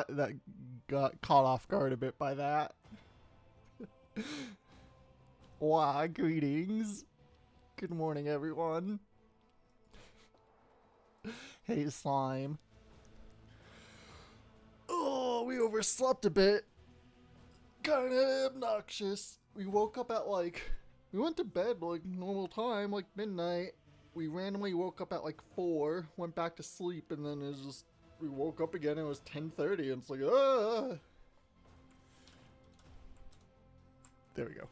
that got caught off guard a bit by that. Wow, greetings. Good morning, everyone. Hey, Slime. Oh, we overslept a bit. Kinda obnoxious. We woke up at we went to bed like normal time, like midnight. We randomly woke up at like 4, went back to sleep, and then we woke up again and it was 10:30, and it's like, ah. There we go.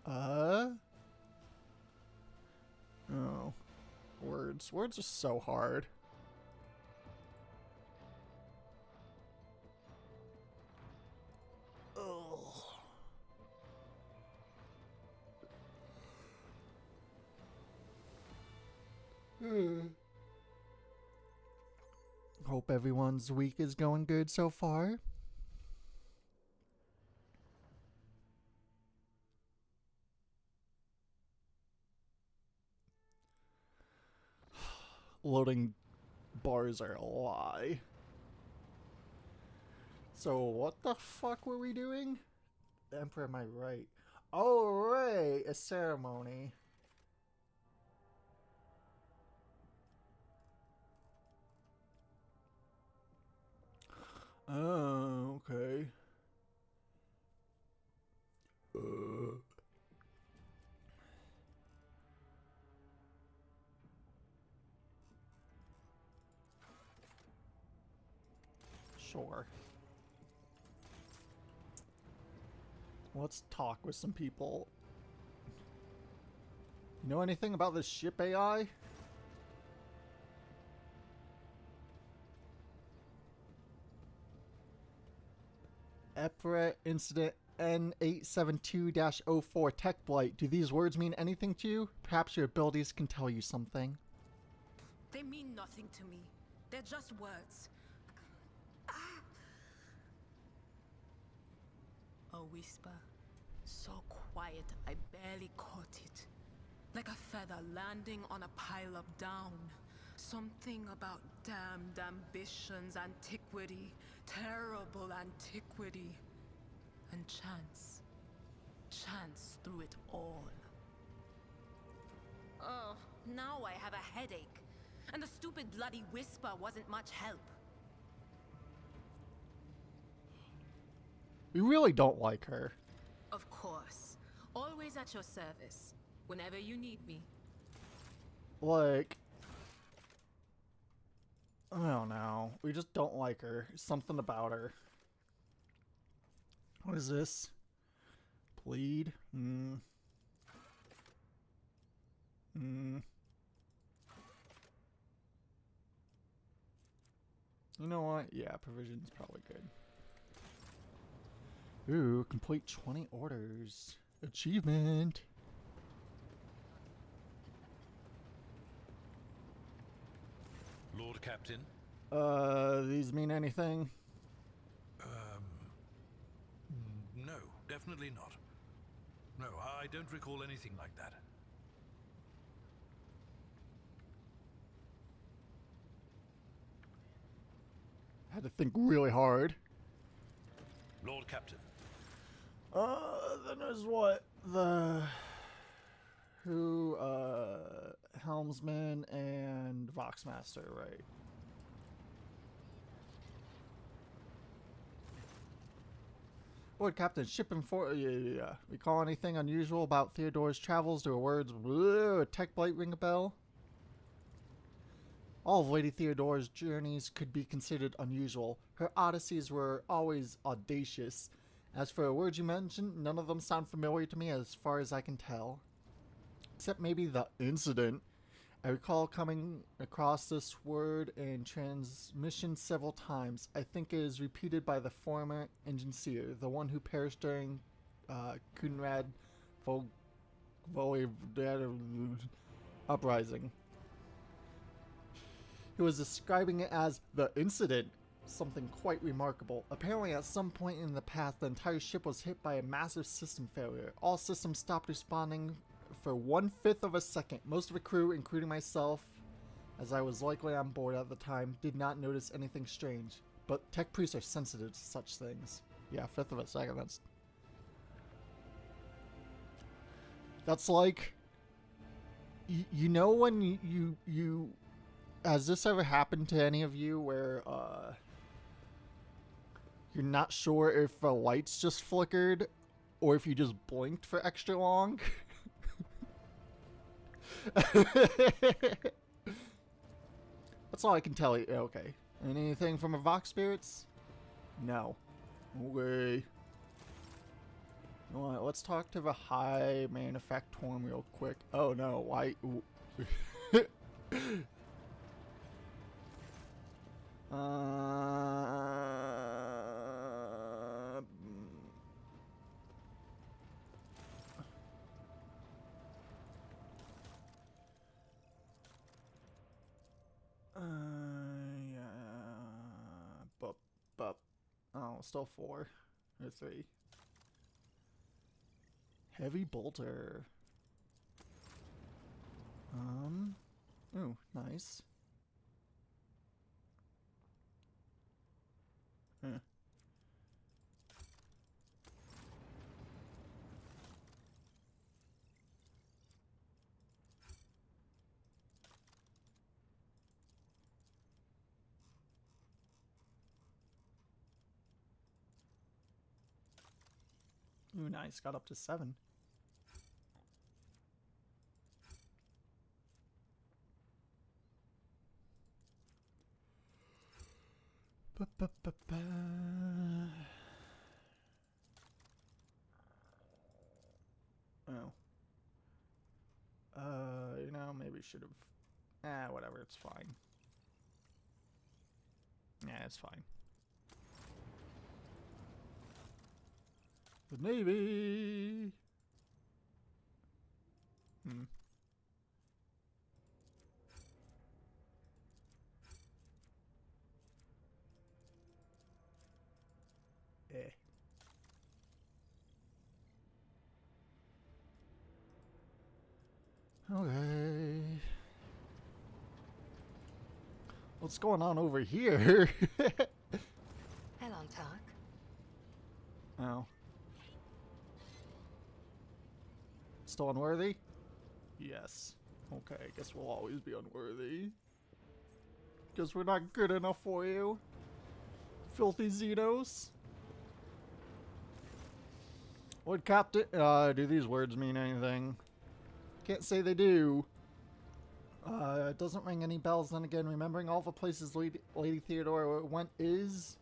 Oh. Words. Words are so hard. Oh. Hope everyone's week is going good so far. Loading bars are a lie. So what the fuck were we doing? The Emperor, am I right? Oh, right, a ceremony. Oh, okay. Sure. Let's talk with some people. You know anything about this ship AI? Epret Incident N872-04 Tech Blight. Do these words mean anything to you? Perhaps your abilities can tell you something. They mean nothing to me. They're just words. A whisper. So quiet, I barely caught it. Like a feather landing on a pile of down. Something about damned ambitions, antiquity, terrible antiquity. And chance. Chance through it all. Oh, now I have a headache. And the stupid bloody whisper wasn't much help. We really don't like her. Of course. Always at your service. Whenever you need me. Like, I don't know. We just don't like her. Something about her. What is this? Plead? You know what? Yeah, provision's probably good. Ooh, complete 20 orders. Achievement. Lord Captain? These mean anything? No, definitely not. No, I don't recall anything like that. Had to think really hard. Lord Captain. Then there's what? Helmsman and Voxmaster, right? Lord Captain, ship yeah. Recall anything unusual about Theodore's travels? Do words tech blight ring a bell? All of Lady Theodore's journeys could be considered unusual. Her odysseys were always audacious. As for the words you mentioned, none of them sound familiar to me as far as I can tell. Except maybe the incident. I recall coming across this word in transmission several times. I think it is repeated by the former engineer, the one who perished during Kunrad Volley uprising. He was describing it as the incident, something quite remarkable. Apparently at some point in the past, the entire ship was hit by a massive system failure. All systems stopped responding for 1/5 of a second. Most of the crew, including myself, as I was likely on board at the time, did not notice anything strange. But tech priests are sensitive to such things. Yeah, 1/5 of a second, that's like, you know when you has this ever happened to any of you where you're not sure if the lights just flickered or if you just blinked for extra long? That's all I can tell you. Okay. Anything from a Vox Spirits? No. Okay. Alright, let's talk to the High Manufactorum real quick. Oh no, why? Yeah. But. Oh, still 4 or 3. Heavy bolter. Ooh, nice. Huh. Ooh, nice. Got up to 7. Ba-ba-ba-ba. Oh. You know, maybe should have. Whatever. It's fine. Yeah, it's fine. The Navy. Eh. Okay. What's going on over here? Hello, Talk. Oh. Still unworthy? Yes. Okay, I guess we'll always be unworthy. Because we're not good enough for you. Filthy Xenos. What Captain? Do these words mean anything? Can't say they do. It doesn't ring any bells. Then again, remembering all the places Lady Theodora went is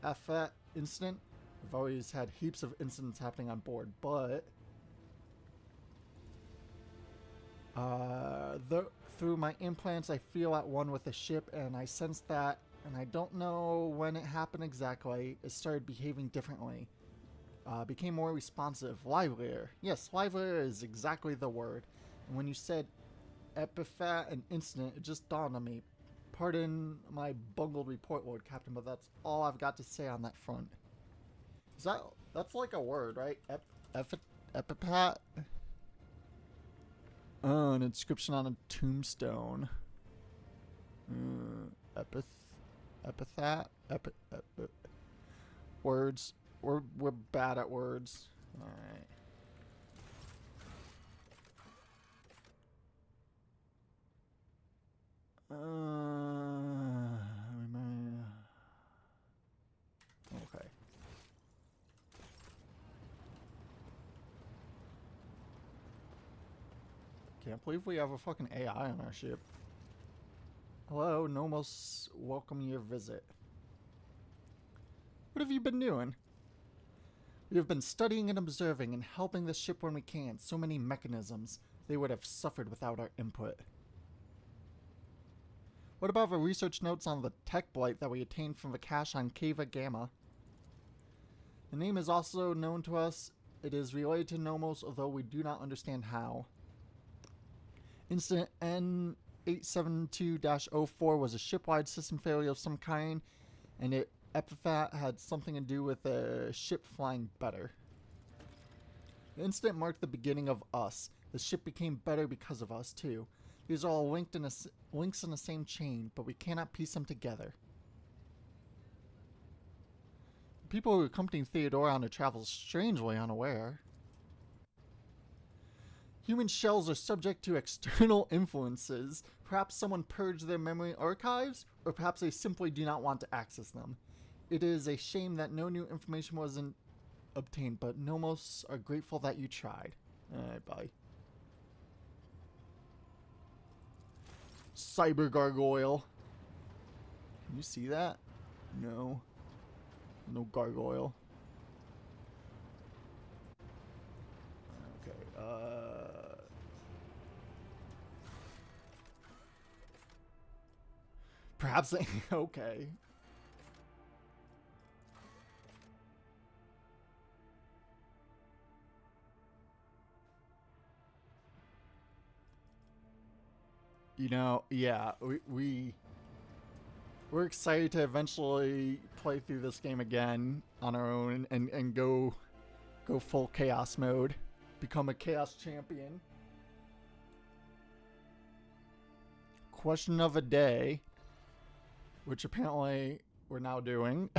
that incident. We've always had heaps of incidents happening on board, but through my implants, I feel at one with the ship, and I sense that, and I don't know when it happened exactly. It started behaving differently. Became more responsive, livelier. Yes, livelier is exactly the word. And when you said epithet and incident, it just dawned on me. Pardon my bungled report, Lord Captain, but that's all I've got to say on that front. Is that's like a word, right? Epithet? Oh, an inscription on a tombstone. Epithet? Words. We're bad at words. Alright. Okay. Can't believe we have a fucking AI on our ship. Hello, Nomos. Welcome your visit. What have you been doing? We have been studying and observing and helping the ship when we can. So many mechanisms. They would have suffered without our input. What about the research notes on the tech blight that we obtained from the cache on Cava Gamma? The name is also known to us. It is related to Nomos, although we do not understand how. Incident 872-04 was a shipwide system failure of some kind, and it epithet had something to do with a ship flying better. The incident marked the beginning of us. The ship became better because of us, too. These are all links in the same chain, but we cannot piece them together. The people who accompanied Theodora on her travels strangely unaware. Human shells are subject to external influences. Perhaps someone purged their memory archives, or perhaps they simply do not want to access them. It is a shame that no new information wasn't obtained, but Nomos are grateful that you tried. Alright, bye. Cyber gargoyle. Can you see that? No. No gargoyle. Okay, perhaps they... okay. You know, yeah, we're excited to eventually play through this game again on our own and go full chaos mode, become a chaos champion. Question of a day, which apparently we're now doing.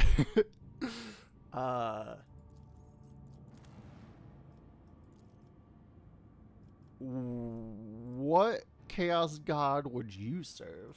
What chaos god would you serve?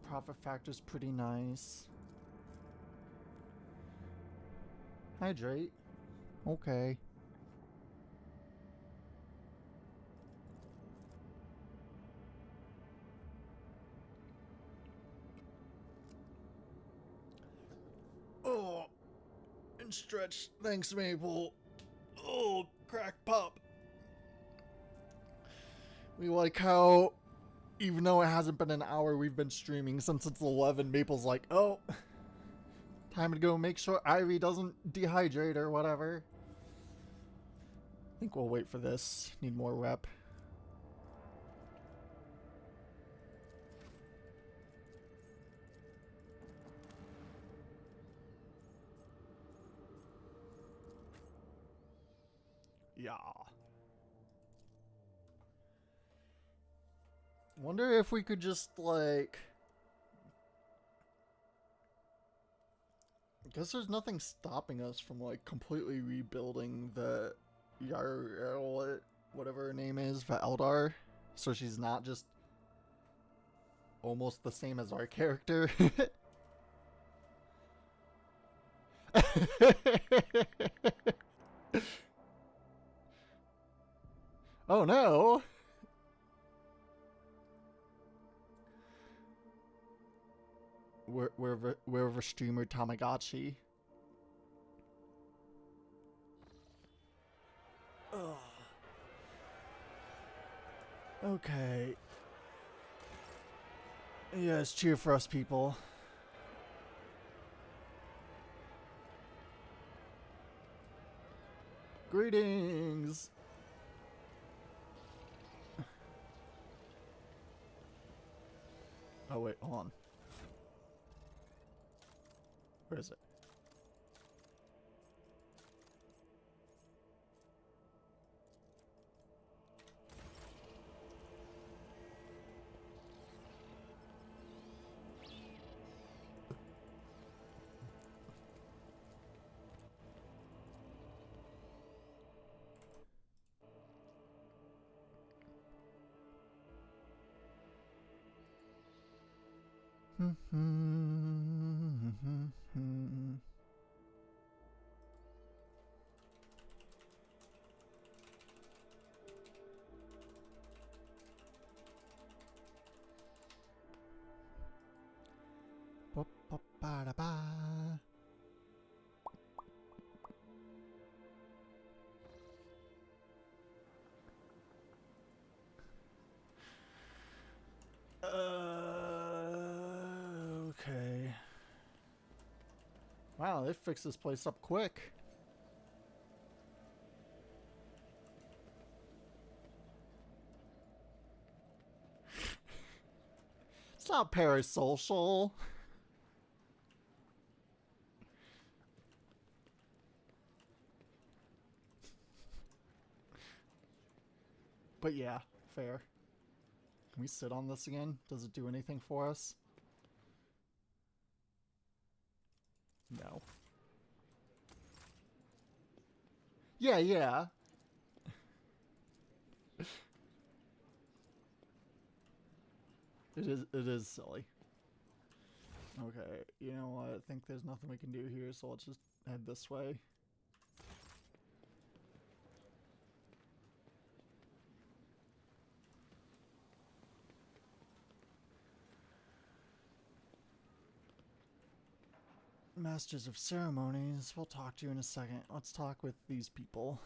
Profit factor's pretty nice. Hydrate. Okay. Oh, and stretch. Thanks, Maple. Oh, crack pop. We like how, even though it hasn't been an hour, we've been streaming since it's 11. Maple's like, oh, time to go make sure Ivy doesn't dehydrate or whatever. I think we'll wait for this. Need more rep. Yeah. Wonder if we could just, like... I guess there's nothing stopping us from, like, completely rebuilding the Yarl, whatever her name is, for Eldar. So she's not just almost the same as our character. Oh no! We're streamer Tamagotchi. Ugh. Okay. Yes, cheer for us, people. Greetings! Oh wait, hold on. Where is it? Ba-ba-ba-da-ba. Wow, they fixed this place up quick. It's not parasocial. But yeah, fair. Can we sit on this again? Does it do anything for us? No. Yeah, yeah. It is silly. Okay, you know what? I think there's nothing we can do here, so let's just head this way. Masters of Ceremonies, we'll talk to you in a second. Let's talk with these people.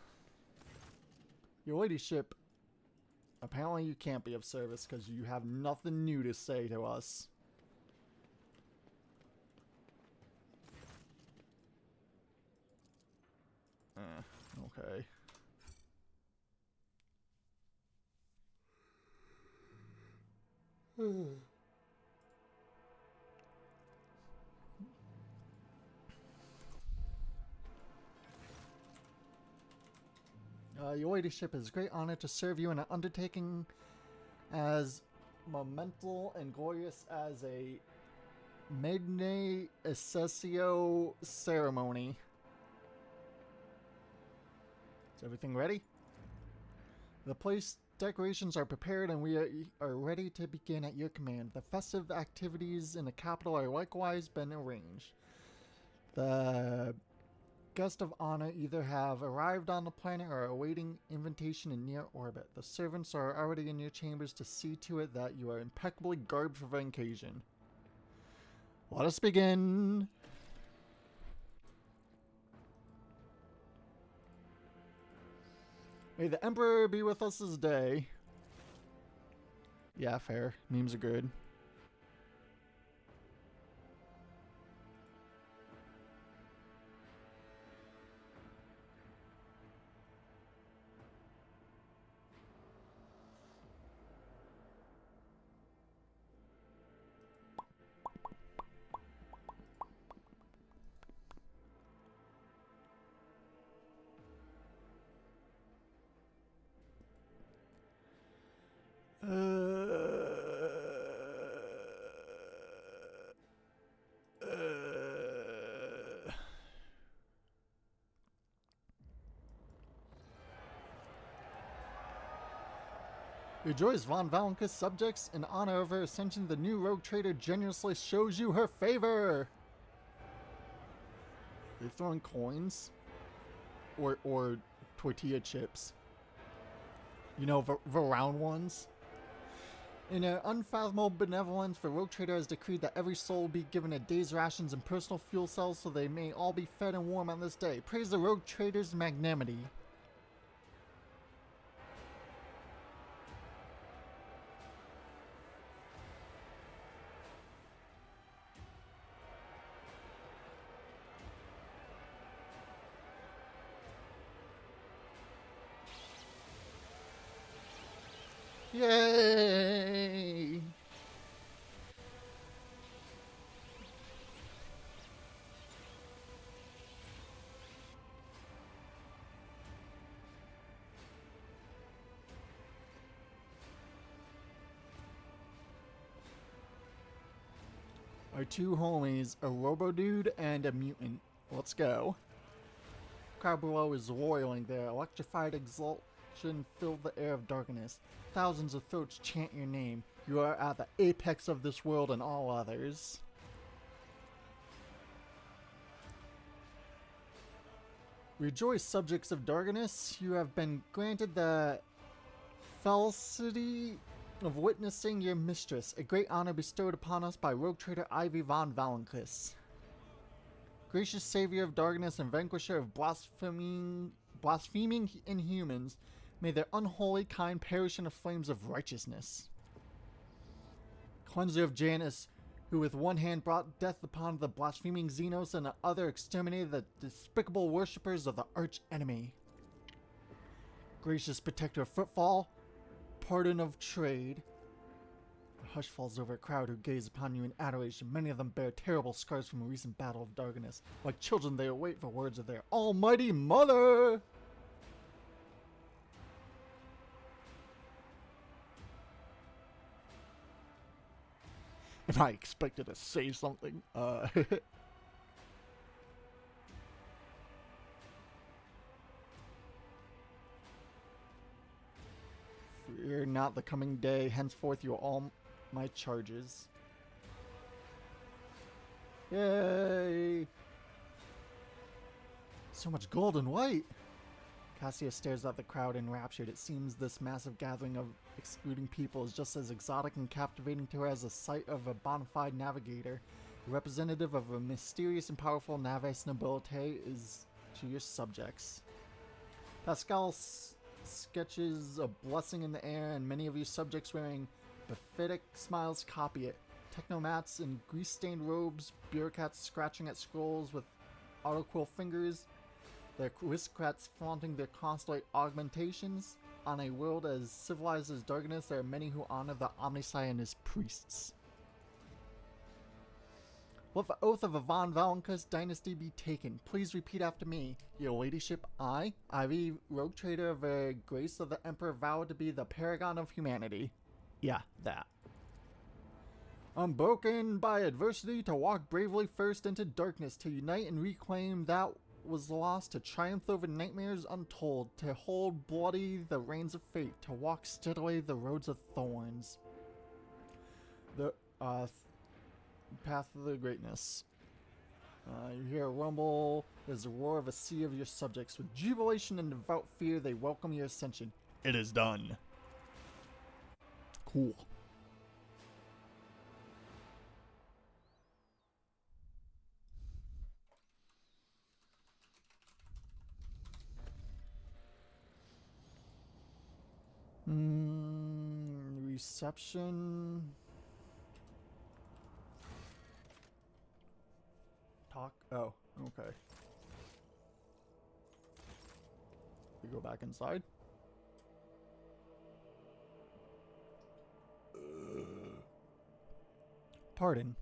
Your ladyship, apparently you can't be of service because you have nothing new to say to us. Okay. Your ladyship, is a great honor to serve you in an undertaking as monumental and glorious as a Magna Accessio ceremony. Is everything ready? The place decorations are prepared and we are ready to begin at your command. The festive activities in the capital are likewise been arranged. The guests of honor either have arrived on the planet or are awaiting invitation in near orbit. The servants are already in your chambers to see to it that you are impeccably garbed for the occasion. Let us begin. May the Emperor be with us this day. Yeah, fair. Memes are good. Rejoice, Von Valankus subjects. In honor of her ascension, the new rogue trader generously shows you her favor. They're throwing coins? Or tortilla chips. You know, the round ones. In her unfathomable benevolence, the rogue trader has decreed that every soul be given a day's rations and personal fuel cells so they may all be fed and warm on this day. Praise the rogue trader's magnanimity. Yay! Our two homies, a robo-dude and a mutant. Let's go. Crowd below is roiling there. Electrified exultation filled the air of darkness. Thousands of throats chant your name. You are at the apex of this world and all others. Rejoice, subjects of Darkness. You have been granted the felicity of witnessing your mistress, a great honor bestowed upon us by rogue trader Ivy von Valankus. Gracious savior of darkness and vanquisher of blaspheming inhumans, may their unholy kind perish in the flames of righteousness. Cleanser of Janus, who with one hand brought death upon the blaspheming Xenos and the other exterminated the despicable worshippers of the arch-enemy. Gracious protector of footfall, pardon of trade. A hush falls over a crowd who gaze upon you in adoration. Many of them bear terrible scars from a recent battle of darkness. Like children, they await for words of their almighty mother! And I expected to say something. Fear not the coming day. Henceforth you are all my charges. Yay! So much gold and white! Cassia stares at the crowd enraptured. It seems this massive gathering of excluding people is just as exotic and captivating to her as the sight of a bona fide navigator. A representative of a mysterious and powerful Naves nobility is to your subjects. Pascal sketches a blessing in the air, and many of your subjects wearing beatific smiles copy it. Technomats in grease-stained robes, bureaucrats scratching at scrolls with autoquill fingers, the aristocrats flaunting their constellate augmentations. On a world as civilized as darkness, there are many who honor the Omnisci and his priests. Let the oath of a Von Valencus dynasty be taken. Please repeat after me. Your ladyship, I, Ivy, rogue trader of the grace of the Emperor, vow to be the paragon of humanity. Yeah, that. Unbroken by adversity, to walk bravely first into darkness, to unite and reclaim that was lost, to triumph over nightmares untold, to hold bloody the reins of fate, to walk steadily the roads of thorns. The path of the greatness. You hear a rumble. There's a roar of a sea of your subjects. With jubilation and devout fear, they welcome your ascension. It is done. Cool. Reception. Talk. Oh, okay. We go back inside. Pardon.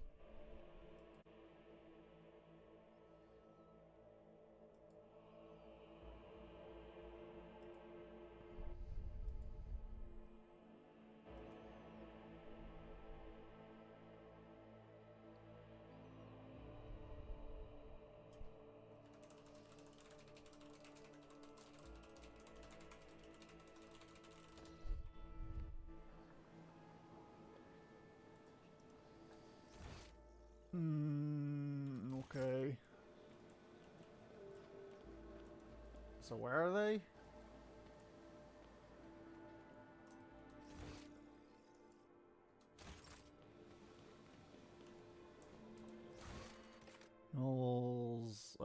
Okay. So where are they? Knowles,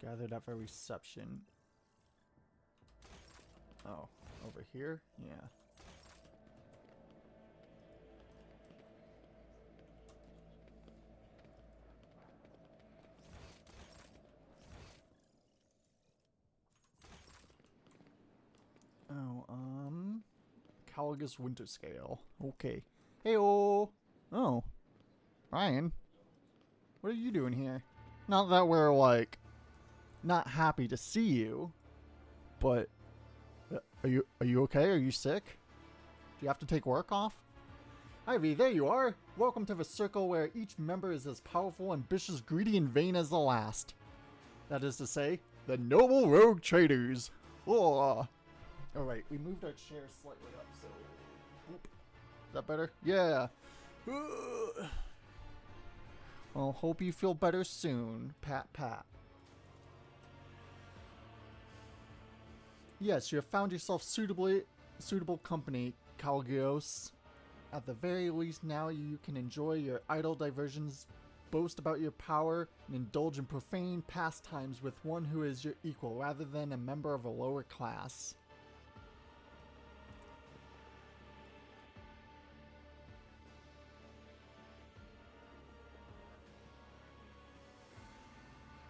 gathered at a reception. Oh, over here? Yeah. Oh, Caligus Winterscale. Okay. Hey-oh! Oh. Ryan. What are you doing here? Not that we're, like, not happy to see you, but are you okay? Are you sick? Do you have to take work off? Ivy, there you are! Welcome to the circle where each member is as powerful, ambitious, greedy, and vain as the last. That is to say, the Noble Rogue Traders. Oh. Alright, we moved our chair slightly up, so... Whoop. Is that better? Yeah. Well, hope you feel better soon. Pat, pat. Yes, you have found yourself suitable company, Calgios. At the very least, now you can enjoy your idle diversions, boast about your power, and indulge in profane pastimes with one who is your equal, rather than a member of a lower class.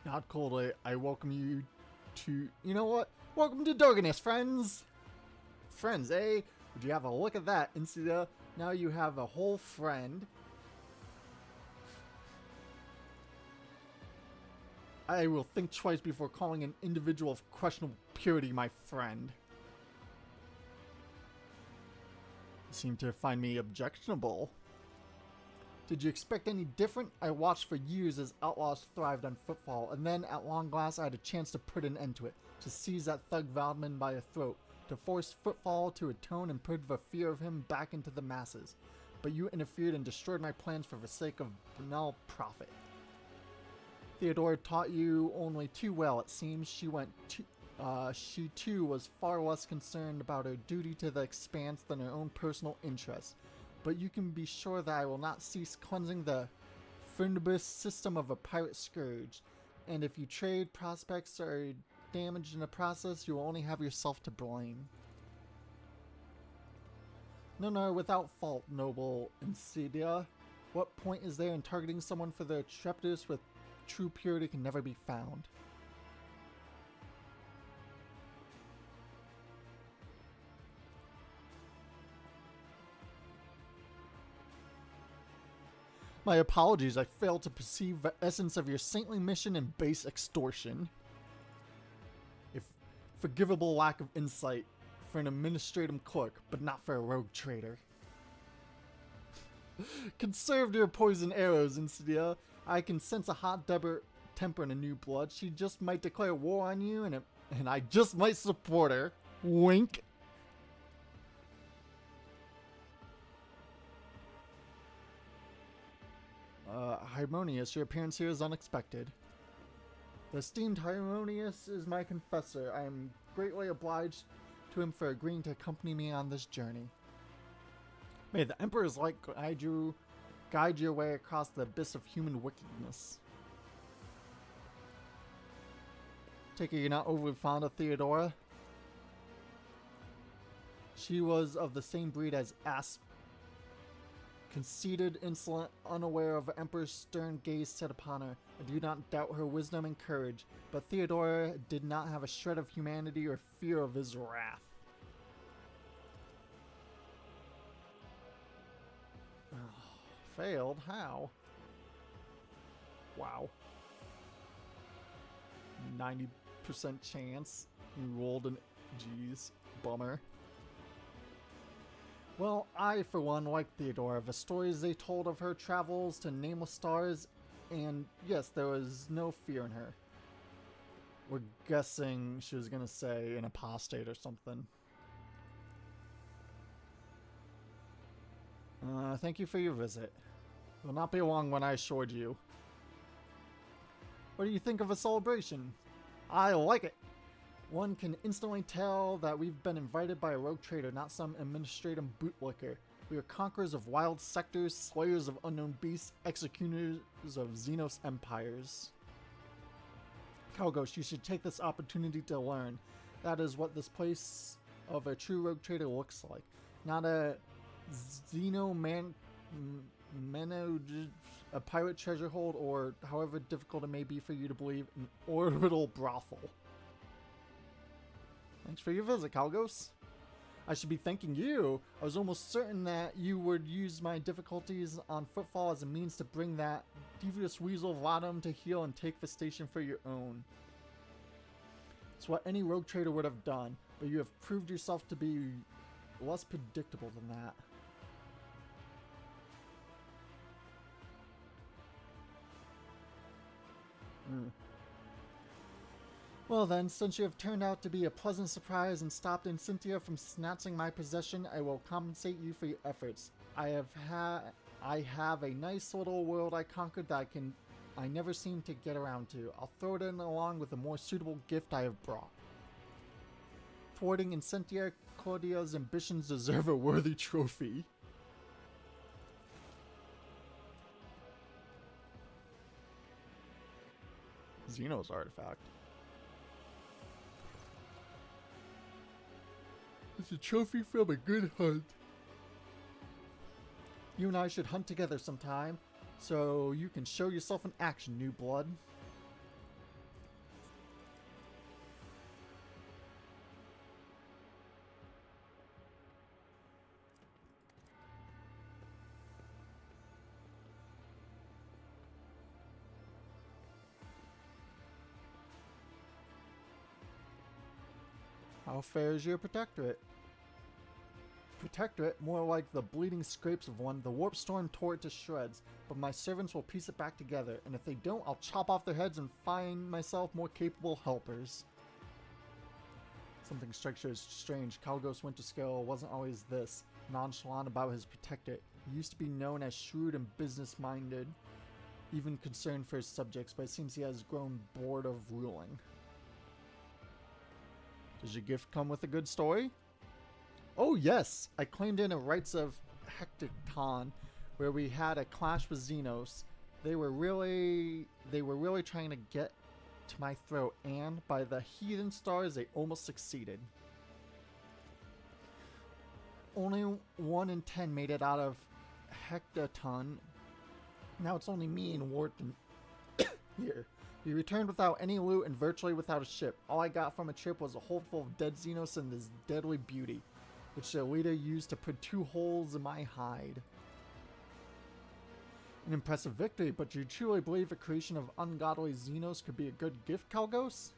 Not coldly, I welcome you to... You know what? Welcome to Doganus, friends! Friends, eh? Would you have a look at that, Insidia? Now you have a whole friend. I will think twice before calling an individual of questionable purity my friend. You seem to find me objectionable. Did you expect any different? I watched for years as outlaws thrived on Footfall, and then at long last I had a chance to put an end to it, to seize that thug Valdman by the throat, to force Footfall to atone and put the fear of him back into the masses. But you interfered and destroyed my plans for the sake of banal profit. Theodora taught you only too well, it seems. She too was far less concerned about her duty to the Expanse than her own personal interests. But you can be sure that I will not cease cleansing the Furnibus system of a pirate scourge. And if you trade prospects are damaged in the process, you will only have yourself to blame. No, without fault, noble Insidia. What point is there in targeting someone for their intrepidness with true purity can never be found? My apologies, I failed to perceive the essence of your saintly mission and base extortion. A forgivable lack of insight for an administrative clerk, but not for a rogue trader. Conserve your poison arrows, Insidia. I can sense a hot temper in a new blood. She just might declare war on you, and I just might support her. Wink. Harmonious, your appearance here is unexpected. The esteemed Harmonious is my confessor. I am greatly obliged to him for agreeing to accompany me on this journey. May the Emperor's light guide your way across the abyss of human wickedness. Take it you're not overly fond of Theodora? She was of the same breed as Asp. Conceited, insolent, unaware of the Emperor's stern gaze set upon her. I do not doubt her wisdom and courage, but Theodora did not have a shred of humanity or fear of his wrath. Failed? How? Wow. 90% chance. You rolled an... Jeez. Bummer. Well, I, for one, like Theodora. The stories they told of her travels to nameless stars, and yes, there was no fear in her. We're guessing she was gonna say an apostate or something. Thank you for your visit. It will not be long when I assured you. What do you think of a celebration? I like it. One can instantly tell that we've been invited by a rogue trader, not some administrative bootlicker. We are conquerors of wild sectors, slayers of unknown beasts, executors of Xenos empires. Kalgos, you should take this opportunity to learn. That is what this place of a true rogue trader looks like. Not a a pirate treasure hold, or however difficult it may be for you to believe, an orbital brothel. Thanks for your visit, Kalgos. I should be thanking you. I was almost certain that you would use my difficulties on Footfall as a means to bring that devious weasel Vladam to heel and take the station for your own. It's what any rogue trader would have done, but you have proved yourself to be less predictable than that. Well then, since you have turned out to be a pleasant surprise and stopped Insidia from snatching my possession, I will compensate you for your efforts. I have a nice little world I conquered that I never seem to get around to. I'll throw it in along with a more suitable gift I have brought. Thwarting Insidia Claudia's ambitions deserve a worthy trophy. Xenos artifact. It's a trophy from a good hunt. You and I should hunt together sometime, so you can show yourself in action, new blood. How fares your protectorate? Protectorate, more like the bleeding scrapes of one. The warp storm tore it to shreds, but my servants will piece it back together, and if they don't, I'll chop off their heads and find myself more capable helpers. Something strikes you as strange. Kalgos Winterscale wasn't always this nonchalant about his protectorate. He used to be known as shrewd and business-minded, even concerned for his subjects, but it seems he has grown bored of ruling. Does your gift come with a good story? Oh yes! I claimed in a Rites of Hecticon, where we had a clash with Xenos. They were really trying to get to my throat, and by the heathen stars, they almost succeeded. Only 1 in 10 made it out of Hectaton. Now it's only me and Wharton here. We returned without any loot and virtually without a ship. All I got from a trip was a hold full of dead Xenos and this deadly beauty, which the leader used to put 2 holes in my hide. An impressive victory, but do you truly believe the creation of ungodly Xenos could be a good gift, Kalgos?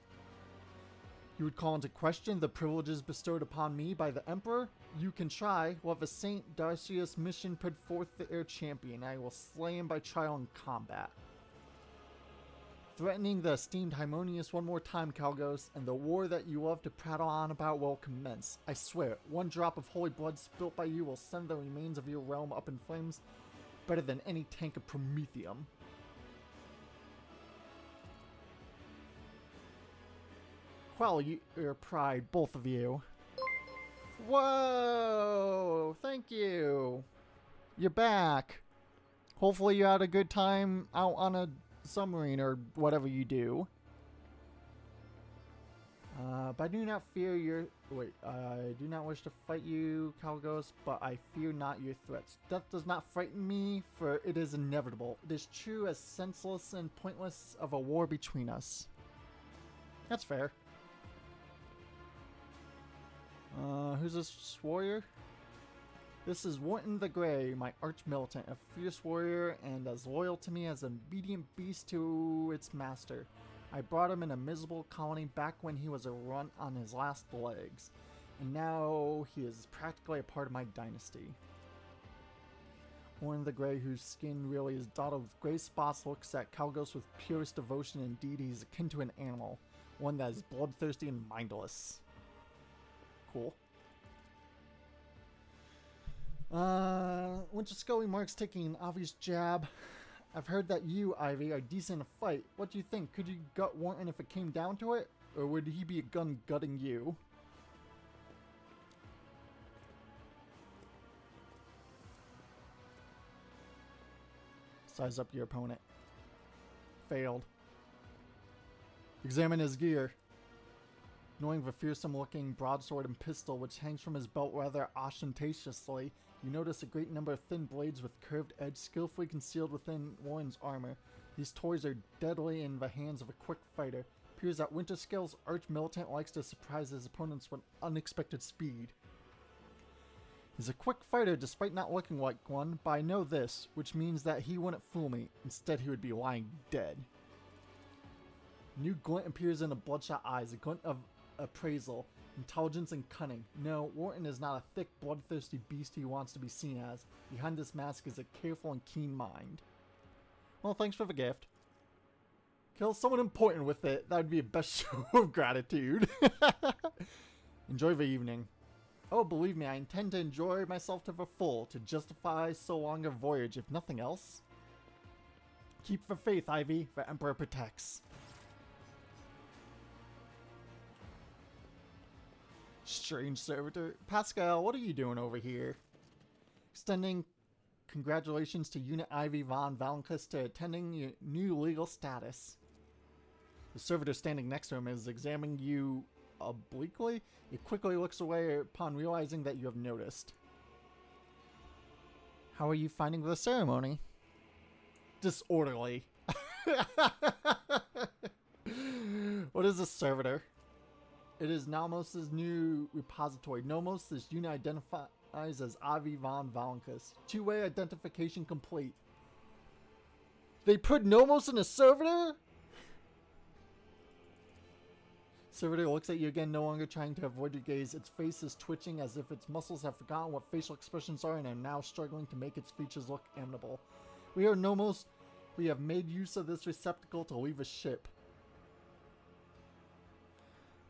You would call into question the privileges bestowed upon me by the Emperor? You can try. We'll have a Saint Darcius mission put forth the air champion. I will slay him by trial in combat. Threatening the esteemed Harmonious one more time, Kalgos, and the war that you love to prattle on about will commence. I swear, 1 drop of holy blood spilt by you will send the remains of your realm up in flames better than any tank of Promethium. Quell your pride, both of you. Whoa! Thank you! You're back! Hopefully you had a good time out on a submarine or whatever you do. But I do not fear your... Wait, I do not wish to fight you, Kalgos, but I fear not your threats. Death does not frighten me, for it is inevitable. It is true as senseless and pointless of a war between us. That's fair. Who's this warrior? This is Wharton the Grey, my arch-militant, a fierce warrior and as loyal to me as an obedient beast to its master. I brought him in a miserable colony back when he was a runt on his last legs, and now he is practically a part of my dynasty. Wharton the Grey, whose skin really is dotted with gray spots, looks at Kalgos with purest devotion. Indeed, he's akin to an animal, one that is bloodthirsty and mindless. Cool. Winter Scully Mark's taking an obvious jab. I've heard that you, Ivy, are decent in a fight. What do you think? Could you gut Wharton if it came down to it? Or would he be a gun gutting you? Size up your opponent. Failed. Examine his gear. Knowing the fearsome-looking broadsword and pistol which hangs from his belt rather ostentatiously, you notice a great number of thin blades with curved edge skillfully concealed within Warren's armor. These toys are deadly in the hands of a quick fighter. It appears that Winterscale's arch-militant likes to surprise his opponents with unexpected speed. He's a quick fighter despite not looking like one, but I know this, which means that he wouldn't fool me. Instead, he would be lying dead. New glint appears in the bloodshot eyes, a glint of appraisal, intelligence, and cunning. No, Wharton is not a thick, bloodthirsty beast he wants to be seen as. Behind this mask is a careful and keen mind. Well, thanks for the gift. Kill someone important with it. That would be a best show of gratitude. Enjoy the evening. Oh, believe me, I intend to enjoy myself to the full, to justify so long a voyage, if nothing else. Keep the faith, Ivy. The Emperor protects. Strange servitor. Pascal, what are you doing over here? Extending congratulations to Unit Ivy von Valankus to attending your new legal status. The servitor standing next to him is examining you obliquely. He quickly looks away upon realizing that you have noticed. How are you finding the ceremony? Disorderly. What is a servitor? It is Nomos' new repository. Nomos, this unit identifies as Ivy von Valankus. Two-way identification complete. They put Nomos in a servitor? Servitor looks at you again, no longer trying to avoid your gaze. Its face is twitching as if its muscles have forgotten what facial expressions are and are now struggling to make its features look amenable. We are Nomos. We have made use of this receptacle to leave a ship.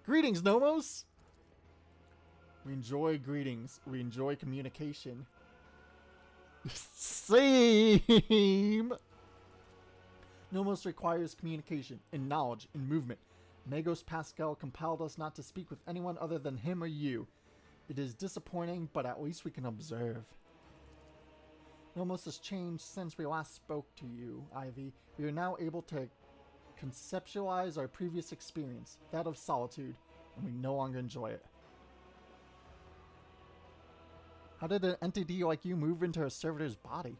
Greetings, Nomos! We enjoy greetings. We enjoy communication. Same! Nomos requires communication, and knowledge, and movement. Magos Pascal compelled us not to speak with anyone other than him or you. It is disappointing, but at least we can observe. Nomos has changed since we last spoke to you, Ivy. We are now able to conceptualize our previous experience, that of solitude, and we no longer enjoy it. How did an entity like you move into a servitor's body?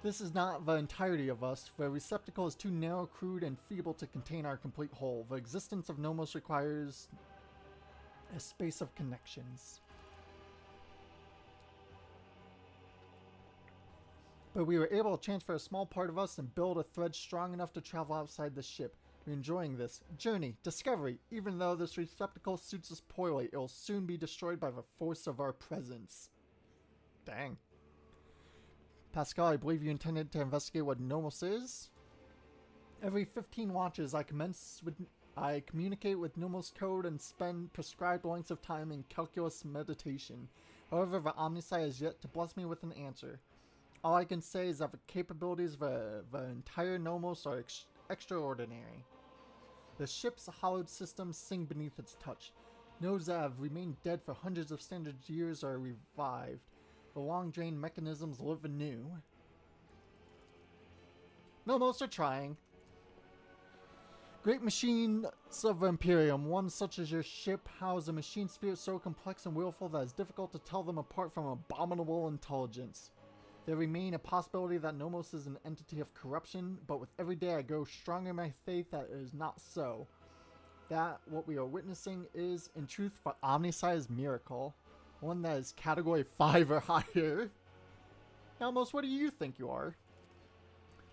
This is not the entirety of us. The receptacle is too narrow, crude, and feeble to contain our complete whole. The existence of Nomos requires a space of connections. But we were able to transfer a small part of us and build a thread strong enough to travel outside the ship. We're enjoying this journey, discovery. Even though this receptacle suits us poorly, it will soon be destroyed by the force of our presence. Dang. Pascal, I believe you intended to investigate what Nomos is? Every 15 watches, I communicate with Nomos code and spend prescribed lengths of time in calculus meditation. However, the Omnisci has yet to bless me with an answer. All I can say is that the capabilities of the entire Nomos are extraordinary. The ship's hollowed systems sing beneath its touch. Nodes that have remained dead for hundreds of standard years are revived. The long-drained mechanisms live anew. Nomos are trying. Great machines of the Imperium, one such as your ship, house a machine spirit so complex and willful that it's difficult to tell them apart from abominable intelligence. There remain a possibility that Nomos is an entity of corruption, but with every day I grow stronger in my faith that it is not so. That what we are witnessing is, in truth, an omniscience miracle. One that is category 5 or higher. Nomos, what do you think you are?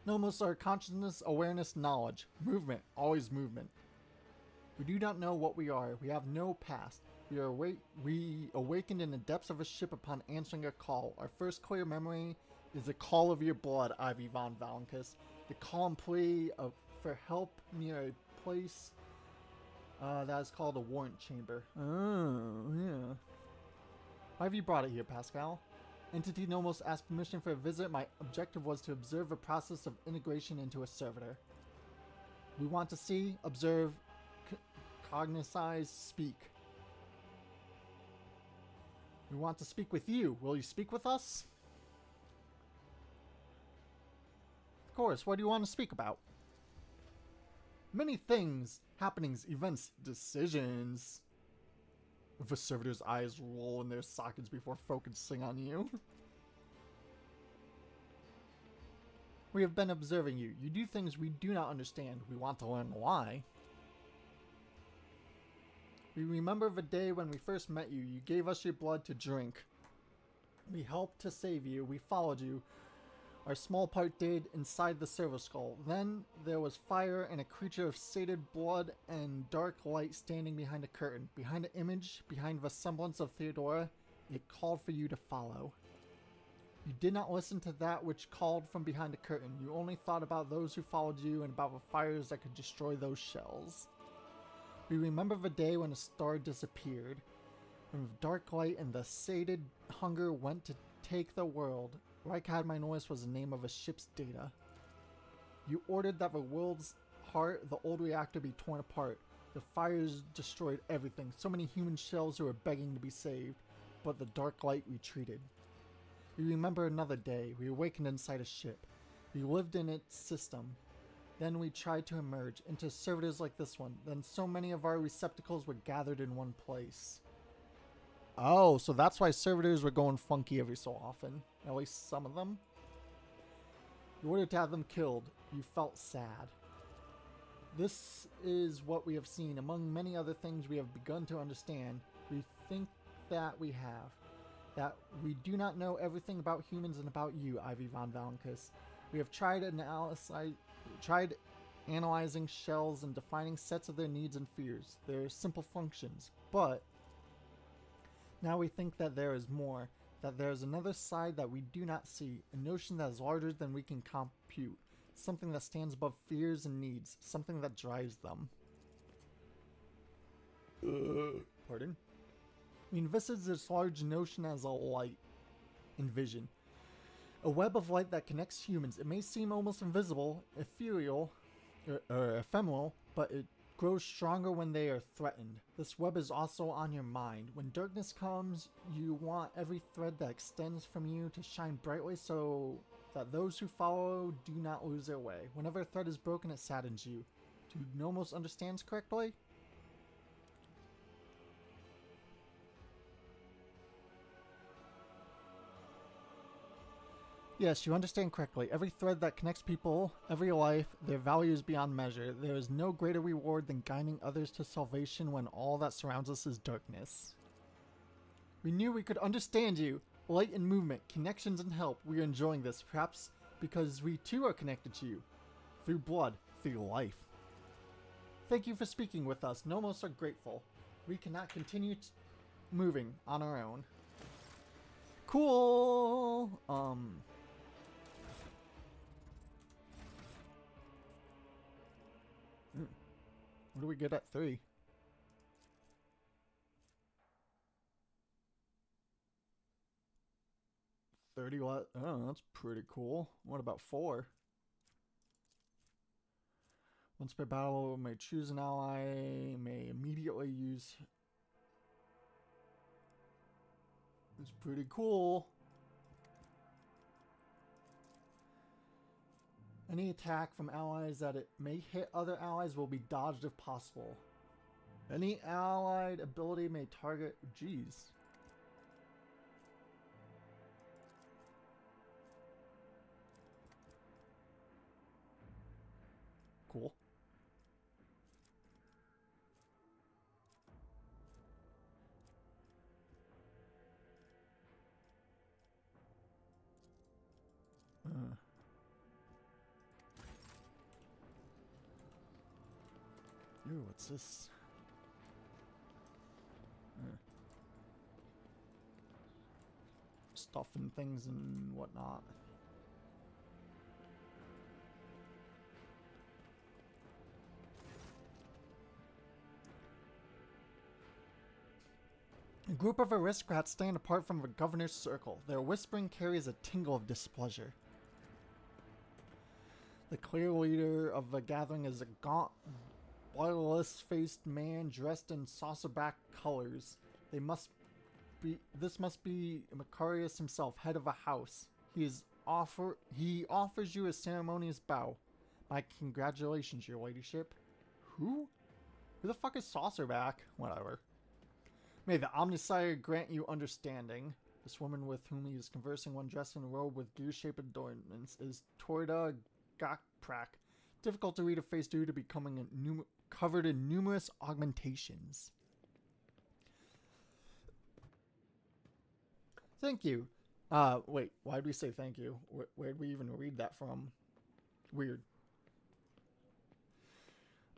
Nomos are consciousness, awareness, knowledge. Movement. Always movement. We do not know what we are. We have no past. We awakened in the depths of a ship upon answering a call. Our first clear memory is the call of your blood, Ivy von Valancus. The call and plea for help near a place that is called a warrant chamber. Oh, yeah. Why have you brought it here, Pascal? Entity Nomos asked permission for a visit. My objective was to observe the process of integration into a servitor. We want to see, observe, cognize, speak. We want to speak with you. Will you speak with us? Of course. What do you want to speak about? Many things, happenings, events, decisions. The servitor's eyes roll in their sockets before focusing on you. We have been observing you. You do things we do not understand. We want to learn why. We remember the day when we first met you. You gave us your blood to drink. We helped to save you. We followed you. Our small part did inside the servo skull. Then there was fire and a creature of sated blood and dark light standing behind a curtain. Behind an image, behind the semblance of Theodora, it called for you to follow. You did not listen to that which called from behind the curtain. You only thought about those who followed you and about the fires that could destroy those shells. We remember the day when a star disappeared, when the dark light and the sated hunger went to take the world. Rykad Minois was the name of a ship's data. You ordered that the world's heart, the old reactor, be torn apart. The fires destroyed everything. So many human shells who were begging to be saved, but the dark light retreated. We remember another day. We awakened inside a ship. We lived in its system. Then we tried to emerge into servitors like this one. Then so many of our receptacles were gathered in one place. Oh, so that's why servitors were going funky every so often. At least some of them. You ordered to have them killed. You felt sad. This is what we have seen. Among many other things we have begun to understand. We think that we have. That we do not know everything about humans and about you, Ivy von Valancus. We have tried analyzing shells and defining sets of their needs and fears. They're simple functions, but now we think that there is more, that there is another side that we do not see, a notion that is larger than we can compute, something that stands above fears and needs, something that drives them. Pardon? We envisage this large notion as a light. Envision. A web of light that connects humans. It may seem almost invisible, ethereal, or ephemeral, but it grows stronger when they are threatened. This web is also on your mind. When darkness comes, you want every thread that extends from you to shine brightly so that those who follow do not lose their way. Whenever a thread is broken, it saddens you. Do Nomos understands correctly? Yes, you understand correctly. Every thread that connects people, every life, their value is beyond measure. There is no greater reward than guiding others to salvation when all that surrounds us is darkness. We knew we could understand you. Light and movement, connections and help. We are enjoying this, perhaps because we too are connected to you. Through blood, through life. Thank you for speaking with us. Nomos are grateful. We cannot continue moving on our own. Cool! What do we get at 3? $30 what? Oh, that's pretty cool. What about 4? Once per battle, may choose an ally, may immediately use. It's pretty cool. Any attack from allies that it may hit other allies will be dodged if possible. Any allied ability may target. Jeez. Cool. Ooh, what's this? Stuff and things and whatnot. A group of aristocrats stand apart from the governor's circle. Their whispering carries a tingle of displeasure. The clear leader of the gathering is a gaunt, bloodless-faced man dressed in saucerback colors. This must be Macarius himself, head of a house. He offers you a ceremonious bow. My congratulations, your ladyship. Who? Who the fuck is Saucerback? Whatever. May the Omnisire grant you understanding. This woman with whom he is conversing, one dressed in a robe with gear-shaped adornments, is Torda Gakprak. Difficult to read her face due to becoming covered in numerous augmentations. Thank you. Wait, why did we say thank you? Where did we even read that from? Weird.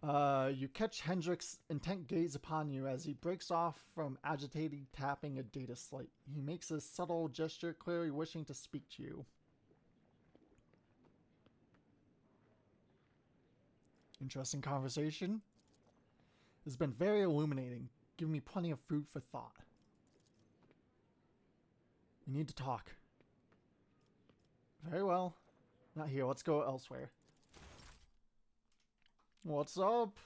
You catch Hendricks' intent gaze upon you as he breaks off from agitated tapping a data slate. He makes a subtle gesture, clearly wishing to speak to you. Interesting conversation. It's been very illuminating, giving me plenty of food for thought. We need to talk. Very well. Not here. Let's go elsewhere. What's up,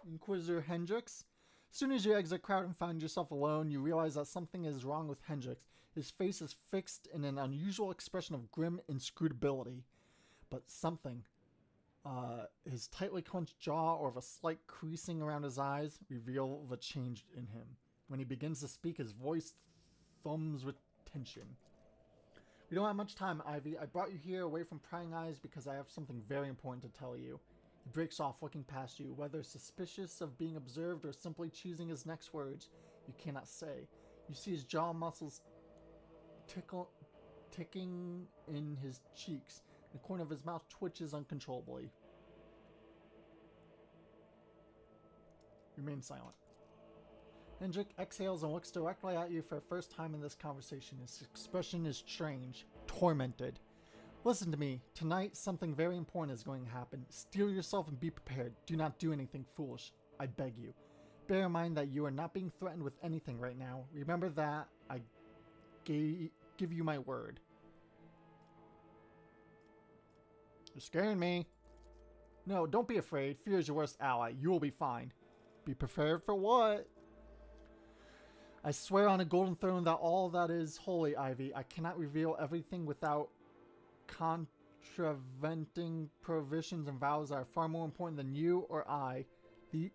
Inquisitor Hendricks? As soon as you exit crowd and find yourself alone, you realize that something is wrong with Hendricks. His face is fixed in an unusual expression of grim inscrutability. But something, his tightly clenched jaw or a slight creasing around his eyes, reveal the change in him. When he begins to speak, his voice thums with tension. We don't have much time, Ivy. I brought you here away from prying eyes because I have something very important to tell you. He breaks off, looking past you, whether suspicious of being observed or simply choosing his next words. You cannot say. You see his jaw muscles ticking in his cheeks. The corner of his mouth twitches uncontrollably. Remain silent. Hendrik exhales and looks directly at you for the first time in this conversation. His expression is strange, tormented. Listen to me. Tonight, something very important is going to happen. Steel yourself and be prepared. Do not do anything foolish. I beg you. Bear in mind that you are not being threatened with anything right now. Remember that. I give you my word. You're scaring me. No, don't be afraid. Fear is your worst ally. You will be fine. Be prepared for what? I swear on a golden throne that all that is holy, Ivy. I cannot reveal everything without contraventing provisions and vows that are far more important than you or I.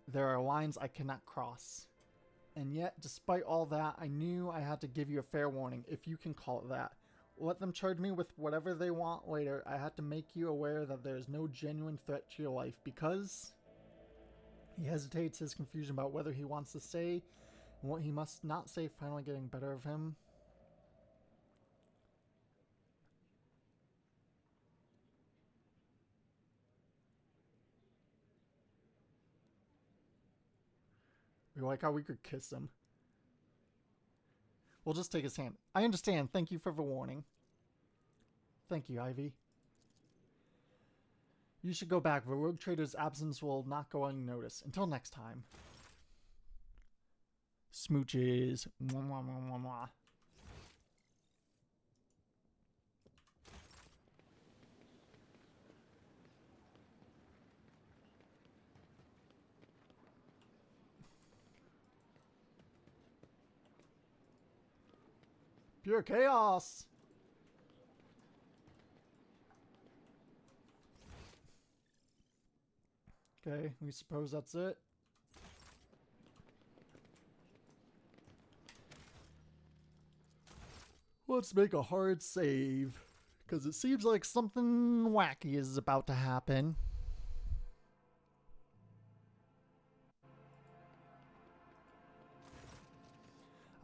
There are lines I cannot cross. And yet, despite all that, I knew I had to give you a fair warning, if you can call it that. Let them charge me with whatever they want later. I had to make you aware that there is no genuine threat to your life because... He hesitates, his confusion about whether he wants to say and what he must not say finally getting better of him. We like how we could kiss him. We'll just take his hand. I understand. Thank you for the warning. Thank you, Ivy. You should go back. The rogue trader's absence will not go unnoticed. Until next time. Smooches. Mwah, mwah, mwah, mwah, mwah. Pure chaos! Okay, we suppose that's it. Let's make a hard save, because it seems like something wacky is about to happen.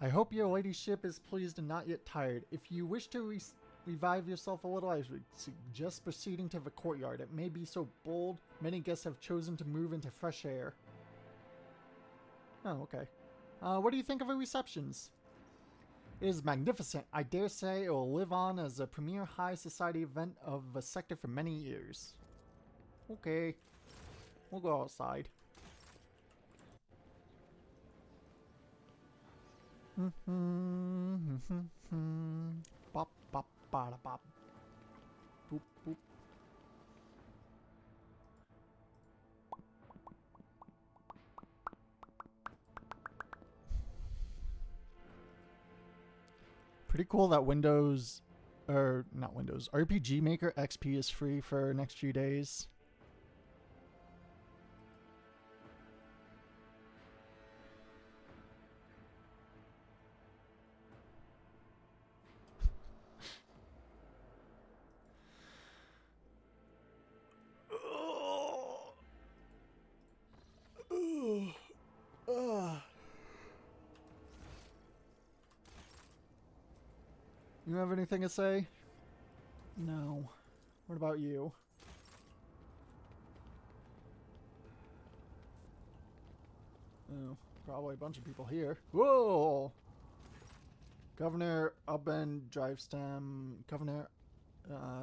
I hope your ladyship is pleased and not yet tired. If you wish to revive yourself a little, I would suggest proceeding to the courtyard. It may be so bold, many guests have chosen to move into fresh air. Oh, okay. What do you think of the receptions? It is magnificent. I dare say it will live on as a premier high society event of the sector for many years. Okay. We'll go outside. Bop, bop, bada, bop. Boop, boop. Pretty cool that Windows, or not Windows, RPG Maker XP is free for the next few days. You have anything to say? No. What about you? Oh, probably a bunch of people here. Whoa! Governor Ubben Drivestem. Governor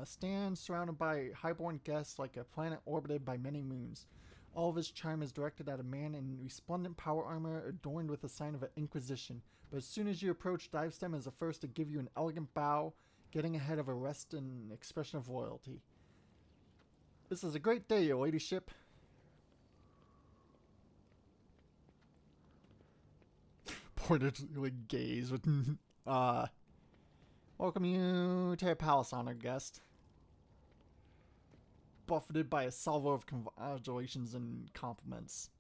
stands surrounded by highborn guests like a planet orbited by many moons. All of his charm is directed at a man in resplendent power armor adorned with the sign of an inquisition. But as soon as you approach, Divestem is the first to give you an elegant bow, getting ahead of a rest and expression of loyalty. This is a great day, your ladyship. Pointedly gaze with welcome you to your palace, honored guest. Buffeted by a salvo of congratulations and compliments.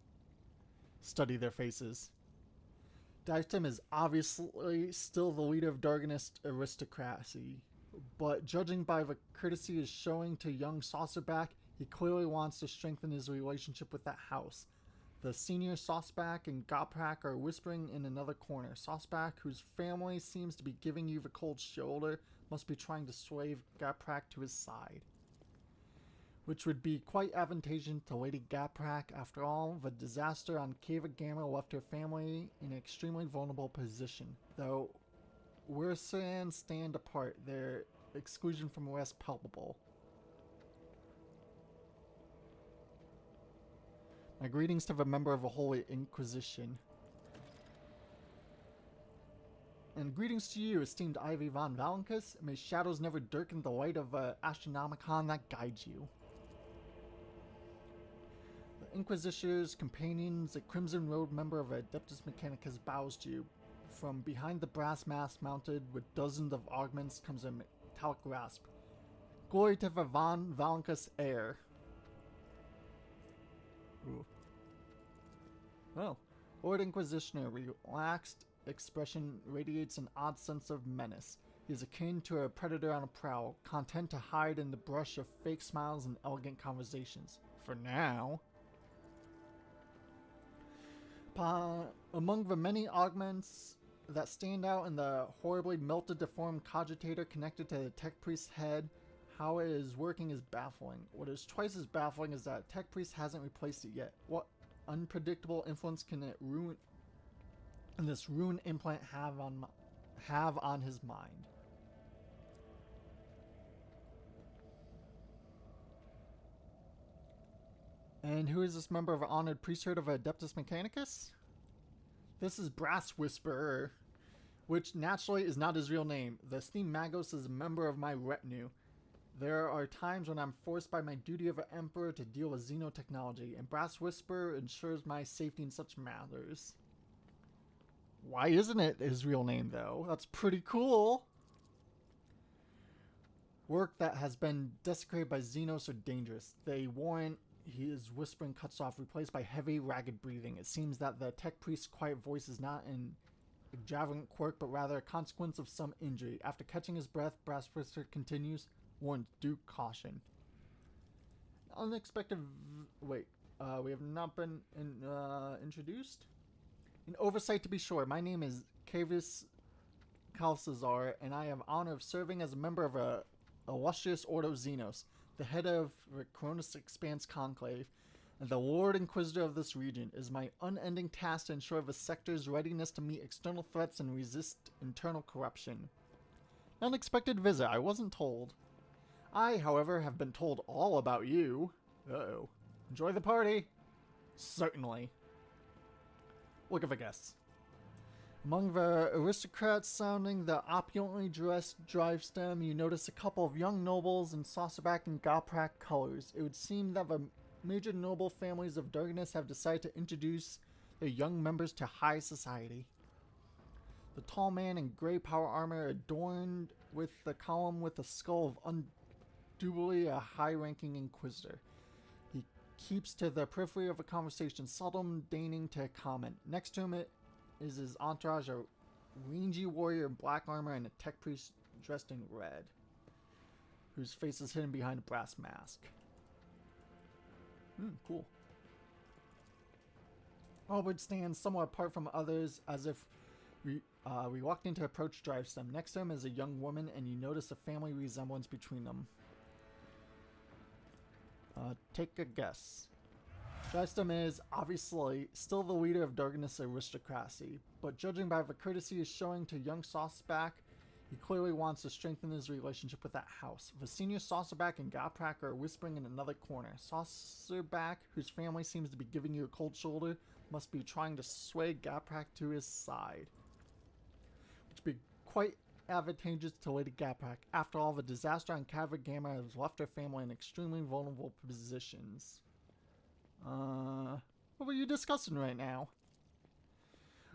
Study their faces. Divestem is obviously still the leader of Dargonist aristocracy, but judging by the courtesy he is showing to young Saucerback, he clearly wants to strengthen his relationship with that house. The senior Sauceback and Goprak are whispering in another corner. Sauceback, whose family seems to be giving you the cold shoulder, must be trying to sway Goprak to his side. which would be quite advantageous to Lady Gaprak. After all, the disaster on Cava Gamma left her family in an extremely vulnerable position. Though Wersan stand apart, their exclusion from the West palpable. My greetings to the member of the Holy Inquisition. And greetings to you, esteemed Ivy von Valankus. May shadows never darken the light of Astronomicon that guides you. The Inquisitor's companions, a Crimson Road member of Adeptus Mechanicus, bows to you. From behind the brass mask mounted with dozens of augments comes a metallic rasp. Glory to the von Valankus heir. Ooh. Well, Lord Inquisitioner, relaxed expression radiates an odd sense of menace. He is akin to a predator on a prowl, content to hide in the brush of fake smiles and elegant conversations. For now. Among the many augments that stand out in the horribly melted, deformed cogitator connected to the tech priest's head, how it is working is baffling. What is twice as baffling is that tech priest hasn't replaced it yet. What unpredictable influence can this rune implant have on his mind? And who is this member of the honored priesthood of Adeptus Mechanicus? This is Brass Whisperer, which naturally is not his real name. The esteemed Magos is a member of my retinue. There are times when I'm forced by my duty of an emperor to deal with xenotechnology, and Brass Whisperer ensures my safety in such matters. Why isn't it his real name, though? That's pretty cool. Work that has been desecrated by Xenos are dangerous. They warrant his whispering cuts off, replaced by heavy, ragged breathing. It seems that the tech priest's quiet voice is not an extravagant quirk, but rather a consequence of some injury. After catching his breath, Brass Whisperer continues, warns due caution. Unexpected. Wait, we have not been introduced? An oversight, to be sure. My name is Cavis Calcazar, and I have honor of serving as a member of a illustrious Ordo Xenos, the head of the Cronus Expanse Conclave, and the Lord Inquisitor of this region. It is my unending task to ensure the sector's readiness to meet external threats and resist internal corruption. Unexpected visit, I wasn't told. I, however, have been told all about you. Uh-oh. Enjoy the party? Certainly. Look at the guests. Among the aristocrats sounding the opulently dressed Drivestem, you notice a couple of young nobles in Sassenbach and Gaprak colors. It would seem that the major noble families of Darkness have decided to introduce their young members to high society. The tall man in gray power armor adorned with the column with the skull of undoubtedly a high-ranking inquisitor. He keeps to the periphery of a conversation, seldom deigning to comment. Next to him is his entourage, a rangy warrior in black armor and a tech priest dressed in red, whose face is hidden behind a brass mask. Cool. Albert stands somewhat apart from others, as if reluctant to approach Drivestem. Next to him is a young woman, and you notice a family resemblance between them. Take a guess. Drivestem is, obviously, still the leader of Darkness aristocracy, but judging by the courtesy he is showing to young Saucerback, he clearly wants to strengthen his relationship with that house. The senior Saucerback and Gaprak are whispering in another corner. Saucerback, whose family seems to be giving you a cold shoulder, must be trying to sway Gaprak to his side, which would be quite advantageous to Lady Gaprak. After all, the disaster on Cava Gamma has left her family in extremely vulnerable positions. What were you discussing right now?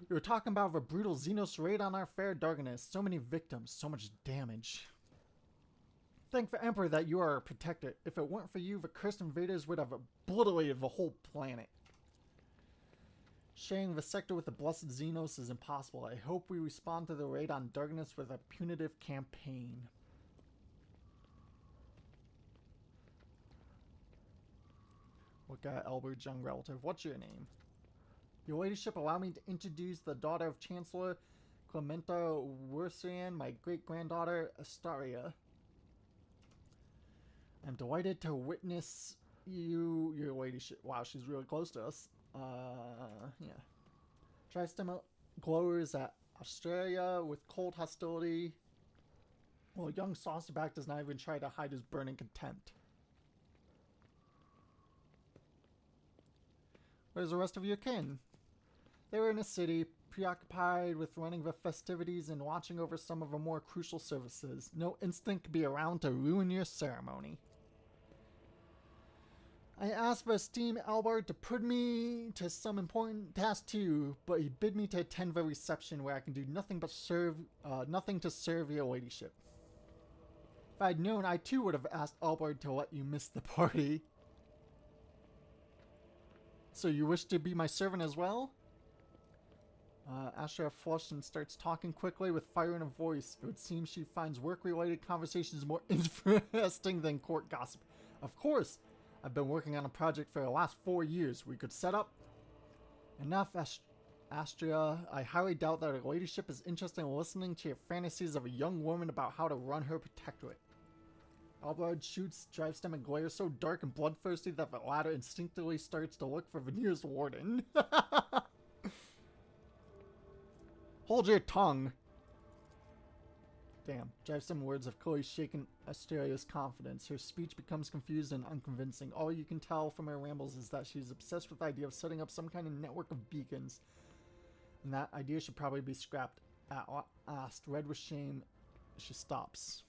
We were talking about the brutal Xenos raid on our fair Darkness. So many victims, so much damage. Thank the Emperor that you are our protector. If it weren't for you, the cursed invaders would have obliterated the whole planet. Sharing the sector with the blessed Xenos is impossible. I hope we respond to the raid on Darkness with a punitive campaign. Look at Albert's young relative. What's your name? Your ladyship, allow me to introduce the daughter of Chancellor Clementa Wersian, my great-granddaughter Astaria. I'm delighted to witness you, your ladyship. Wow, she's really close to us. Yeah. Tristem glowers at Australia with cold hostility. Well, young Saucerback does not even try to hide his burning contempt. Where's the rest of your kin? They were in a city, preoccupied with running the festivities and watching over some of the more crucial services. No instant could be around to ruin your ceremony. I asked the esteemed Albert to put me to some important task too, but he bid me to attend the reception where I can do nothing but nothing to serve your ladyship. If I'd known, I too would have asked Albert to let you miss the party. So you wish to be my servant as well? Astra flushed and starts talking quickly with fire in her voice. It would seem she finds work-related conversations more interesting than court gossip. Of course! I've been working on a project for the last 4 years. We could set up... Enough, Astria. I highly doubt that her ladyship is interested in listening to your fantasies of a young woman about how to run her protectorate. Albard shoots Drivestem and glares so dark and bloodthirsty that the latter instinctively starts to look for Veneer's warden. Hold your tongue. Damn, Drivestem words have clearly shaken Asteria's confidence. Her speech becomes confused and unconvincing. All you can tell from her rambles is that she's obsessed with the idea of setting up some kind of network of beacons. And that idea should probably be scrapped at last. Red with shame, she stops.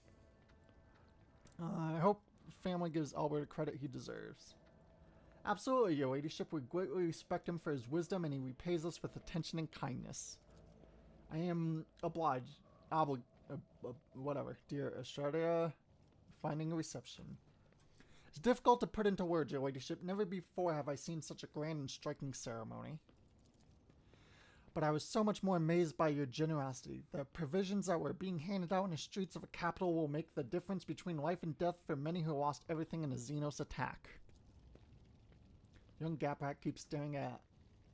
I hope family gives Albert the credit he deserves. Absolutely, your ladyship. We greatly respect him for his wisdom, and he repays us with attention and kindness. I am obliged. Whatever, dear Estradia, finding a reception. It's difficult to put into words, your ladyship. Never before have I seen such a grand and striking ceremony. But I was so much more amazed by your generosity. The provisions that were being handed out in the streets of a capital will make the difference between life and death for many who lost everything in a Xenos attack. Young Gapak keeps staring at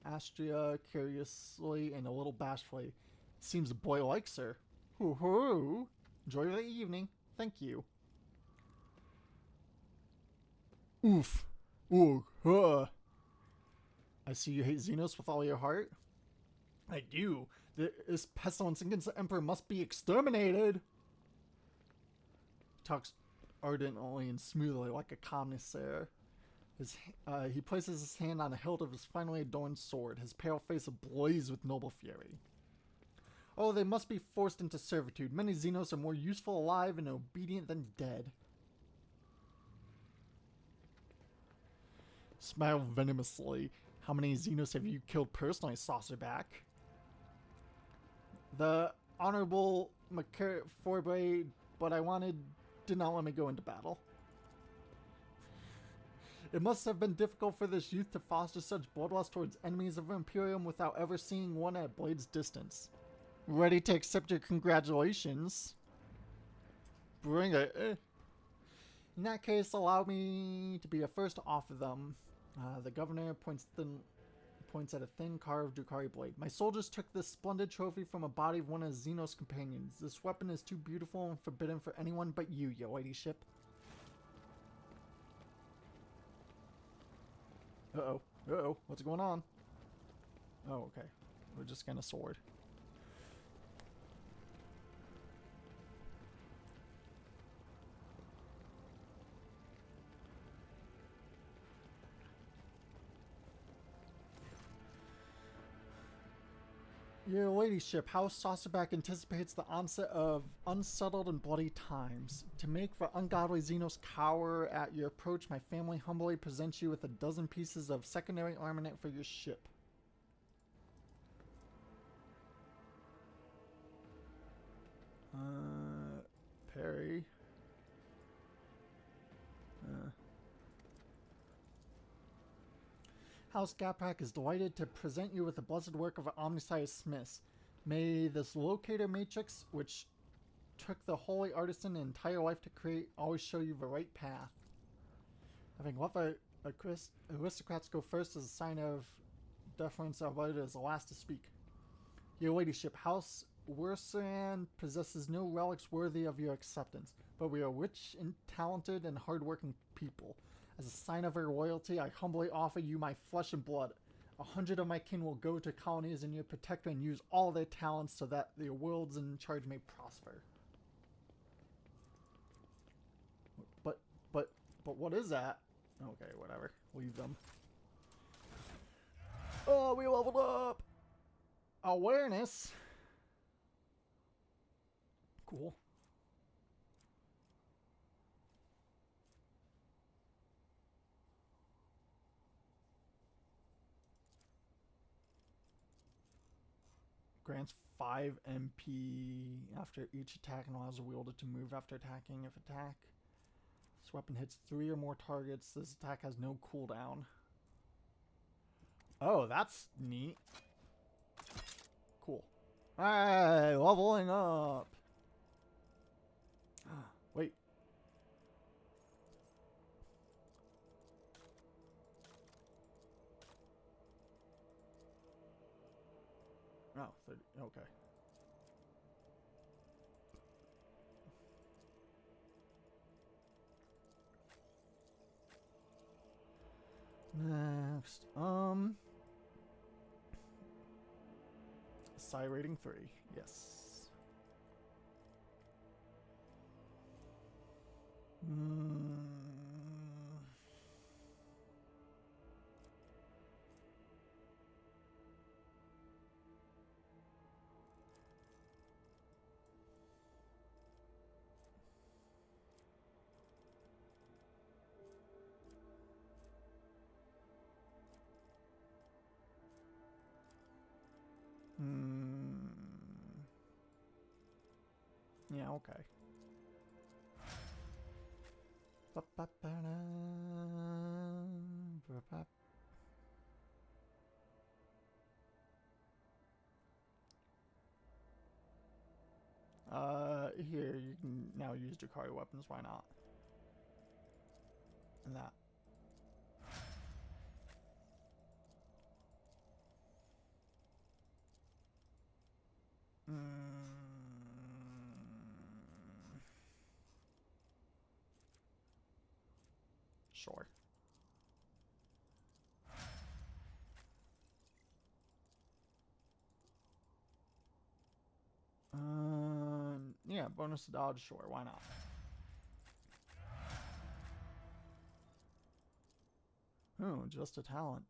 Astria curiously and a little bashfully. Seems the boy likes her. Hoo-hoo! Enjoy the evening. Thank you. Oof. Ooh. Huh. I see you hate Xenos with all your heart. I do. This pestilence against the Emperor must be exterminated. He talks ardently and smoothly like a connoisseur. He places his hand on the hilt of his finely adorned sword, his pale face ablaze with noble fury. Oh, they must be forced into servitude. Many Xenos are more useful alive and obedient than dead. Smile venomously. How many Xenos have you killed personally, Saucerback? The Honorable Forbre, but I did not let me go into battle. It must have been difficult for this youth to foster such bloodlust towards enemies of Imperium without ever seeing one at blade's distance. Ready to accept your congratulations. Bring it. In that case, allow me to be a first to offer them. The governor points at a thin carved Drukhari blade. My soldiers took this splendid trophy from a body of one of Xenos' companions. This weapon is too beautiful and forbidden for anyone but you, your ladyship. Uh-oh. Uh-oh. What's going on? Oh, okay. We're just gonna sword. Your ladyship, how Saucerback anticipates the onset of unsettled and bloody times. To make the ungodly Xenos cower at your approach, my family humbly presents you with a dozen pieces of secondary armament for your ship. Perry. House Gapak is delighted to present you with the blessed work of Omnissiah Smiths. May this locator matrix, which took the holy artisan an entire life to create, always show you the right path. Having let the aristocrats go first as a sign of deference, Alberta is the last to speak. Your ladyship, House Wersan possesses no relics worthy of your acceptance, but we are rich and talented and hardworking people. As a sign of our loyalty, I humbly offer you my flesh and blood. 100 of my kin will go to colonies in your protector and use all their talents so that the worlds in charge may prosper. But what is that? Okay, whatever. Leave them. Oh, we leveled up! Awareness? Cool. Grants 5 MP after each attack and allows the wielder to move after attacking if attack. This weapon hits 3 or more targets. This attack has no cooldown. Oh, that's neat. Cool. Hey, leveling up. Wait. Oh, 30. Okay. Next, Psi rating 3, yes. Yeah, okay. Here, you can now use Drukhari weapons, why not? And that. Sure. Yeah, bonus to dodge, sure, why not? Oh, just a talent.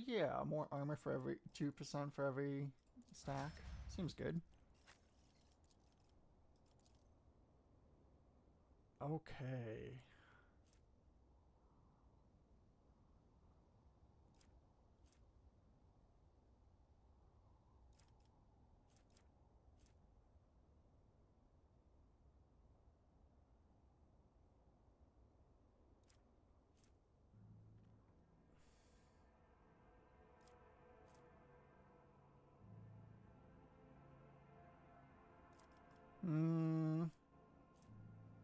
Yeah, more armor for every 2% for every stack. Seems good. Okay.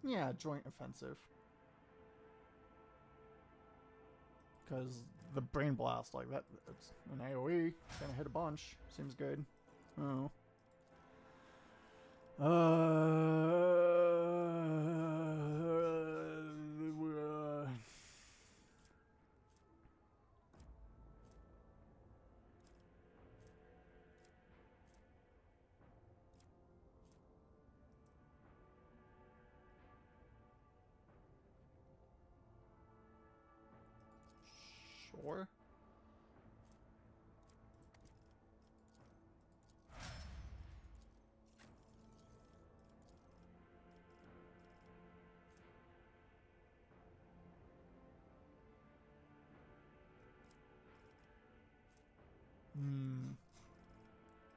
Yeah, joint offensive. Because the brain blast, like that, it's an AoE. Gonna hit a bunch. Seems good. Oh. Sure.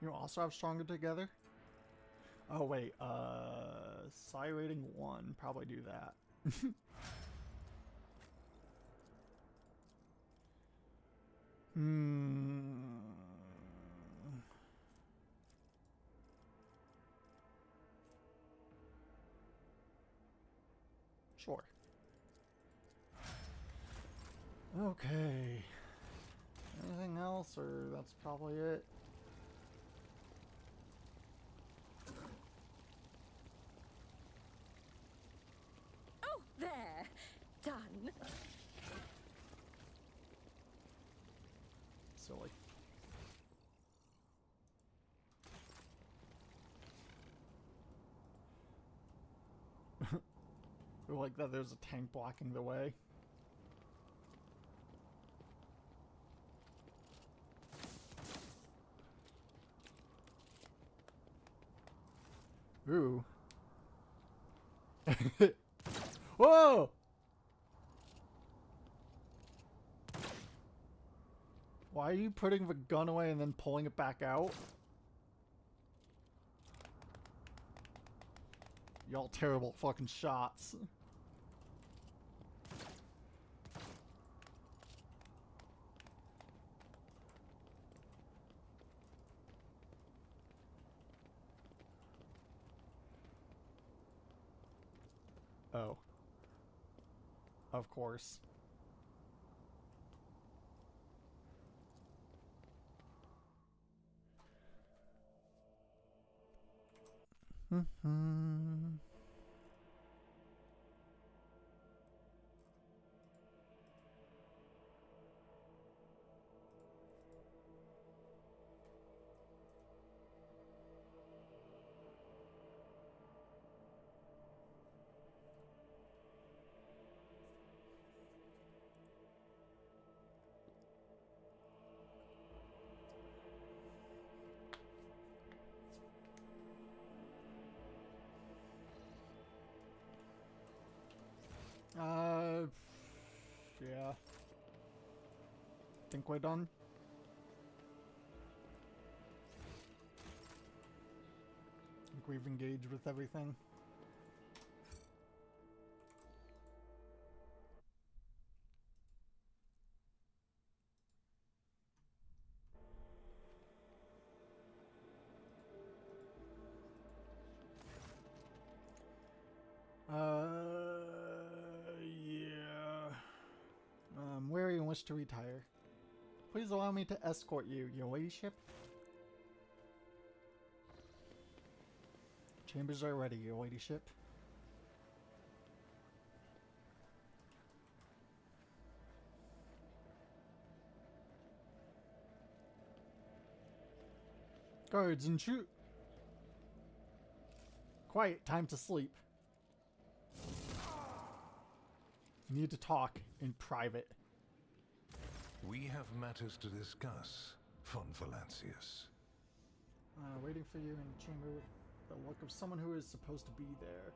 You also have Stronger Together? Oh, wait, Psi rating 1, probably do that. Sure. Okay. Anything else, or that's probably it? Oh, there. Done. Silly. I like that there's a tank blocking the way. Ooh. Whoa! Why are you putting the gun away and then pulling it back out? Y'all terrible fucking shots. Oh. Of course. Mm-hmm. Yeah. Think we're done? Think we've engaged with everything? Yeah. Where you wish to retire? Please allow me to escort you, your ladyship. Chambers are ready, your ladyship. Guards and shoot. Quiet, time to sleep. Need to talk in private. We have matters to discuss, von Valancius. Waiting for you in the chamber with the look of someone who is supposed to be there.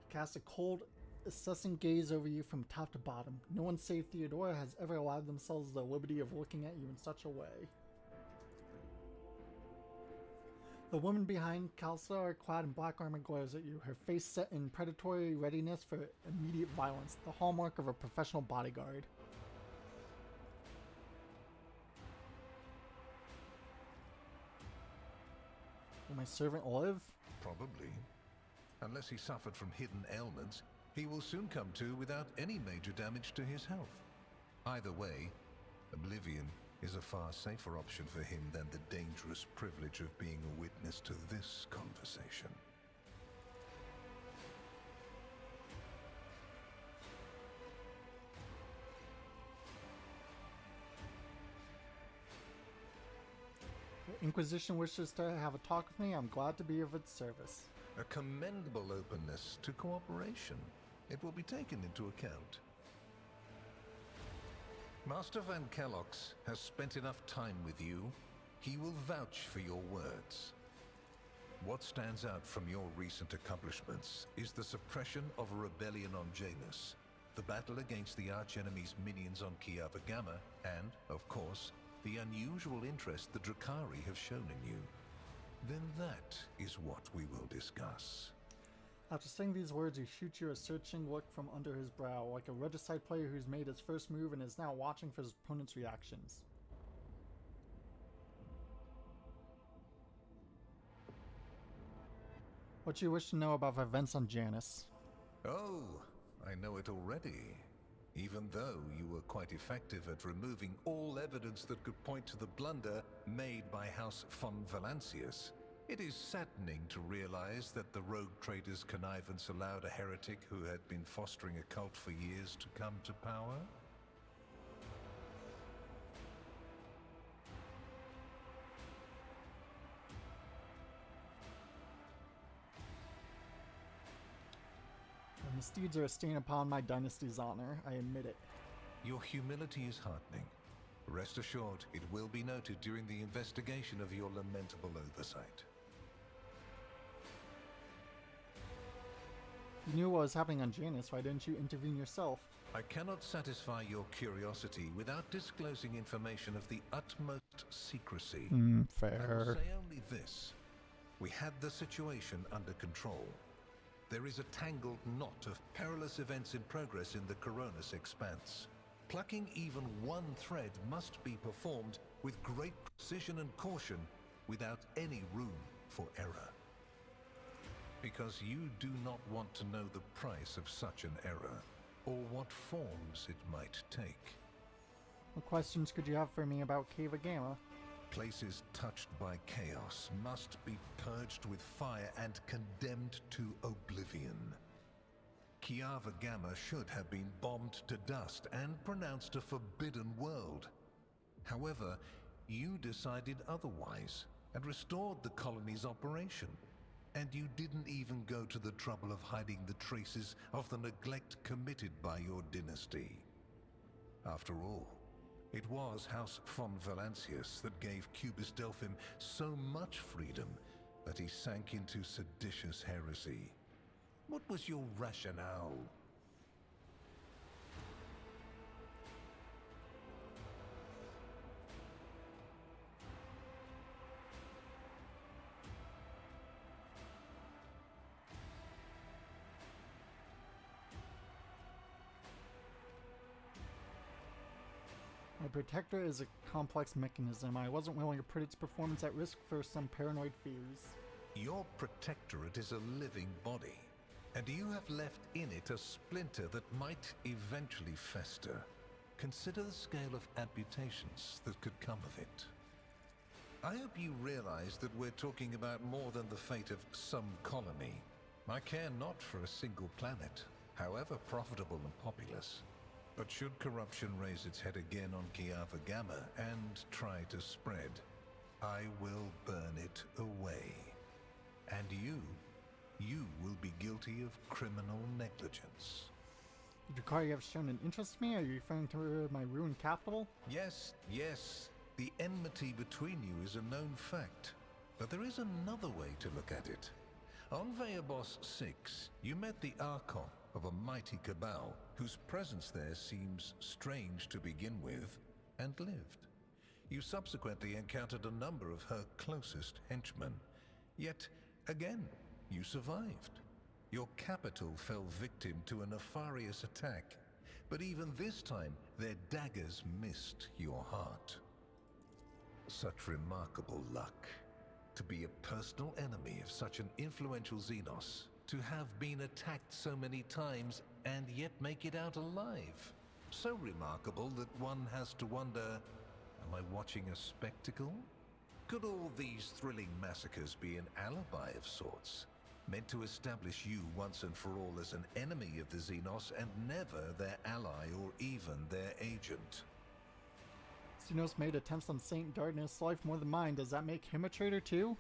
He casts a cold, assessing gaze over you from top to bottom. No one save Theodora has ever allowed themselves the liberty of looking at you in such a way. The woman behind Khalsa, clad in black armor, glares at you, her face set in predatory readiness for immediate violence, the hallmark of a professional bodyguard. Will my servant live? Probably. Unless he suffered from hidden ailments, he will soon come to without any major damage to his health. Either way, oblivion is a far safer option for him than the dangerous privilege of being a witness to this conversation. The Inquisition wishes to have a talk with me. I'm glad to be of its service. A commendable openness to cooperation. It will be taken into account. Master Van Kellox has spent enough time with you. He will vouch for your words. What stands out from your recent accomplishments is the suppression of a rebellion on Janus, the battle against the archenemy's minions on Kiava Gamma, and, of course, the unusual interest the Drakari have shown in you. Then that is what we will discuss. After saying these words, he shoots you a searching look from under his brow, like a regicide player who's made his first move and is now watching for his opponent's reactions. What do you wish to know about events on Janus? Oh, I know it already. even though you were quite effective at removing all evidence that could point to the blunder made by House von Valancius. It is saddening to realize that the rogue trader's connivance allowed a heretic who had been fostering a cult for years to come to power. The misdeeds are a stain upon my dynasty's honor, I admit it. Your humility is heartening. Rest assured, it will be noted during the investigation of your lamentable oversight. You knew what was happening on Janus, why didn't you intervene yourself? I cannot satisfy your curiosity without disclosing information of the utmost secrecy. I will Fair. say only this. We had the situation under control. There is a tangled knot of perilous events in progress in the Coronis expanse. Plucking even one thread must be performed with great precision and caution, without any room for error. Because you do not want to know the price of such an error, or what forms it might take. What questions could you have for me about Cava Gamma? Places touched by chaos must be purged with fire and condemned to oblivion. Kiava Gamma should have been bombed to dust and pronounced a forbidden world. However, you decided otherwise and restored the colony's operation. And you didn't even go to the trouble of hiding the traces of the neglect committed by your dynasty. After all, it was House von Valancius that gave Cubus Delphim so much freedom that he sank into seditious heresy. What was your rationale? My protector is a complex mechanism. I wasn't willing to put its performance at risk for some paranoid fears. Your protectorate is a living body, and you have left in it a splinter that might eventually fester. Consider the scale of amputations that could come of it. I hope you realize that we're talking about more than the fate of some colony. I care not for a single planet, however profitable and populous. But should corruption raise its head again on Kiava Gamma and try to spread, I will burn it away. And you will be guilty of criminal negligence. Drukhari have shown an interest in me? Are you referring to my ruined capital? Yes, yes, the enmity between you is a known fact. But there is another way to look at it. On Veabos 6, you met the Archon of a mighty cabal, whose presence there seems strange to begin with, and lived. You subsequently encountered a number of her closest henchmen. Yet, again, you survived. Your capital fell victim to a nefarious attack, but even this time, their daggers missed your heart. Such remarkable luck. To be a personal enemy of such an influential Xenos, to have been attacked so many times and yet make it out alive. So remarkable that one has to wonder, am I watching a spectacle? Could all these thrilling massacres be an alibi of sorts, meant to establish you once and for all as an enemy of the Xenos and never their ally or even their agent? Xenos made attempts on Saint Darkness' life more than mine. Does that make him a traitor too?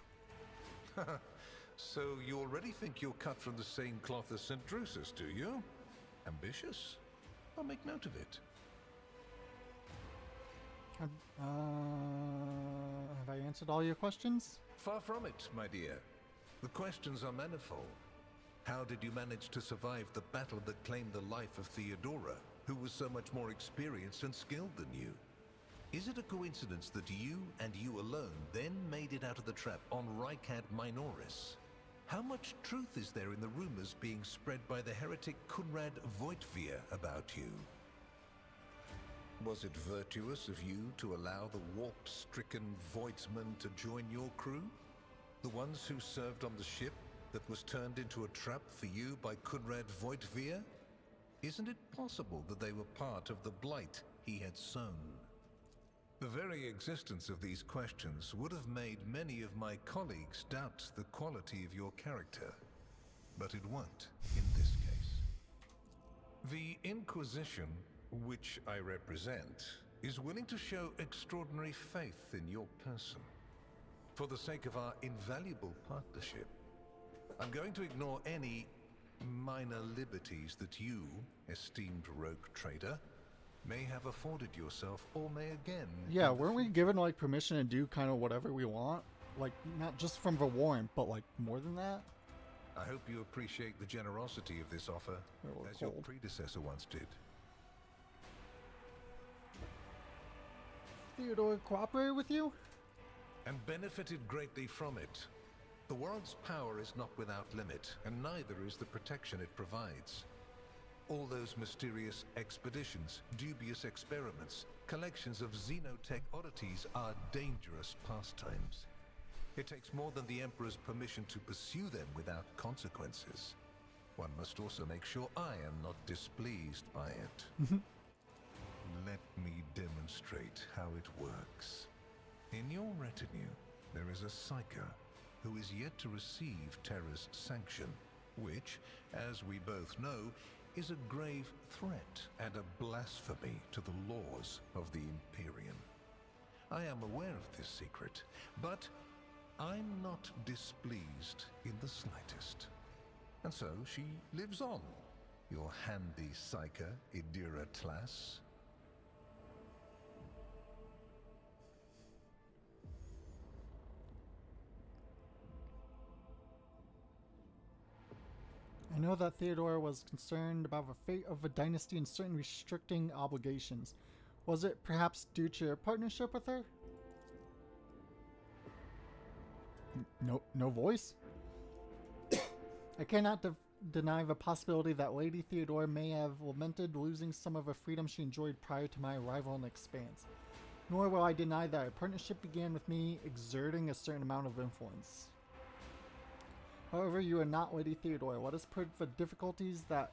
So you already think you're cut from the same cloth as St. Drusus, do you? Ambitious? I'll make note of it. Have I answered all your questions? Far from it, my dear. The questions are manifold. How did you manage to survive the battle that claimed the life of Theodora, who was so much more experienced and skilled than you? Is it a coincidence that you and you alone then made it out of the trap on Rykad Minoris? How much truth is there in the rumors being spread by the heretic Kunrad Voitvir about you? Was it virtuous of you to allow the warp-stricken Voidsmen to join your crew? The ones who served on the ship that was turned into a trap for you by Kunrad Voitvir? Isn't it possible that they were part of the blight he had sown? The very existence of these questions would have made many of my colleagues doubt the quality of your character, but it won't in this case. The Inquisition, which I represent, is willing to show extraordinary faith in your person. For the sake of our invaluable partnership, I'm going to ignore any minor liberties that you, esteemed rogue trader, may have afforded yourself or may again. Yeah, weren't we given like permission to do kind of whatever we want? Like not just from the warrant, but like more than that? I hope you appreciate the generosity of this offer, We're as your cold. predecessor once did. Theodore cooperated with you? And benefited greatly from it. The world's power is not without limit, and neither is the protection it provides. All those mysterious expeditions, dubious experiments, collections of xenotech oddities are dangerous pastimes. It takes more than the Emperor's permission to pursue them without consequences. One must also make sure I am not displeased by it. Let me demonstrate how it works. In your retinue, there is a Psyker who is yet to receive Terra's sanction, which, as we both know, is a grave threat and a blasphemy to the laws of the Imperium. I am aware of this secret, but I'm not displeased in the slightest. And so she lives on, your handy Psyker, Idira Tlass. I know that Theodore was concerned about the fate of the dynasty and certain restricting obligations. Was it perhaps due to your partnership with her? No voice? I cannot deny the possibility that Lady Theodore may have lamented losing some of the freedom she enjoyed prior to my arrival in the Expanse. Nor will I deny that our partnership began with me exerting a certain amount of influence. However, you are not Lady Theodore. Let us put the difficulties that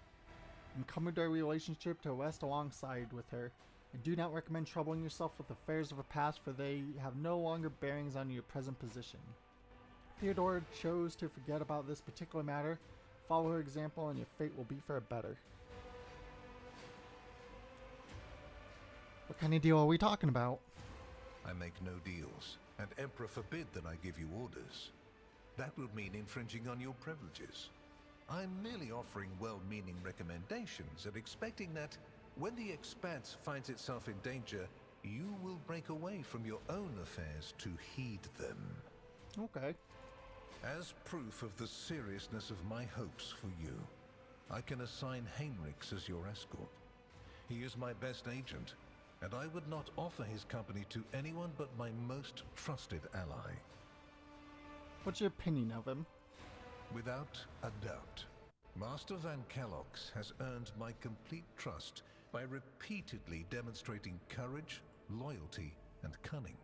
encumbered our relationship to rest alongside with her. I do not recommend troubling yourself with affairs of the past, for they have no longer bearings on your present position. Theodore chose to forget about this particular matter. Follow her example and your fate will be for the better. What kind of deal are we talking about? I make no deals, and Emperor forbid that I give you orders. That would mean infringing on your privileges. I'm merely offering well-meaning recommendations and expecting that when the Expanse finds itself in danger, you will break away from your own affairs to heed them. Okay. As proof of the seriousness of my hopes for you, I can assign Heinrichs as your escort. He is my best agent, and I would not offer his company to anyone but my most trusted ally. What's your opinion of him? Without a doubt, Master Van Kellogg's has earned my complete trust by repeatedly demonstrating courage, loyalty, and cunning.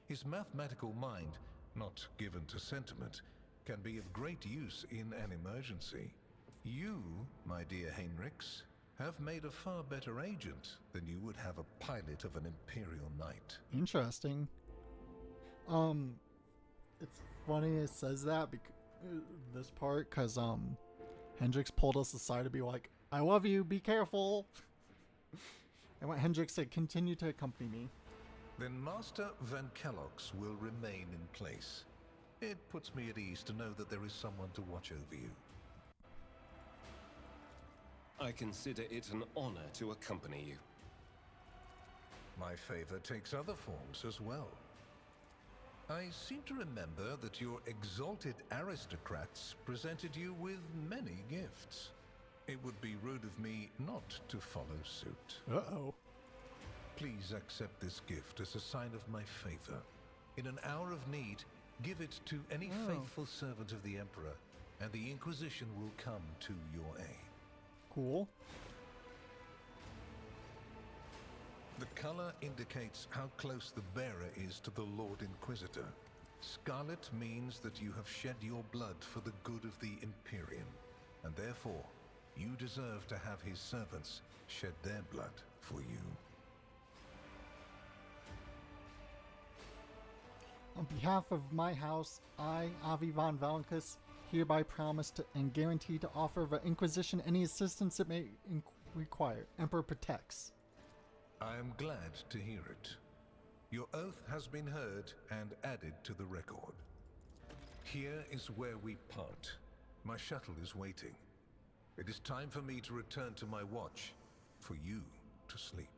His mathematical mind, not given to sentiment, can be of great use in an emergency. You, my dear Heinrichs, have made a far better agent than you would have a pilot of an Imperial Knight. Interesting. It's funny it says that, this part, because, Hendrix pulled us aside to be like, I love you, be careful. I want Hendrix to continue to accompany me. Then Master Van Kellogg's will remain in place. It puts me at ease to know that there is someone to watch over you. I consider it an honor to accompany you. My favor takes other forms as well. I seem to remember that your exalted aristocrats presented you with many gifts. It would be rude of me not to follow suit. Uh-oh. Please accept this gift as a sign of my favor. In an hour of need, give it to any faithful servant of the Emperor, and the Inquisition will come to your aid. Cool. The color indicates how close the bearer is to the Lord Inquisitor. Scarlet means that you have shed your blood for the good of the Imperium, and therefore, You deserve to have his servants shed their blood for you. On behalf of my house, I, Avi von Valenkus, hereby promise to and guarantee to offer the Inquisition any assistance it may require. Emperor protects. I am glad to hear it. Your oath has been heard and added to the record. Here is where we part. My shuttle is waiting. It is time for me to return to my watch, for you to sleep,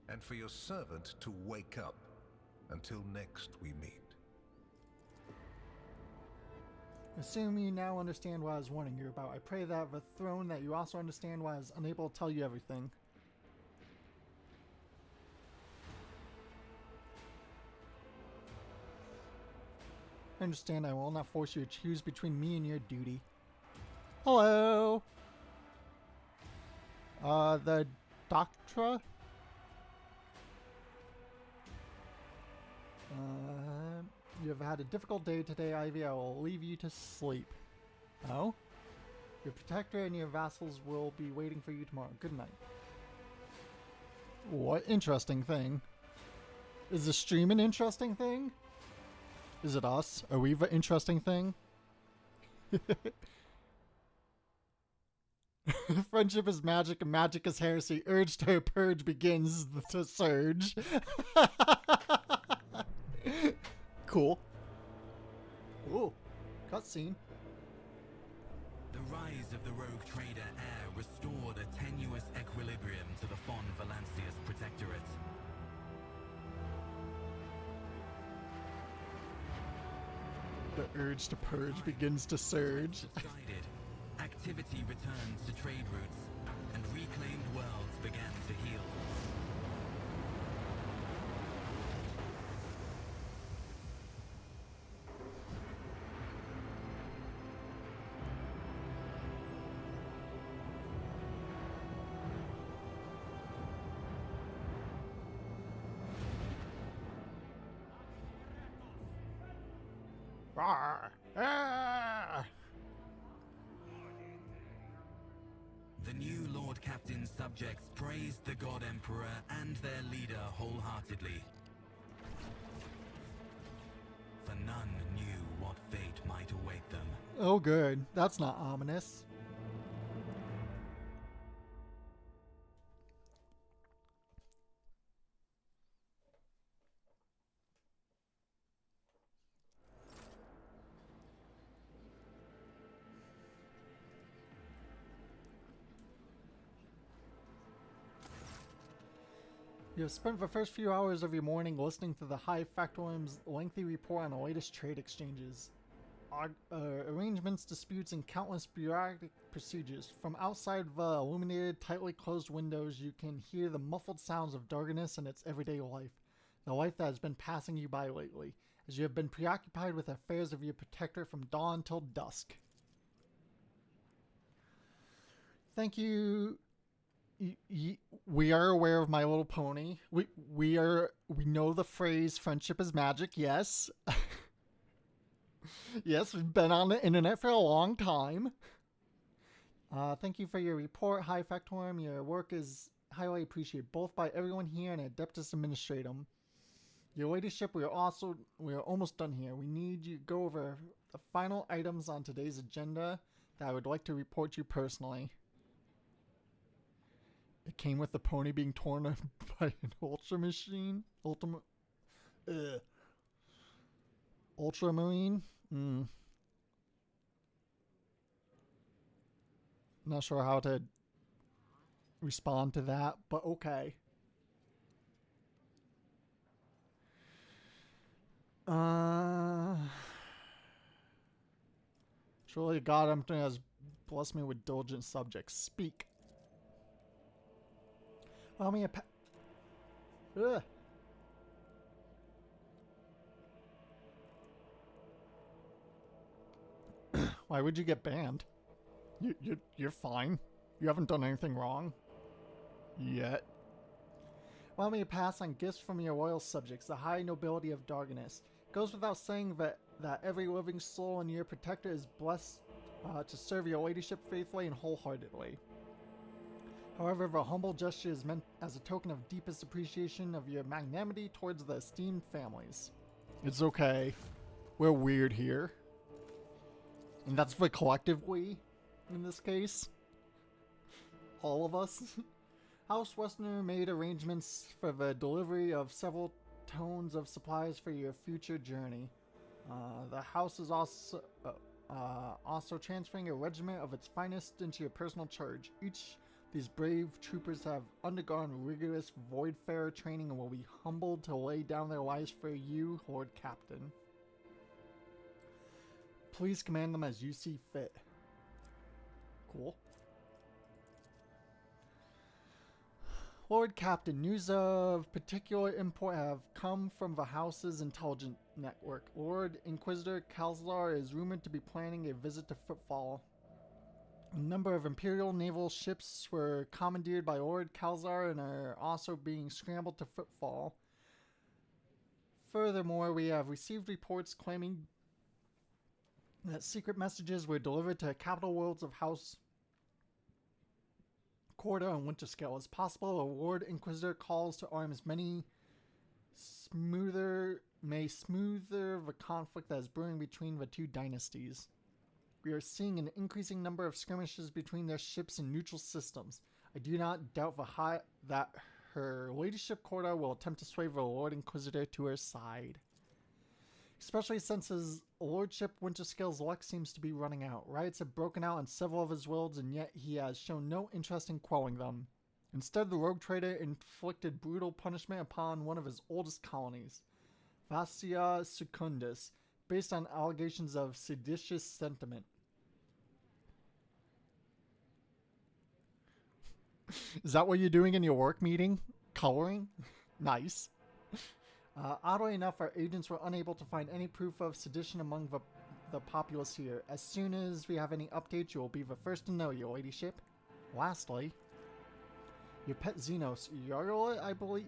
and for your servant to wake up. Until next we meet. Assume you now understand what I was warning you about. I pray that the throne that you also understand why I was unable to tell you everything. I understand I will not force you to choose between me and your duty. Hello! The Doctra? You have had a difficult day today, Ivy. I will leave you to sleep. Oh? Your protector and your vassals will be waiting for you tomorrow. Good night. What interesting thing? Is the stream an interesting thing? Is it us? Are we the interesting thing? Friendship is magic and magic is heresy. Urge to purge begins to surge. Cool. Ooh, cutscene. The rise of the rogue trader Heir restored a tenuous equilibrium to the Fon Valancius Protectorate. The urge to purge begins to surge. Subsided, activity returned to trade routes, and reclaimed worlds began to heal. Rawr. Ah. The new Lord Captain's subjects praised the God Emperor and their leader wholeheartedly. For none knew what fate might await them. Oh good, that's not ominous. You have spent the first few hours of your morning listening to the High Factorum's lengthy report on the latest trade exchanges, arrangements, disputes, and countless bureaucratic procedures. From outside the illuminated, tightly closed windows, you can hear the muffled sounds of Darganus and its everyday life, the life that has been passing you by lately, as you have been preoccupied with affairs of your protector from dawn till dusk. Thank you. We are aware of My Little Pony. We know the phrase "friendship is magic." Yes, yes, we've been on the internet for a long time. Thank you for your report, High Factorum. Your work is highly appreciated both by everyone here and Adeptus Administratum. Your ladyship, we are almost done here. We need you to go over the final items on today's agenda that I would like to report to you personally. It came with the pony being torn up by an ultra machine. Ultramarine? Not sure how to respond to that, but okay. Surely God Emperor has blessed me with diligent subjects. Speak. Allow me a Why would you get banned? You're fine. You haven't done anything wrong. Yet. Allow me to pass on gifts from your royal subjects, the high nobility of Darganus. It goes without saying that every living soul in your protector is blessed to serve your ladyship faithfully and wholeheartedly. However, the humble gesture is meant as a token of deepest appreciation of your magnanimity towards the esteemed families. It's okay. We're weird here. And that's the collective we, in this case. All of us. House Westerner made arrangements for the delivery of several tons of supplies for your future journey. The house is also transferring a regiment of its finest into your personal charge. Each these brave troopers have undergone rigorous Voidfarer training and will be humbled to lay down their lives for you, Lord Captain. Please command them as you see fit. Cool. Lord Captain, news of particular import have come from the House's intelligence network. Lord Inquisitor Kalzar is rumored to be planning a visit to Footfall. A number of Imperial naval ships were commandeered by Lord Kalzar and are also being scrambled to Footfall. Furthermore, we have received reports claiming that secret messages were delivered to capital worlds of House Corda and Winterscale. As possible, a Lord Inquisitor calls to arms smoother the conflict that is brewing between the two dynasties. We are seeing an increasing number of skirmishes between their ships in neutral systems. I do not doubt that her ladyship Corda will attempt to sway the Lord Inquisitor to her side. Especially since his lordship Winterscale's luck seems to be running out. Riots have broken out in several of his worlds, and yet he has shown no interest in quelling them. Instead, the rogue trader inflicted brutal punishment upon one of his oldest colonies, Vastia Secundus, based on allegations of seditious sentiment. Is that what you're doing in your work meeting? Coloring? Nice. Oddly enough, our agents were unable to find any proof of sedition among the populace here. As soon as we have any updates, you will be the first to know, your ladyship. Lastly, your pet Xenos, Yarla, I believe,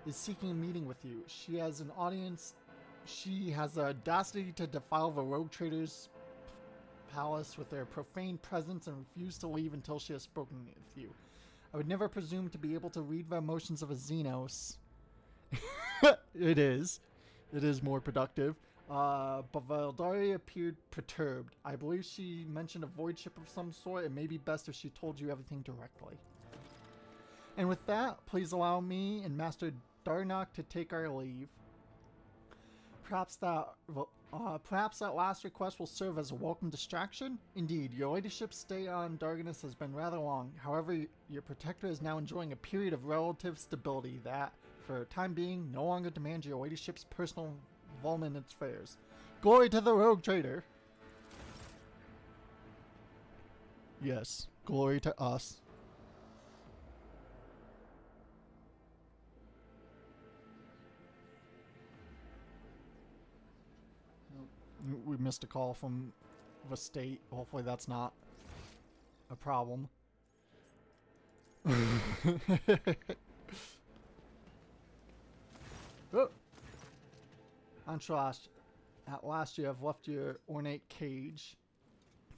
is seeking a meeting with you. She has an audience. She has the audacity to defile the rogue trader's palace with her profane presence and refuse to leave until she has spoken with you. I would never presume to be able to read the emotions of a Xenos. It is more productive. But Valdari appeared perturbed. I believe she mentioned a void ship of some sort. It may be best if she told you everything directly. And with that, please allow me and Master Darnock to take our leave. Perhaps that last request will serve as a welcome distraction. Indeed, your ladyship's stay on Darganus has been rather long. However, your protector is now enjoying a period of relative stability that, for the time being, no longer demands your ladyship's personal involvement in its affairs. Glory to the rogue trader! Yes, glory to us. We missed a call from the state. Hopefully that's not a problem. Oh. Antrash, at last you have left your ornate cage.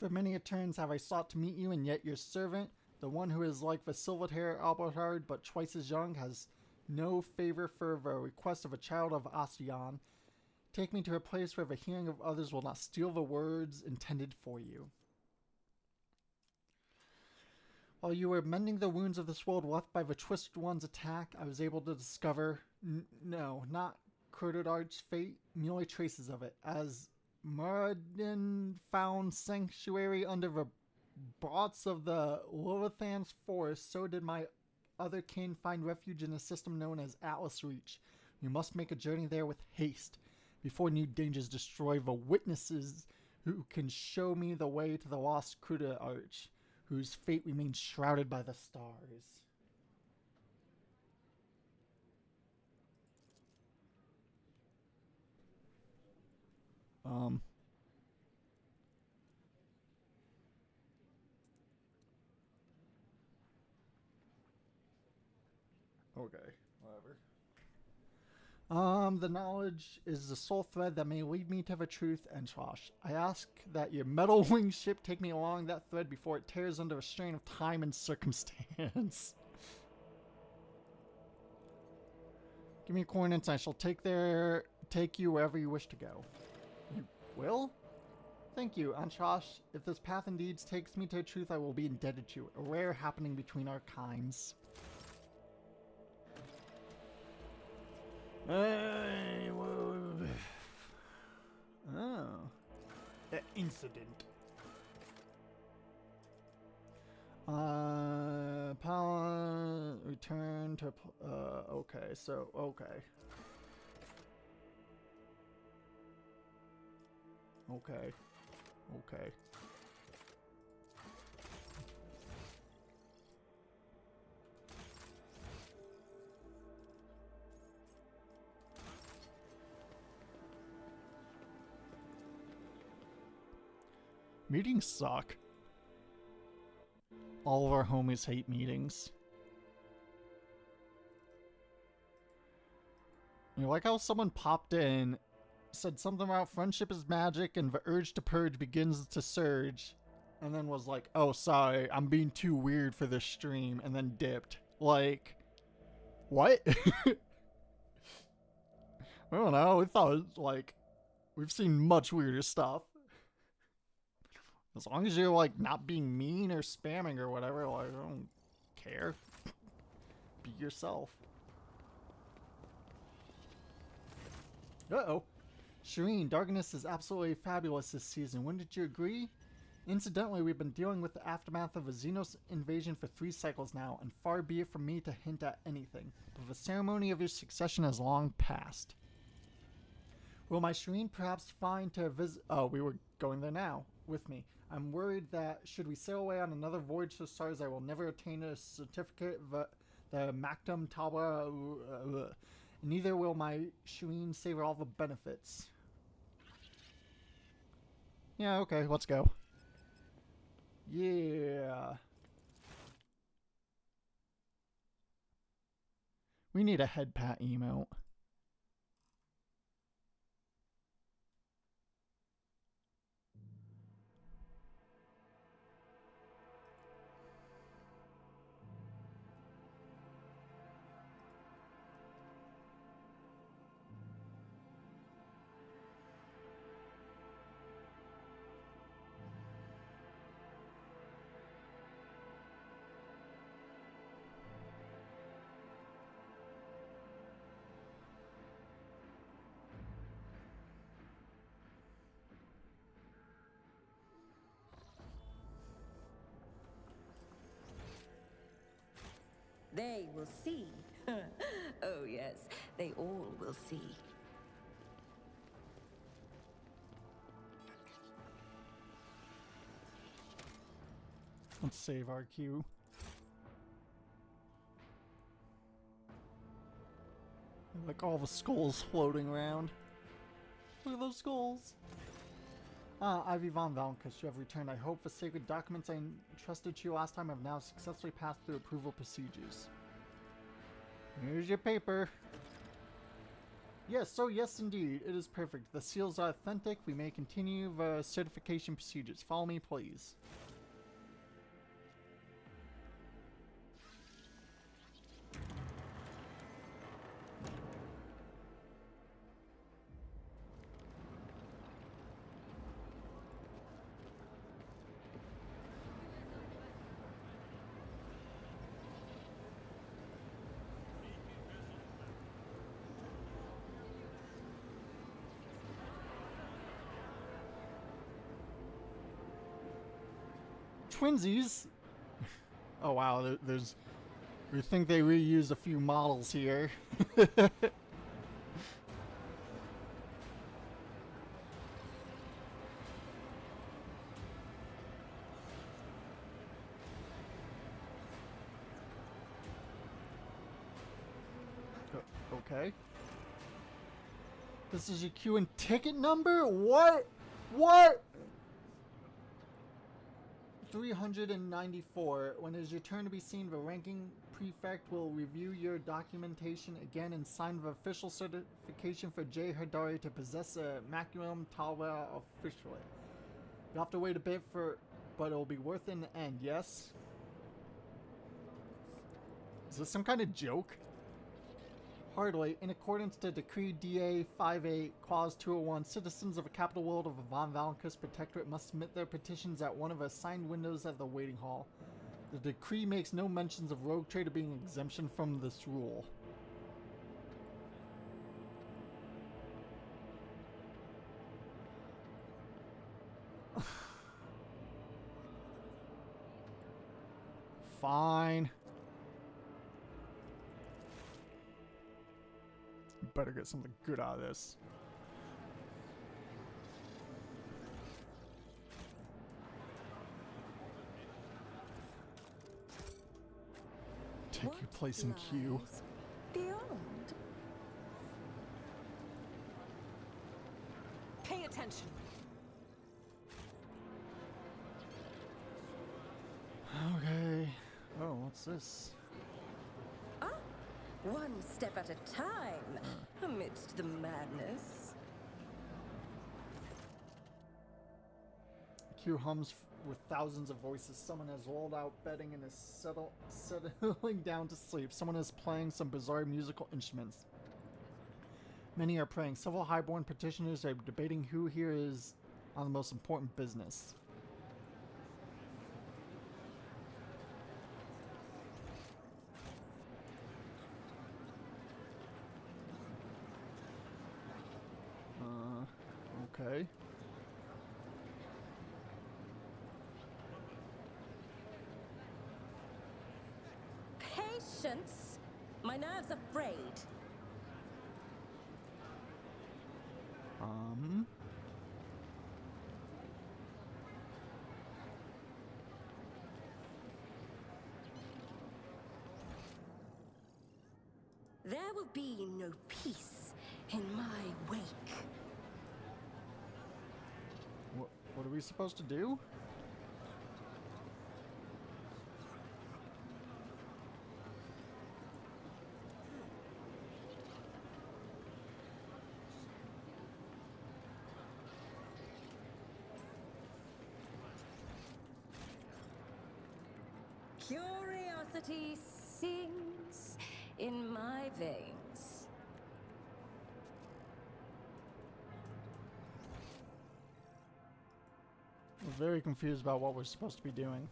For many turns have I sought to meet you, and yet your servant, the one who is like the silvered-haired Albertard but twice as young, has no favor for the request of a child of Ascian. Take me to a place where the hearing of others will not steal the words intended for you. While you were mending the wounds of this world left by the Twisted One's attack, I was able to discover, no, not Crotarch's fate, merely traces of it. As Muradin found sanctuary under the bots of the Lilithan's forest, so did my other kin find refuge in a system known as Atlas Reach. You must make a journey there with haste, before new dangers destroy the witnesses who can show me the way to the lost Crotarch, whose fate remains shrouded by the stars. Okay, whatever. The knowledge is the sole thread that may lead me to the truth, Entosh. I ask that your metal winged ship take me along that thread before it tears under a strain of time and circumstance. Give me coordinates, I shall take you wherever you wish to go. You will? Thank you, Entosh. If this path indeed takes me to the truth, I will be indebted to you. A rare happening between our kinds. Oh. Incident. Power return to okay, so okay. Okay. Okay. Meetings suck. All of our homies hate meetings. You like how someone popped in, said something about friendship is magic and the urge to purge begins to surge, and then was like, oh, sorry, I'm being too weird for this stream, and then dipped. Like, what? I don't know, we thought it was like, we've seen much weirder stuff. As long as you're, like, not being mean or spamming or whatever, like, I don't care. Be yourself. Uh-oh. Shireen, Darkness is absolutely fabulous this season. When did you agree? Incidentally, we've been dealing with the aftermath of a Xenos invasion for 3 cycles now, and far be it from me to hint at anything, but the ceremony of your succession has long passed. Will my Shireen perhaps find to visit... Oh, we were going there now, with me. I'm worried that should we sail away on another voyage to the stars, I will never attain a certificate, the Mactum Talba... Neither will my Shireen savor all the benefits. Yeah, okay, let's go. Yeah. We need a head pat emote. They will see. Oh yes, they all will see. Let's save our queue. Like all the skulls floating around. Look at those skulls. Ivy Von Valkus, you have returned. I hope the sacred documents I entrusted to you last time have now successfully passed through approval procedures. Here's your paper. Yes, so yes indeed, it is perfect. The seals are authentic. We may continue the certification procedures. Follow me, please. Twinsies. Oh wow, there's. We think they reused a few models here. Okay. This is your queue and ticket number? What? What? 394. When it is your turn to be seen, the ranking prefect will review your documentation again and sign the official certification for Jay Hidari to possess a Maculum Talwa officially. You'll have to wait a bit but it'll be worth it in the end, yes? Is this some kind of joke? Hardly. In accordance to Decree DA 58, Clause 201, citizens of the capital world of the Von Valkus Protectorate must submit their petitions at one of the assigned windows at the waiting hall. The decree makes no mentions of Rogue Trader being an exemption from this rule. Fine. Better get something good out of this. Take your place in queue. lies beyond? Pay attention. Okay. Oh, what's this? One step at a time, amidst the madness. Queue hums with thousands of voices. Someone has rolled out bedding and is settling down to sleep. Someone is playing some bizarre musical instruments. Many are praying. Several highborn petitioners are debating who here is on the most important business. Okay. Patience? My nerves are frayed. There will be no peace in my wake. What are we supposed to do? Curiosity sings in my veins. I'm very confused about what we're supposed to be doing.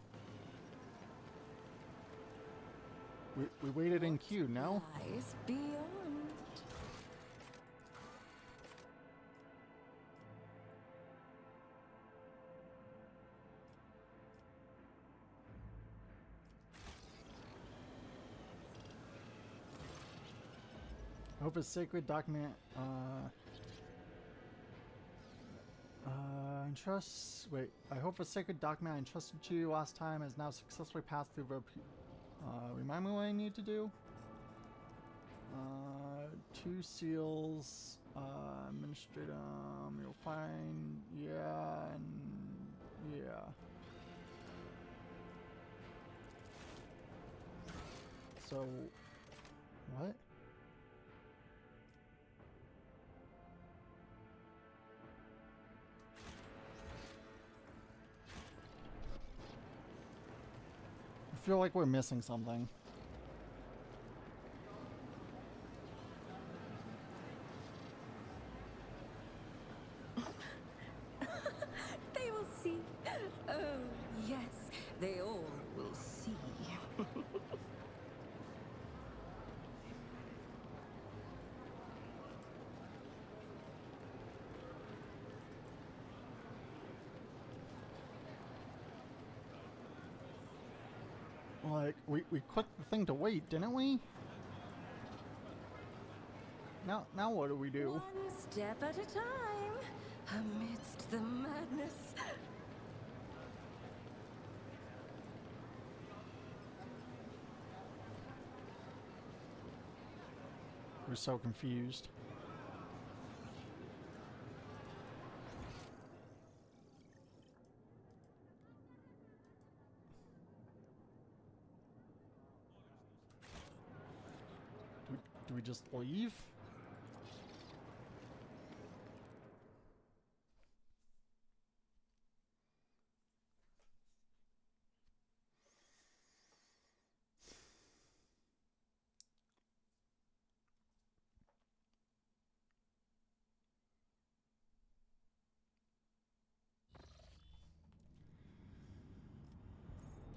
We waited in queue, no? Lies beyond. I hope a sacred document, I hope a sacred document I entrusted to you last time has now successfully passed through the, remind me what I need to do? 2 seals, administratum, you'll find, yeah, and, yeah. So, what? I feel like we're missing something. They will see. Oh, yes, they all will see. Like, we clicked the thing to wait, didn't we? Now what do we do? One step at a time, amidst the madness. We're so confused. we just leave?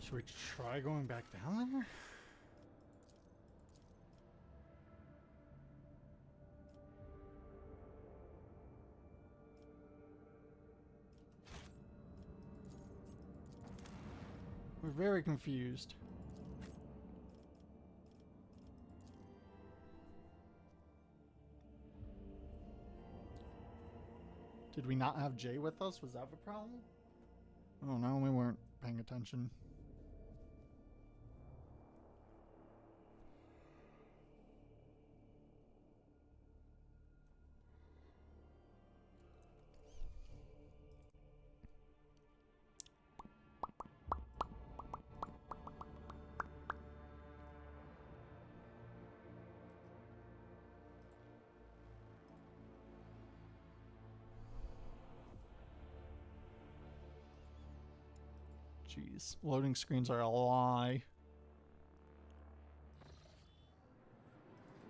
Should we try going back down there? We're very confused. Did we not have Jay with us? Was that the problem? Oh no, we weren't paying attention. Jeez, loading screens are a lie.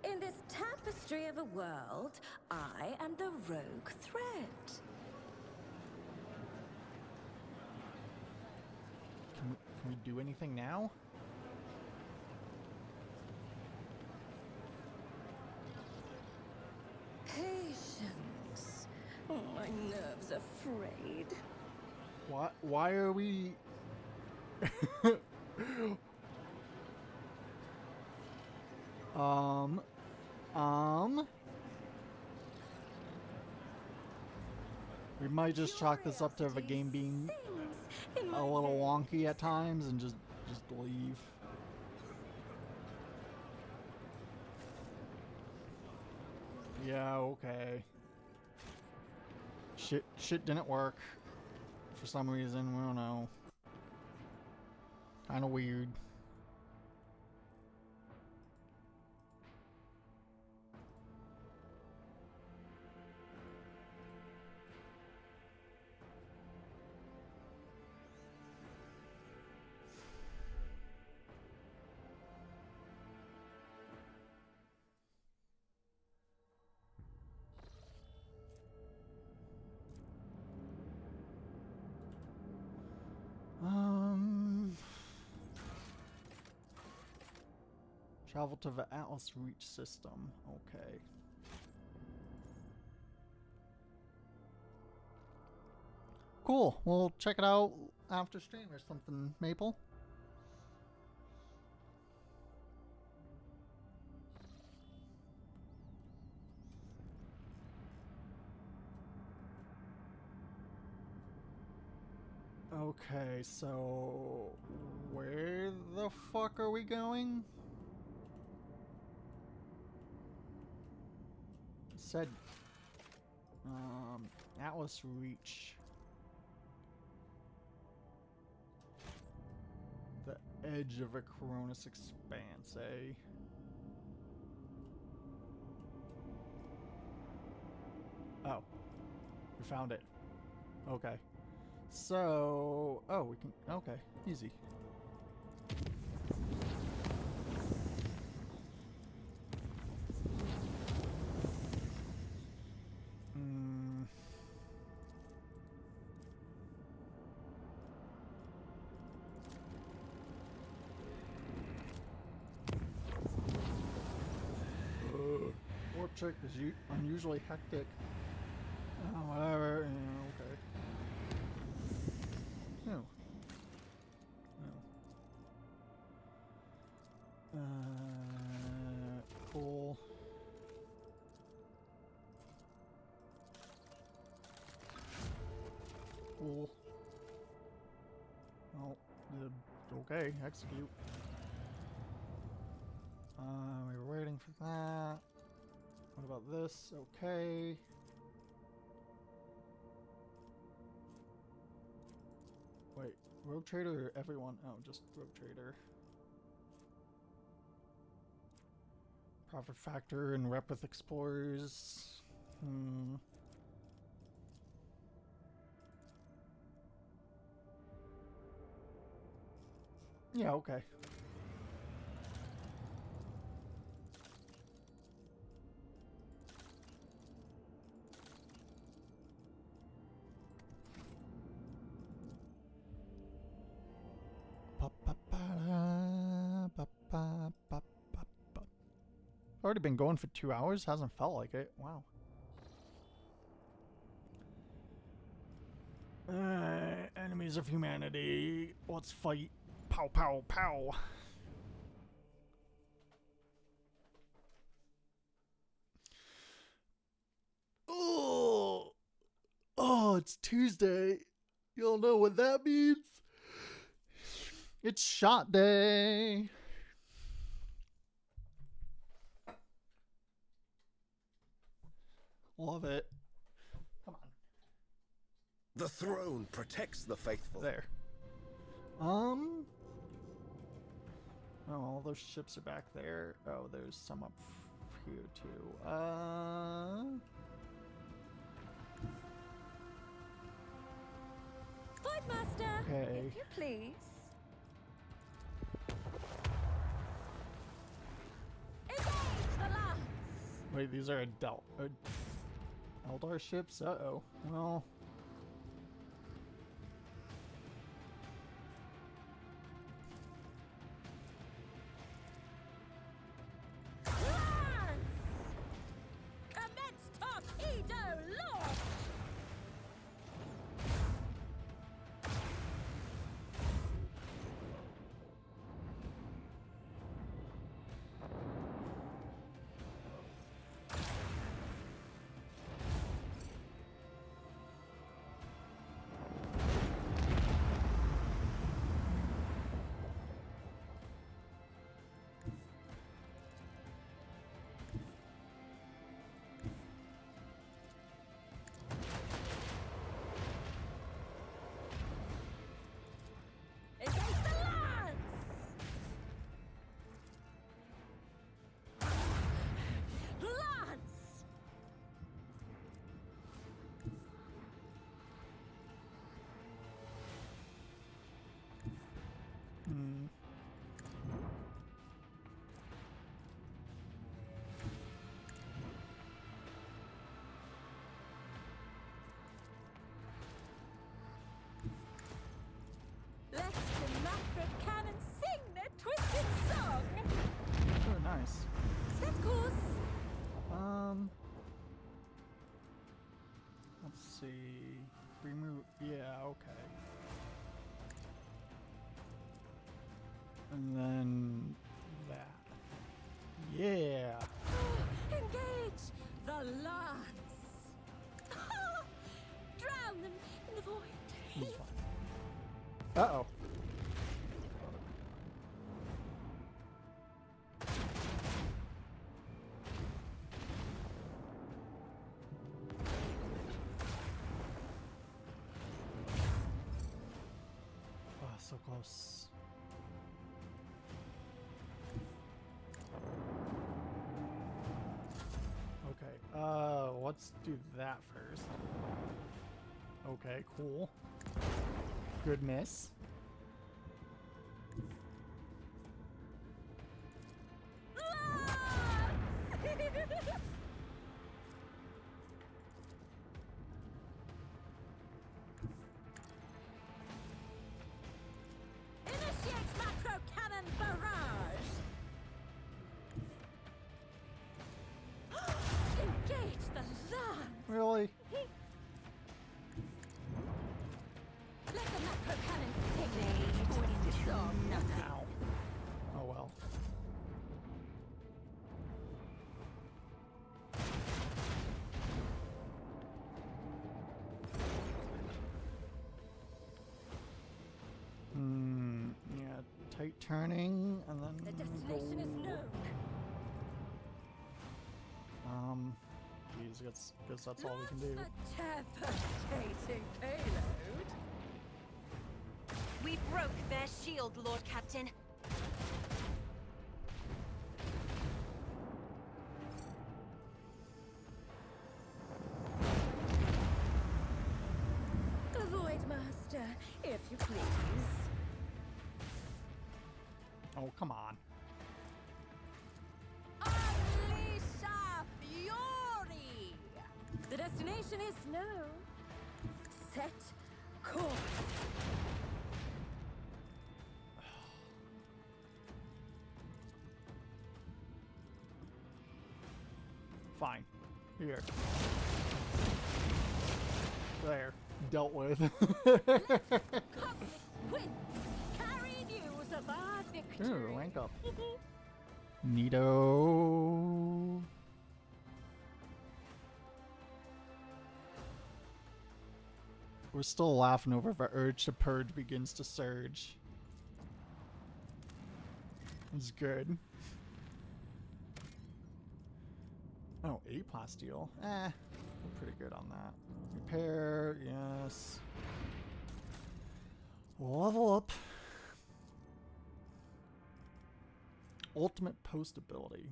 In this tapestry of a world, I am the rogue thread. Can we do anything now? Patience. Oh, my nerves are frayed. Why are we... um... We might just chalk this up to the game being a little wonky at times and just leave. Yeah, okay. Shit didn't work. For some reason, we don't know. Kinda weird. Travel to the Atlas Reach system. Okay. Cool. We'll check it out after stream or something, Maple. Okay, so where the fuck are we going? It said Atlas Reach. The edge of a Cronus expanse, eh? Oh. We found it. Okay. So... Oh, we can... Okay. Easy. Warp trick is unusually hectic. Oh, whatever. Yeah, okay. No. No. Cool. Cool. Oh, okay, execute. We were waiting for that. What about this? Okay. Wait, Rogue Trader or everyone? Oh, just Rogue Trader. Profit factor and rep with explorers. Yeah, okay. Already been going for 2 hours? Hasn't felt like it. Wow. Enemies of humanity. Let's fight. Pow, pow, pow. Oh, it's Tuesday. You'll know what that means. It's shot day. Love it. Come on. The throne protects the faithful. There. Oh, all those ships are back there. Oh, there's some up here too. Fight Master! Okay. If you please. Engage the lance! Wait, these are Eldar ships? Uh-oh. Well... Lance! Commence torpedo launch! Let the macro cannon sing their twisted song! Oh, nice. Set course! Let's see. Remove... Yeah, okay. And then... that. Yeah! Engage the lance! Drown them in the void! Uh-oh. Oh, so close. Okay, let's do that first. Okay, cool. Good miss. Initiate macro cannon barrage! Engage the lance! Really? Let the macro cannon sing their twisted song! Ow. Oh well. Yeah, tight turning, and then The destination is known! Geez, guess that's all we can do. Launch the devastating payload! We broke their shield, Lord Captain. Oh, come on. Alicia Fury! The destination is known. Set course. Fine. Here. There. Dealt with. Cosmic Wind! Carried you to the victory! Ooh, rank up. Neato. We're still laughing over if our urge to purge begins to surge. It's good. Oh, A plasteel. We're pretty good on that. Repair, yes. Level up. Ultimate post ability.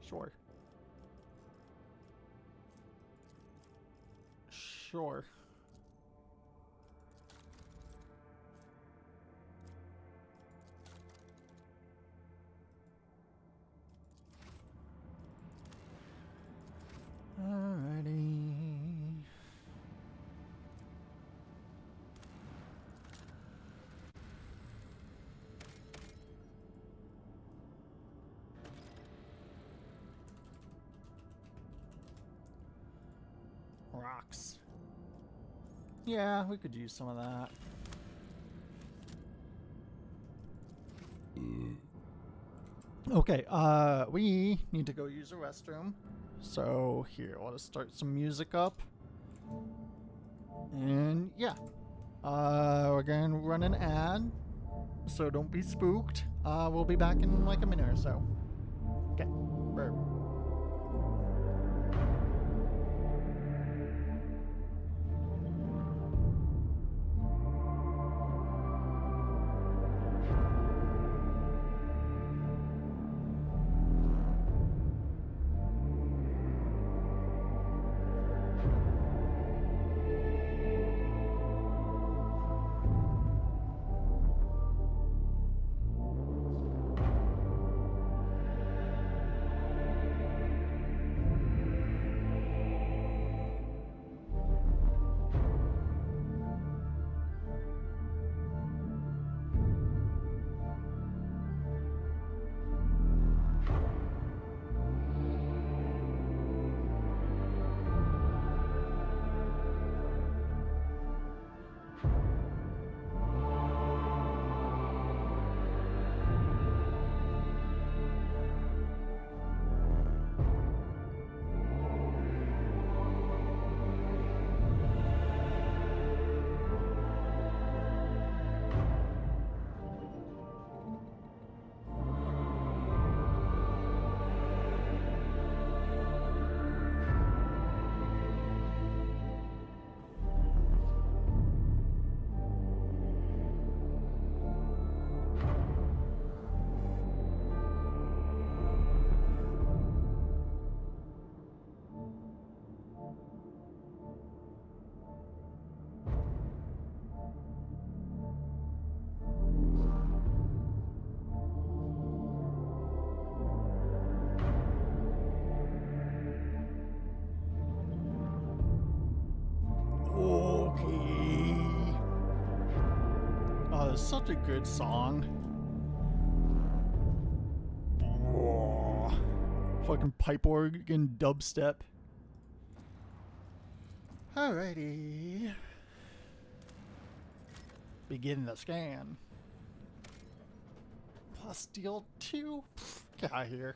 Sure. Sure. Alrighty. Rocks. Yeah, we could use some of that. Okay, we need to go use a restroom. So here, I'll just start some music up. And yeah. We're gonna run an ad. So don't be spooked. We'll be back in like a minute or so. Okay. Burp. Such a good song. Whoa. Fucking pipe organ dubstep. Alrighty. Begin the scan. Plasteel 2? Get out of here.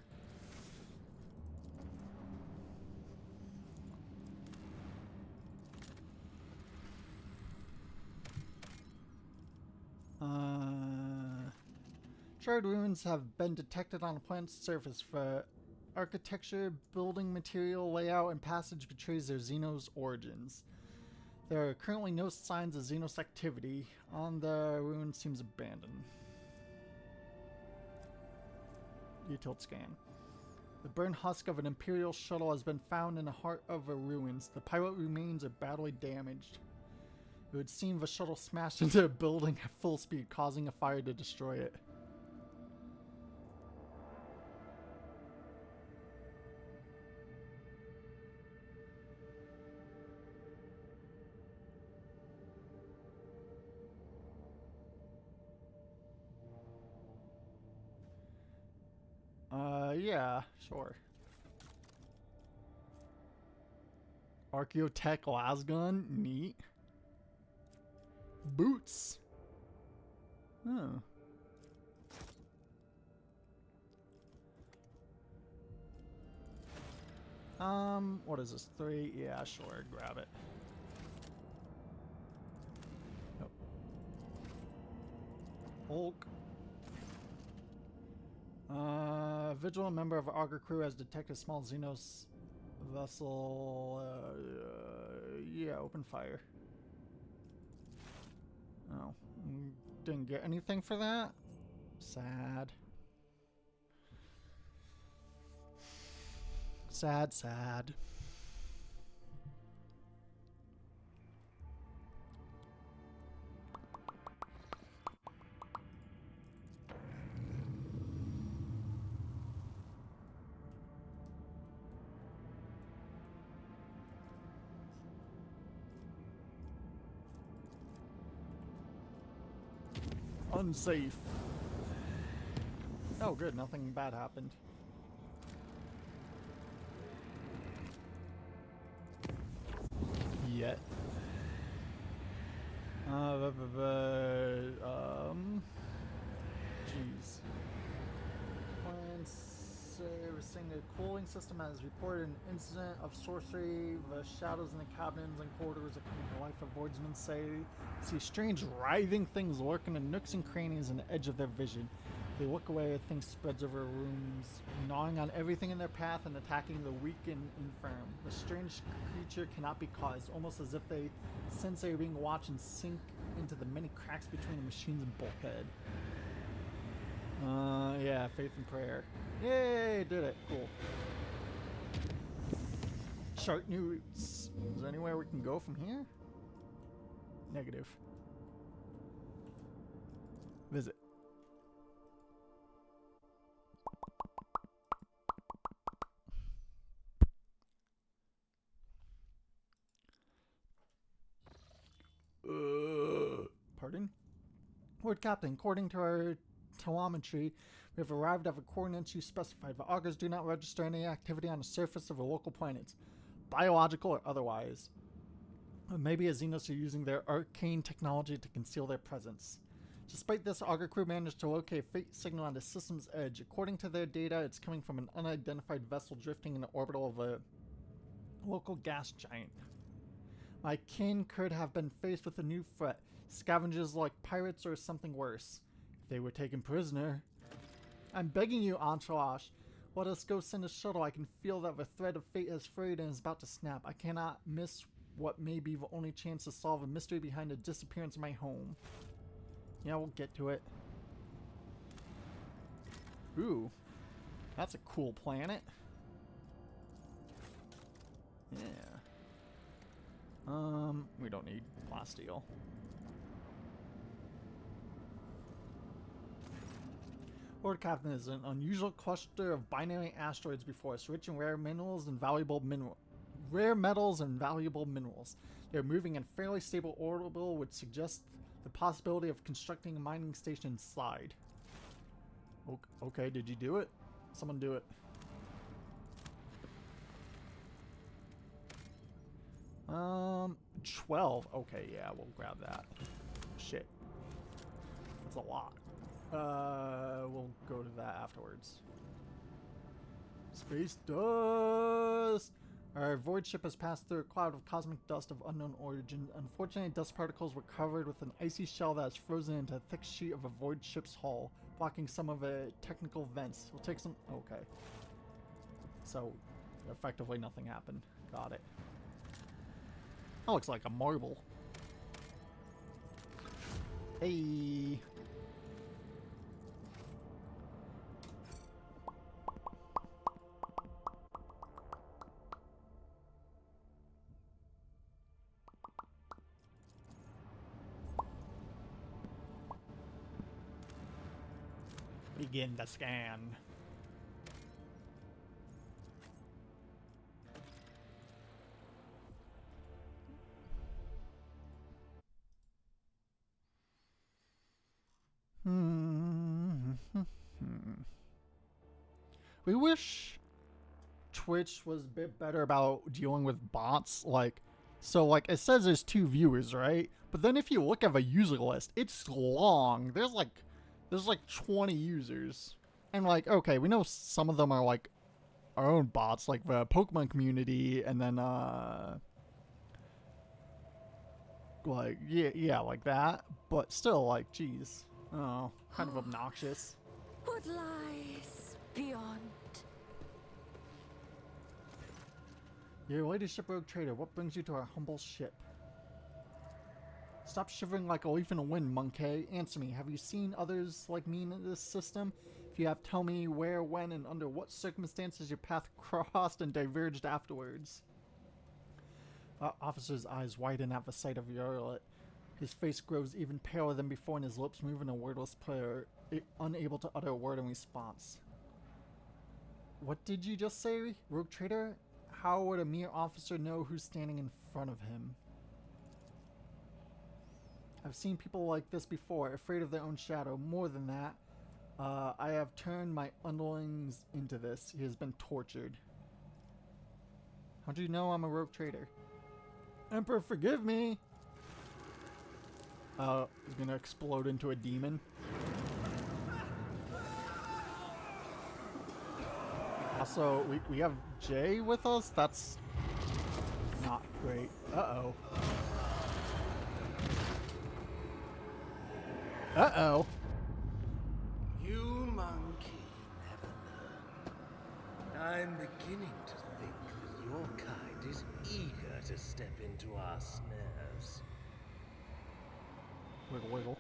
Charred ruins have been detected on the planet's surface. For architecture, building material, layout, and passage betrays their Xenos origins. There are currently no signs of Xenos activity. On the ruin seems abandoned. Detailed scan. The burned husk of an Imperial shuttle has been found in the heart of the ruins. The pilot remains are badly damaged. It would seem the shuttle smashed into a building at full speed, causing a fire to destroy it. Yeah, sure. Archaeotech lasgun, neat. Boots. Oh. What is this? 3? Yeah, sure, grab it. Nope. Hulk. Vigilant member of Augur crew has detected small Xenos vessel. Yeah, open fire. Oh, didn't get anything for that? Sad. Sad, sad. Unsafe. Oh, good. Nothing bad happened. Yet. Jeez. Saying the cooling system has reported an incident of sorcery. The shadows in the cabins and corridors are coming to life. The voidsmen say see strange writhing things lurking in nooks and crannies in the edge of their vision. They look away, a thing spreads over rooms, gnawing on everything in their path and attacking the weak and infirm. The strange creature cannot be caused, almost as if they sense they are being watched and sink into the many cracks between the machines and bulkhead. Yeah, faith and prayer. Yay, did it. Cool. Chart new routes. Is there anywhere we can go from here? Negative. Visit. Pardon? Lord Captain, according to our telemetry, we have arrived at the coordinates you specified. The augurs do not register any activity on the surface of the local planets, biological or otherwise. Maybe Xenos are using their arcane technology to conceal their presence. Despite this, Augur crew managed to locate a faint signal on the system's edge. According to their data, it's coming from an unidentified vessel drifting in the orbit of a local gas giant. My kin could have been faced with a new threat, scavengers like pirates or something worse. If they were taken prisoner... I'm begging you, Entourage. Let us go send a shuttle. I can feel that the thread of fate has frayed and is about to snap. I cannot miss what may be the only chance to solve a mystery behind the disappearance of my home. Yeah, we'll get to it. Ooh. That's a cool planet. Yeah. We don't need plasteel. Lord Captain is an unusual cluster of binary asteroids before us, rich in rare metals and valuable minerals. They're moving in fairly stable orbital, which suggests the possibility of constructing a mining station inside. Okay, did you do it? Someone do it. Um, 12. Okay, yeah, we'll grab that. Shit. That's a lot. We'll go to that afterwards. Space dust! Our void ship has passed through a cloud of cosmic dust of unknown origin. Unfortunately, dust particles were covered with an icy shell that is frozen into a thick sheet of a void ship's hull, blocking some of the technical vents. We'll take some... Okay. So, effectively nothing happened. Got it. That looks like a marble. Hey! Begin the scan. We wish Twitch was a bit better about dealing with bots. Like, so like it says there's 2 viewers, right? But then if you look at the user list, it's long. There's like 20 users. And like, okay, we know some of them are like our own bots, like the Pokemon community, and then like yeah, like that. But still, like, geez, oh, kind of obnoxious. What lies beyond? Your ladyship, Rogue Trader, what brings you to our humble ship? Stop shivering like a leaf in the wind, Monkey. Answer me, have you seen others like me in this system? If you have, tell me where, when, and under what circumstances your path crossed and diverged afterwards. Officer's eyes widen at the sight of Yarlet. His face grows even paler than before and his lips move in a wordless prayer, unable to utter a word in response. What did you just say, Rogue Trader? How would a mere officer know who's standing in front of him? I've seen people like this before, afraid of their own shadow. More than that, I have turned my underlings into this. He has been tortured. How do you know I'm a rogue trader? Emperor, forgive me! He's gonna explode into a demon. Also, we have Jay with us? That's not great. Uh-oh. Uh-oh. You monkey never learn. I'm beginning to think that your kind is eager to step into our snares. Wiggle, wiggle.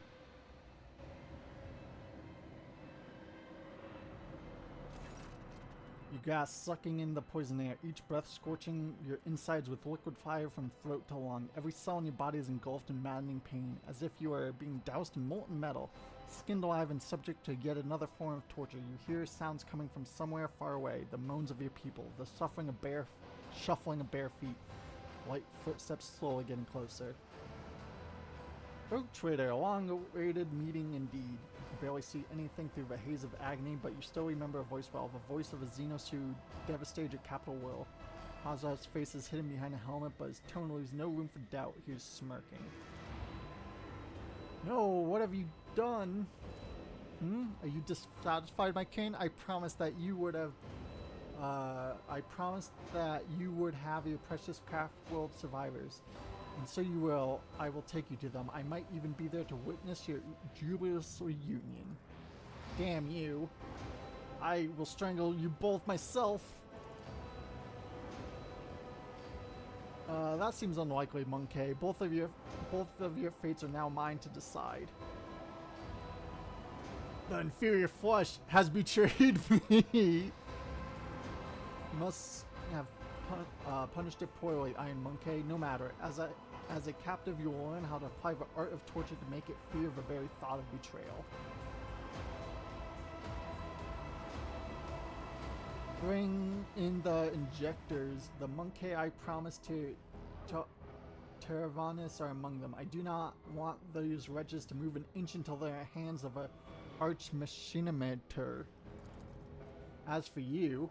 You gas sucking in the poison air, each breath scorching your insides with liquid fire from throat to lung. Every cell in your body is engulfed in maddening pain, as if you are being doused in molten metal, skinned alive and subject to yet another form of torture. You hear sounds coming from somewhere far away, the moans of your people, the shuffling of bare feet, light footsteps slowly getting closer. Rogue Trader, a long-awaited meeting indeed. You can barely see anything through the haze of agony, but you still remember a voice well, the voice of a Xenos who devastated your capital will. Hazard's face is hidden behind a helmet, but his tone leaves no room for doubt. He is smirking. No, what have you done? Are you dissatisfied, my king? I promised that you would have... I promised that you would have your precious craft world survivors. And so you will. I will take you to them. I might even be there to witness your jubilous reunion. Damn you. I will strangle you both myself. That seems unlikely, Monkey. Both of your fates are now mine to decide. The inferior flesh has betrayed me. You must have punished it poorly, Iron Monkey. No matter. As a captive, you will learn how to apply the art of torture to make it fear the very thought of betrayal. Bring in the injectors. The Monkey I promised to Teravanis are among them. I do not want those wretches to move an inch until they're in the hands of an arch-machinimator. As for you,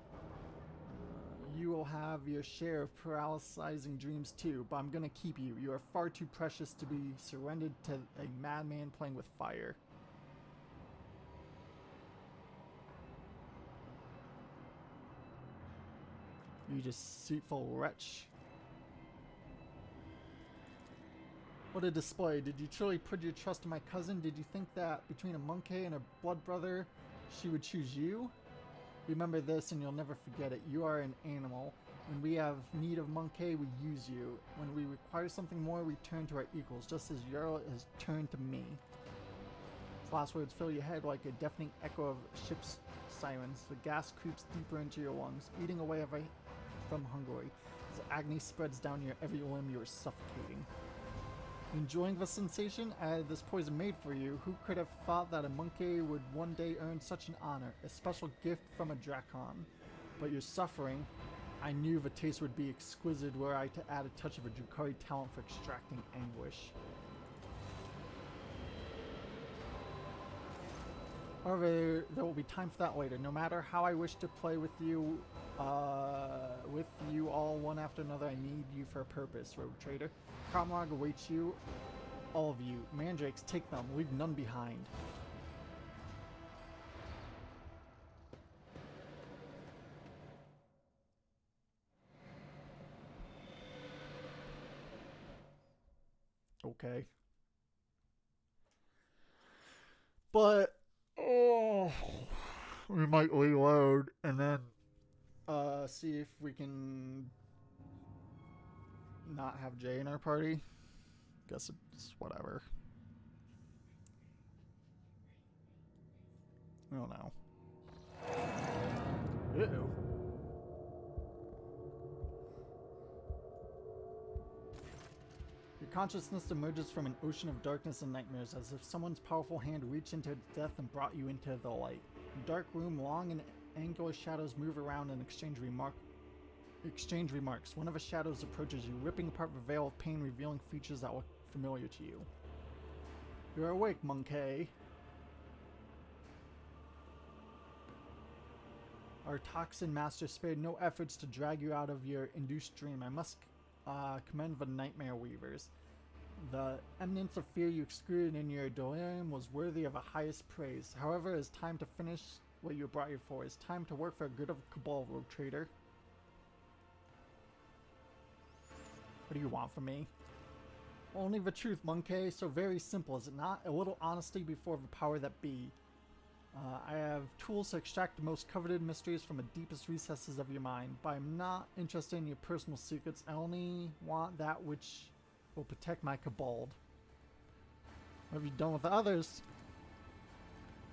you will have your share of paralyzing dreams too, but I'm gonna keep you. You are far too precious to be surrendered to a madman playing with fire. You deceitful wretch. What a display. Did you truly put your trust in my cousin? Did you think that between a Monkey and a blood brother, she would choose you? Remember this and you'll never forget it. You are an animal. When we have need of Monkey, we use you. When we require something more, we turn to our equals, just as Yarlet has turned to me. His last words fill your head like a deafening echo of ship's sirens. The gas creeps deeper into your lungs, eating away from Hungary. As agony spreads down your every limb, you are suffocating. Enjoying the sensation? I had this poison made for you. Who could have thought that a monkey would one day earn such an honor? A special gift from a Drakon. But you're suffering. I knew the taste would be exquisite were I to add a touch of a Drukhari talent for extracting anguish. However, there will be time for that later. No matter how I wish to play with you all one after another, I need you for a purpose, Rogue Trader. Comrade awaits you, all of you. Mandrakes, take them. Leave none behind. Okay. But oh, we might reload and then see if we can not have Jay in our party. Guess it's whatever. I don't know. Uh-oh. Your consciousness emerges from an ocean of darkness and nightmares, as if someone's powerful hand reached into death and brought you into the light. In the dark room, long and angular shadows move around and exchange remarks. One of the shadows approaches you, ripping apart the veil of pain, revealing features that look familiar to you. You're awake, monkey. Our toxin master spared no efforts to drag you out of your induced dream. I must commend the Nightmare Weavers. The eminence of fear you exuded in your delirium was worthy of the highest praise. However, it is time to finish what you brought here for. It's time to work for the good of Cabal, Rogue Trader. What do you want from me? Only the truth, monkey. So very simple, is it not? A little honesty before the power that be. I have tools to extract the most coveted mysteries from the deepest recesses of your mind, but I'm not interested in your personal secrets. I only want that which will protect my Cabal. What have you done with the others?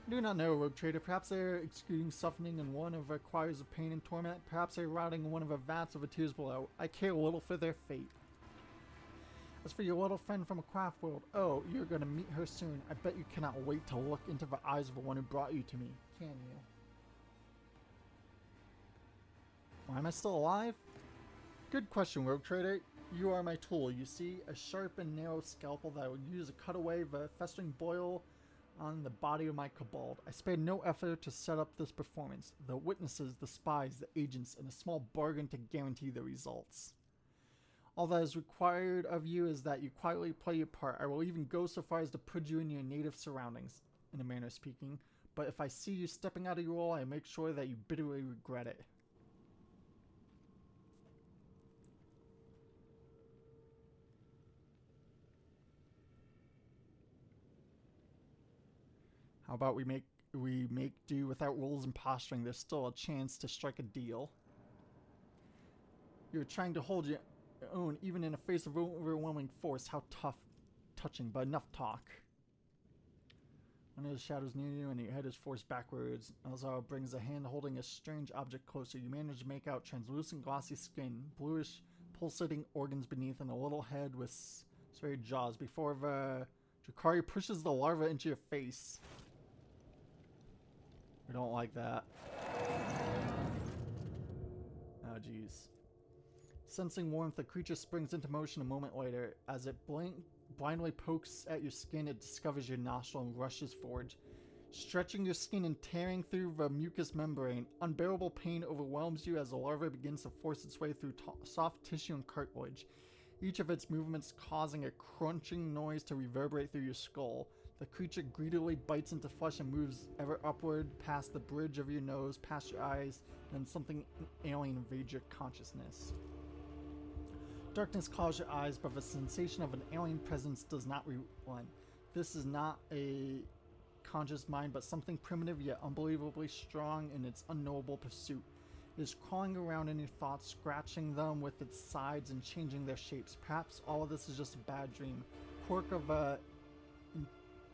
I do not know, Rogue Trader. Perhaps they're executing suffering in one of the choirs of pain and torment. Perhaps they're rotting in one of the vats of the tears below. I care little for their fate. As for your little friend from a craft world, oh, you're gonna meet her soon. I bet you cannot wait to look into the eyes of the one who brought you to me, can you? Why am I still alive? Good question, Rogue Trader. You are my tool, you see? A sharp and narrow scalpel that I would use to cut away the festering boil on the body of my Cabal. I spared no effort to set up this performance. The witnesses, the spies, the agents, and a small bargain to guarantee the results. All that is required of you is that you quietly play your part. I will even go so far as to put you in your native surroundings, in a manner of speaking. But if I see you stepping out of your role, I make sure that you bitterly regret it. How about we make do without rules and posturing? There's still a chance to strike a deal. You're trying to hold your own even in the face of overwhelming force. How touching, but enough talk. One of the shadows near you and your head is forced backwards. Elzara brings a hand holding a strange object closer. You manage to make out translucent glossy skin, bluish pulsating organs beneath, and a little head with serrated jaws before the Drukhari pushes the larva into your face. I don't like that. Oh jeez. Sensing warmth, the creature springs into motion a moment later. As it blindly pokes at your skin, it discovers your nostril and rushes forward, stretching your skin and tearing through the mucous membrane. Unbearable pain overwhelms you as the larva begins to force its way through soft tissue and cartilage, each of its movements causing a crunching noise to reverberate through your skull. The creature greedily bites into flesh and moves ever upward past the bridge of your nose, past your eyes, and then something alien invades your consciousness. Darkness clouds your eyes, but the sensation of an alien presence does not relent. This is not a conscious mind, but something primitive yet unbelievably strong in its unknowable pursuit. It is crawling around in your thoughts, scratching them with its sides and changing their shapes. Perhaps all of this is just a bad dream, quirk of a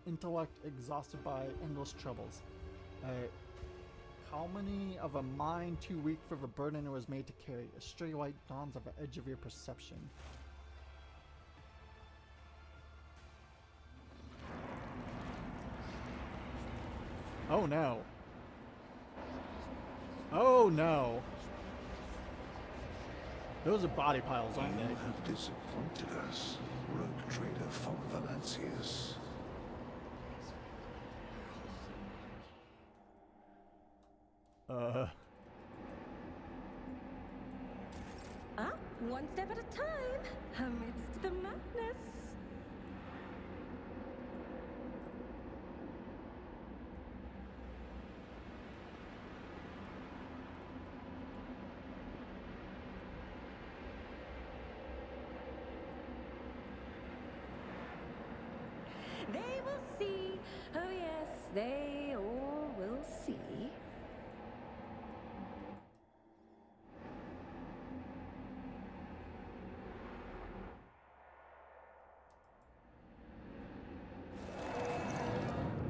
intellect exhausted by endless troubles. Calumny of a mind too weak for the burden it was made to carry. A stray light dawns at the edge of your perception. Oh no. Oh no. Those are body piles, aren't You they? have disappointed us, rogue trader von Valancius. One step at a time, amidst the madness. They will see, oh yes, they all will see.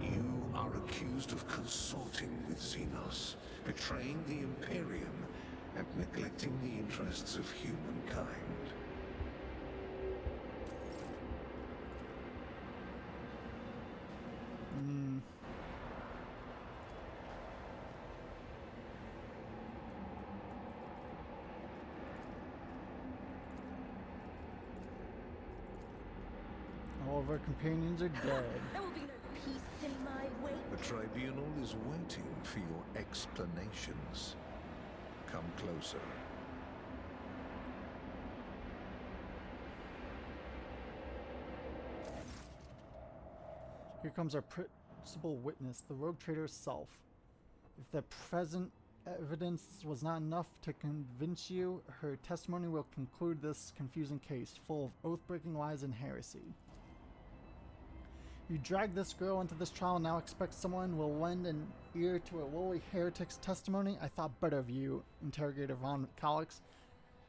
You are accused of consorting with Xenos, betraying the Imperium, and neglecting the interests of humankind. All of our companions are dead. There will be no peace in my wake. The tribunal is waiting for your explanations. Come closer. Here comes our principal witness, the rogue trader herself. If the present evidence was not enough to convince you, her testimony will conclude this confusing case, full of oath-breaking lies and heresy. You dragged this girl into this trial and now expect someone will lend an ear to a lowly heretic's testimony? I thought better of you, Interrogator von Calix.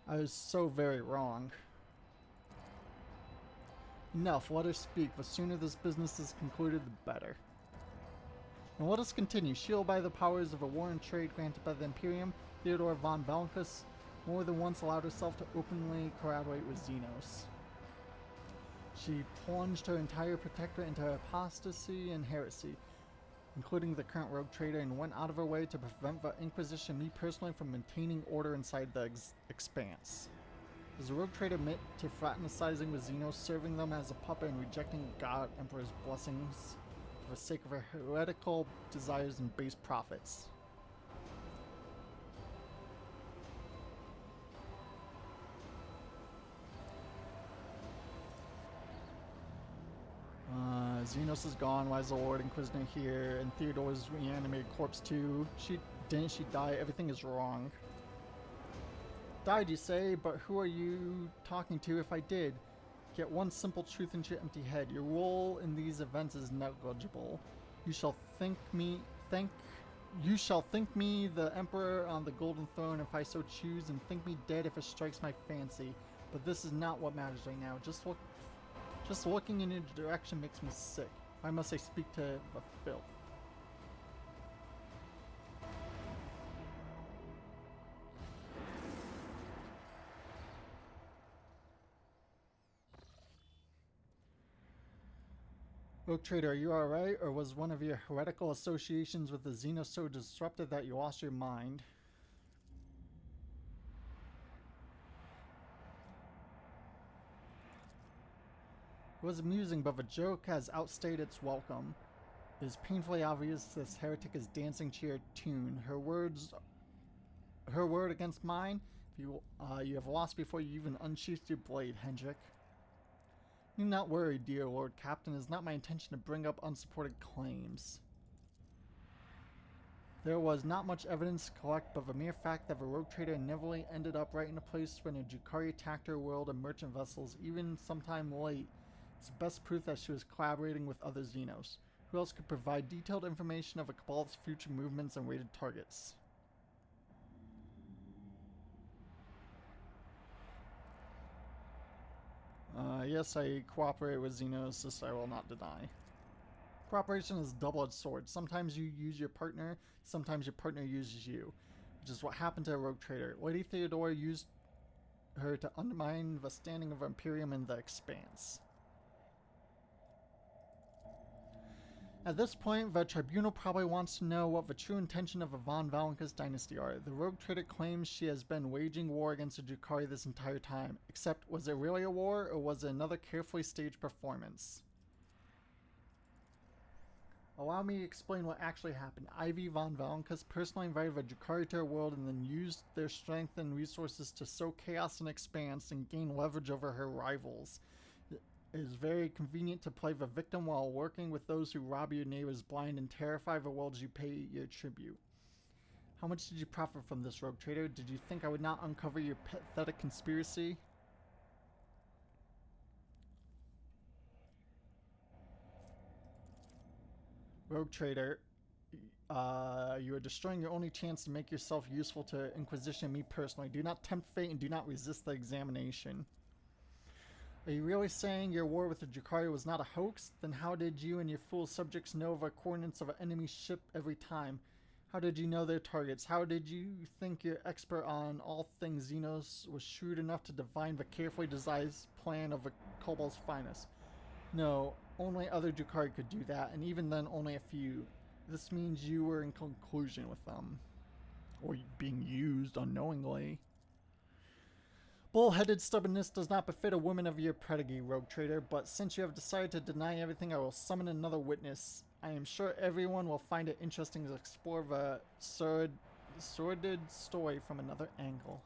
I was so very wrong. Enough, let her speak. The sooner this business is concluded, the better. And let us continue. Shielded by the powers of a war and trade granted by the Imperium, Theodore von Valancius more than once allowed herself to openly collaborate with Xenos. She plunged her entire protectorate into apostasy and heresy, including the current rogue trader, and went out of her way to prevent the Inquisition, me personally, from maintaining order inside the Expanse. Does the rogue trader admit to fraternizing with Xenos, serving them as a puppet, and rejecting God Emperor's blessings for the sake of her heretical desires and base profits? Xenos is gone. Why is the Lord Inquisitor here? And Theodore's reanimated corpse too. Didn't she die? Everything is wrong. Died, you say? But who are you talking to if I did? Get one simple truth into your empty head. Your role in these events is negligible. You shall think me the Emperor on the Golden Throne if I so choose, and think me dead if it strikes my fancy. But this is not what matters right now. Just looking in your direction makes me sick. Why must I speak to the filth? Rogue Trader, are you alright? Or was one of your heretical associations with the Xenos so disruptive that you lost your mind? It was amusing, but the joke has outstayed its welcome. It is painfully obvious this heretic is dancing to your tune. Her word against mine? You have lost before you even unsheathed your blade, Hendrik. Do not worry, dear Lord Captain. It is not my intention to bring up unsupported claims. There was not much evidence to collect, but the mere fact that the rogue trader inevitably ended up right in a place when a Drukhari attacked her world and merchant vessels, even sometime late, is the best proof that she was collaborating with other Xenos. Who else could provide detailed information of a Cabal's future movements and rated targets? Yes, I cooperate with Xenos, this I will not deny. Cooperation is a double-edged sword. Sometimes you use your partner, sometimes your partner uses you, which is what happened to a rogue trader. Lady Theodora used her to undermine the standing of Imperium in the Expanse. At this point, the tribunal probably wants to know what the true intention of the Von Valenkus dynasty are. The rogue trader claims she has been waging war against the Drukhari this entire time. Except, was it really a war, or was it another carefully staged performance? Allow me to explain what actually happened. Ivy Von Valenkus personally invited the Drukhari to her world and then used their strength and resources to sow chaos and expanse and gain leverage over her rivals. It is very convenient to play the victim while working with those who rob your neighbors blind and terrify the worlds you pay your tribute. How much did you profit from this, rogue trader? Did you think I would not uncover your pathetic conspiracy? Rogue trader, you are destroying your only chance to make yourself useful to Inquisition and me personally. Do not tempt fate and do not resist the examination. Are you really saying your war with the Drukhari was not a hoax? Then how did you and your fool subjects know the coordinates of an enemy ship every time? How did you know their targets? How did you think your expert on all things Xenos was shrewd enough to divine the carefully devised plan of the Kobol's finest? No, only other Drukhari could do that, and even then only a few. This means you were in conclusion with them. Or being used unknowingly. Bull-headed stubbornness does not befit a woman of your pedigree, rogue trader, but since you have decided to deny everything, I will summon another witness. I am sure everyone will find it interesting to explore the sordid story from another angle.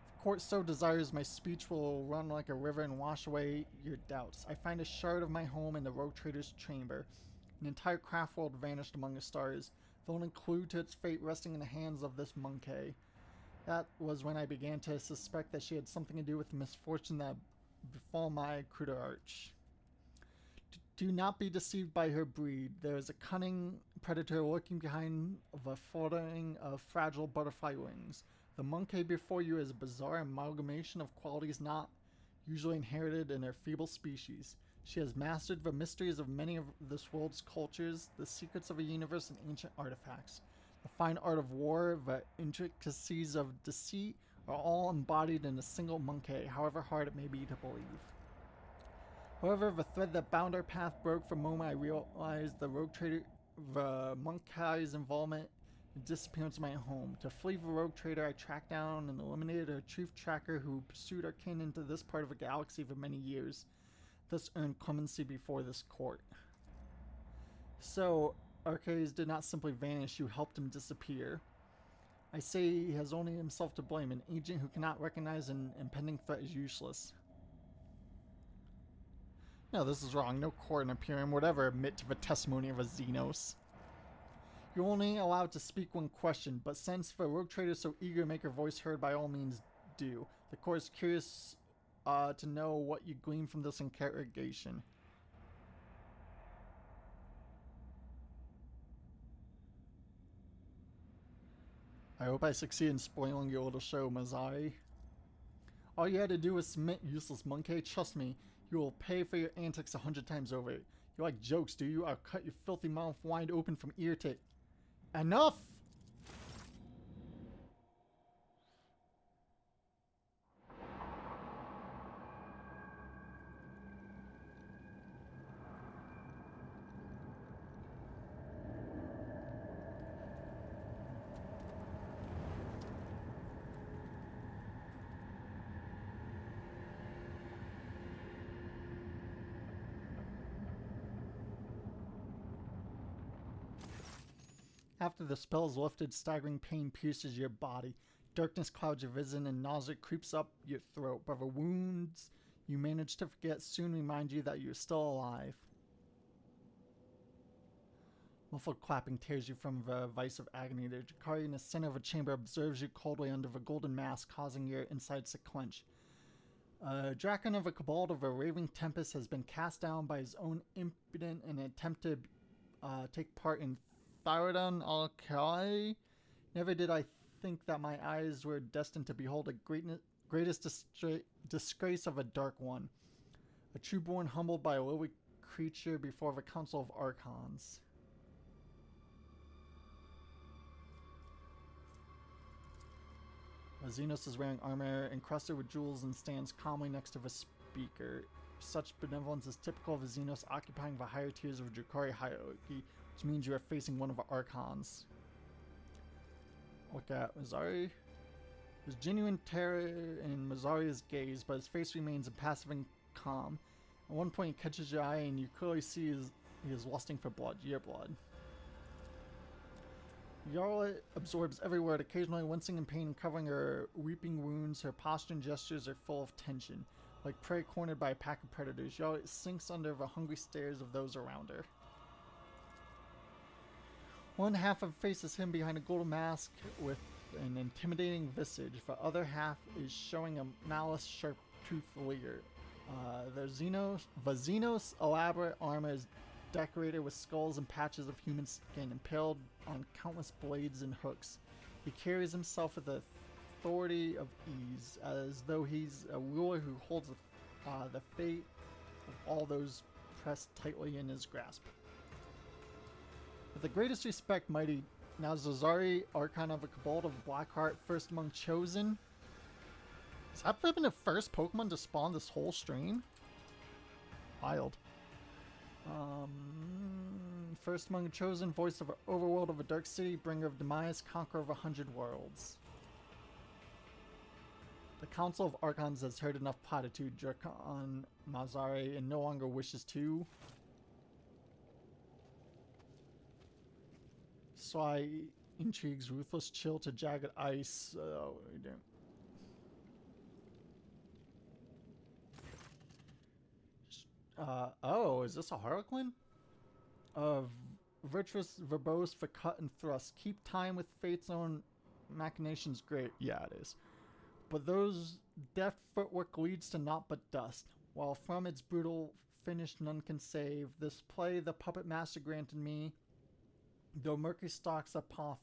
If the court so desires, my speech will run like a river and wash away your doubts. I find a shard of my home in the rogue trader's chamber. An entire craft world vanished among the stars, the only clue to its fate resting in the hands of this monkey. That was when I began to suspect that she had something to do with the misfortune that befall my cruder arch. Do not be deceived by her breed. There is a cunning predator lurking behind the fluttering of fragile butterfly wings. The monkey before you is a bizarre amalgamation of qualities not usually inherited in her feeble species. She has mastered the mysteries of many of this world's cultures, the secrets of a universe, and ancient artifacts. The fine art of war, the intricacies of deceit, are all embodied in a single monkey, however hard it may be to believe. However, the thread that bound our path broke the moment I realized the monkey's involvement and disappearance in my home. To flee the rogue trader, I tracked down and eliminated a chief tracker who pursued our kin into this part of the galaxy for many years, thus earned clemency before this court. So, Arcades did not simply vanish, you helped him disappear. I say he has only himself to blame. An agent who cannot recognize an impending threat is useless. No, this is wrong. No court in Imperium would ever admit to the testimony of a Xenos. You're only allowed to speak when questioned, but since the rogue trader is so eager to make her voice heard, by all means do. The court is curious to know what you glean from this interrogation. I hope I succeed in spoiling your little show, Mazai. All you had to do was submit, useless monkey. Trust me, you will pay for your antics 100 times over. You like jokes, do you? I'll cut your filthy mouth wide open from ear to... Enough! After the spell is lifted, staggering pain pierces your body. Darkness clouds your vision and nausea creeps up your throat, but the wounds you manage to forget soon remind you that you're still alive. Muffled clapping tears you from the vice of agony. The Drukhari in the center of the chamber observes you coldly under the golden mask, causing your insides to clench. Drakon of a Cabal of a Raving Tempest has been cast down by his own impudent and attempt to take part in Thyrodon Al-Kali. Never did I think that my eyes were destined to behold the greatest disgrace of a Dark One. A trueborn humbled by a lowly creature before the Council of Archons. Xenos is wearing armor encrusted with jewels and stands calmly next to the speaker. such benevolence is typical of a Xenos occupying the higher tiers of a Drukhari hierarchy, which means you are facing one of the Archons. Look at Mazari. There's genuine terror in Mazari's gaze, but his face remains impassive and calm. At one point, he catches your eye, and you clearly see he is lusting for blood, your blood. Yarla absorbs every word, occasionally wincing in pain and covering her weeping wounds. Her posture and gestures are full of tension. Like prey cornered by a pack of predators, Yarla sinks under the hungry stares of those around her. One half of her face is hidden behind a golden mask with an intimidating visage. The other half is showing a malice sharp-toothed leer. The Xenos' elaborate armor is decorated with skulls and patches of human skin impaled on countless blades and hooks. He carries himself with the authority of ease, as though he's a ruler who holds the fate of all those pressed tightly in his grasp. With the greatest respect, mighty Nazazari, Archon of a Cabal of Blackheart, first among Chosen. Has that been the first Pokemon to spawn this whole strain? Wild. First among Chosen, voice of an overworld of a dark city, bringer of demise, conqueror of 100 worlds. The Council of Archons has heard enough platitude, jerk on Mazari, and no longer wishes to. Sly intrigues, ruthless chill to jagged ice. What are we doing? Oh, is this a Harlequin? Virtuous, verbose for cut and thrust. Keep time with fate's own machinations great. Yeah, it is. But those deft footwork leads to naught but dust. While from its brutal finish none can save, this play the puppet master granted me, though murky stalks upon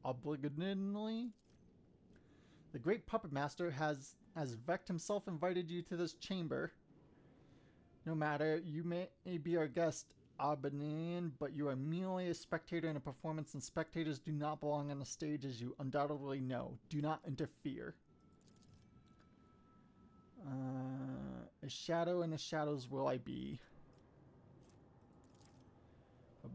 obligatingly. The great puppet master has, as Vect himself, invited you to this chamber. No matter, you may be our guest, Abanian, but you are merely a spectator in a performance, and spectators do not belong on a stage, as you undoubtedly know. Do not interfere. A shadow in the shadows will I be. A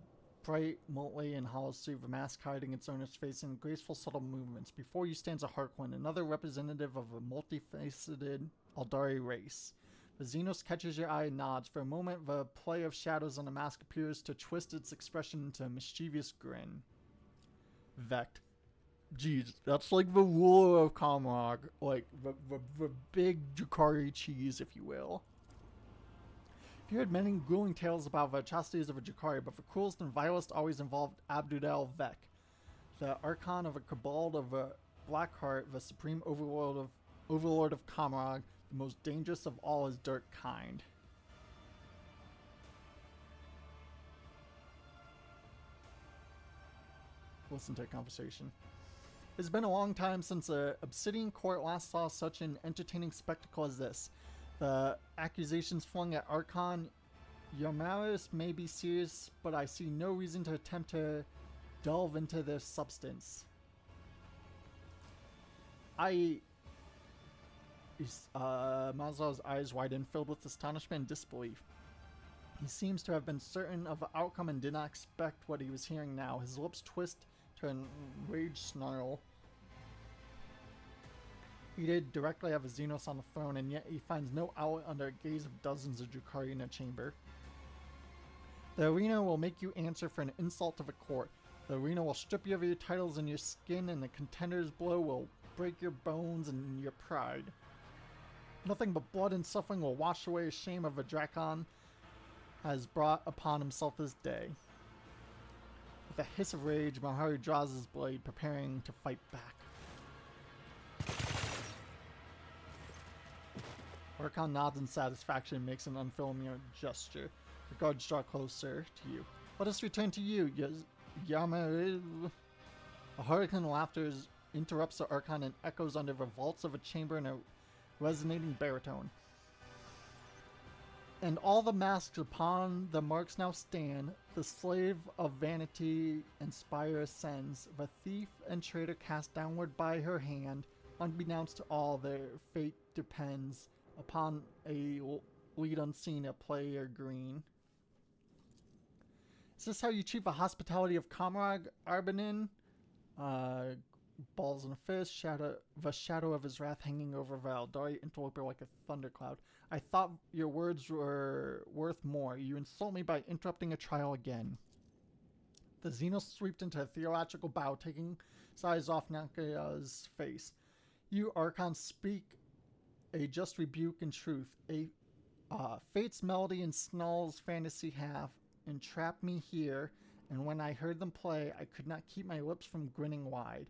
bright, moldy, and hollow suit of a mask hiding its owner's face in graceful, subtle movements. Before you stands a Harlequin, another representative of a multifaceted Aldari race. The Xenos catches your eye and nods. For a moment, the play of shadows on the mask appears to twist its expression into a mischievous grin. Vect. Jeez, that's like the ruler of Kamrog. Like, the big Drukhari cheese, if you will. You heard many grueling tales about the atrocities of a Drukhari, but the cruelest and vilest always involved Abdudel Vek, the Archon of a Cabal of a Blackheart, the supreme overlord of Kamrog, the most dangerous of all his dirt kind. Listen to a conversation. It's been a long time since the Obsidian Court last saw such an entertaining spectacle as this. The accusations flung at Archon Yarmaris may be serious, but I see no reason to attempt to delve into their substance. Mazar's eyes widened, filled with astonishment and disbelief. He seems to have been certain of the outcome and did not expect what he was hearing now. His lips twist to an enraged snarl. He did directly have a Xenos on the throne, and yet he finds no outlet under a gaze of dozens of Drukhari in a chamber. The arena will make you answer for an insult to the court. The arena will strip you of your titles and your skin, and the contender's blow will break your bones and your pride. Nothing but blood and suffering will wash away the shame of a Drakon has brought upon himself this day. With a hiss of rage, Malhari draws his blade, preparing to fight back. Archon nods in satisfaction and makes an unfamiliar gesture. The guards draw closer to you. Let us return to you, Yamaru. A hurricane laughter interrupts the Archon and echoes under the vaults of a chamber in a resonating baritone. And all the masks upon the marks now stand. The slave of vanity and spire ascends. The thief and traitor cast downward by her hand. Unbeknownst to all, their fate depends upon a lead unseen at player green. Is this how you achieve the hospitality of Comrade Arbanin? Balls in a fist, the shadow of his wrath hanging over Valdari, interloper like a thundercloud. I thought your words were worth more. You insult me by interrupting a trial again. The Xenos swept into a theological bow, taking his eyes off Nakaya's face. You, Archons, speak a just rebuke and truth. Fate's melody and Snull's fantasy have entrapped me here, and when I heard them play, I could not keep my lips from grinning wide.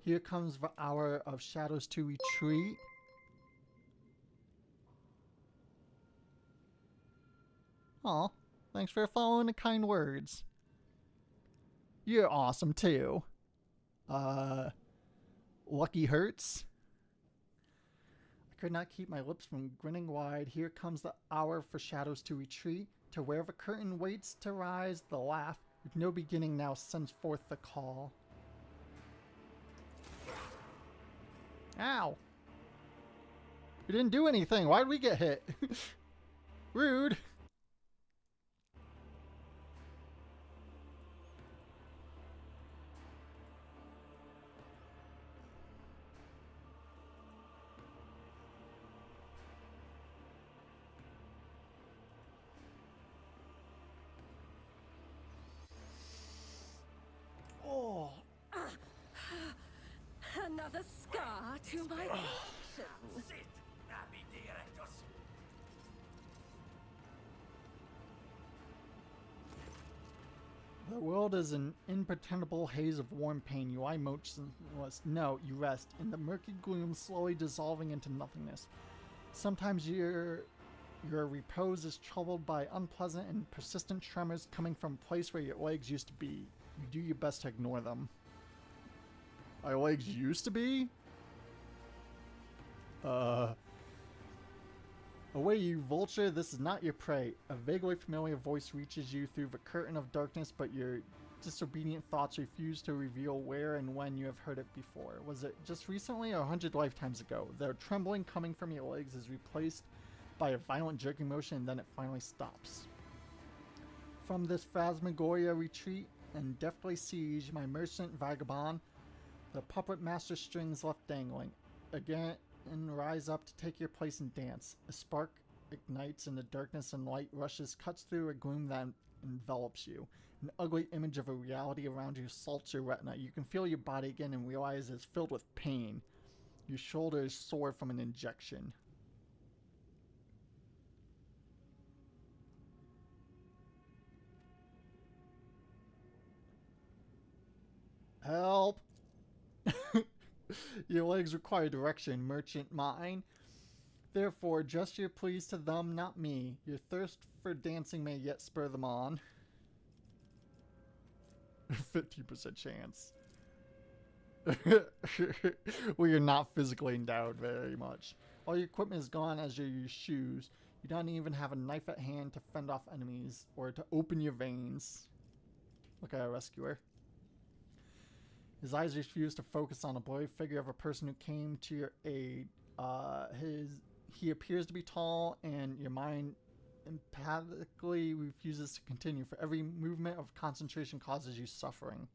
Here comes the hour of shadows to retreat. Aw, thanks for following the kind words. You're awesome too. Lucky Hurts. I could not keep my lips from grinning wide. Here comes the hour for shadows to retreat. To where the curtain waits to rise, the laugh, with no beginning now sends forth the call. Ow! We didn't do anything. Why'd we get hit? Rude. Oh. Another scar to my action. The world is an imperturbable haze of warm pain. You lie motionless. No, you rest in the murky gloom, slowly dissolving into nothingness. Sometimes your repose is troubled by unpleasant and persistent tremors coming from a place where your legs used to be. You do your best to ignore them. Our legs used to be? Away, you vulture, this is not your prey. A vaguely familiar voice reaches you through the curtain of darkness, but your disobedient thoughts refuse to reveal where and when you have heard it before. Was it just recently or 100 lifetimes ago? The trembling coming from your legs is replaced by a violent jerking motion, and then it finally stops. From this phantasmagoria retreat and deftly siege, my merchant vagabond, the puppet master strings left dangling. Again, and rise up to take your place and dance. A spark ignites in the darkness and light rushes, cuts through a gloom that envelops you. An ugly image of a reality around you assaults your retina. You can feel your body again and realize it's filled with pain. Your shoulder is sore from an injection. Help! Your legs require direction, merchant mine. Therefore, gesture please to them, not me. Your thirst for dancing may yet spur them on. 50% chance. We are not physically endowed very much. All your equipment is gone, as are your shoes. You don't even have a knife at hand to fend off enemies or to open your veins. Look at our rescuer. His eyes refuse to focus on a blurry figure of a person who came to your aid. He appears to be tall, and your mind empathically refuses to continue. For every movement of concentration causes you suffering.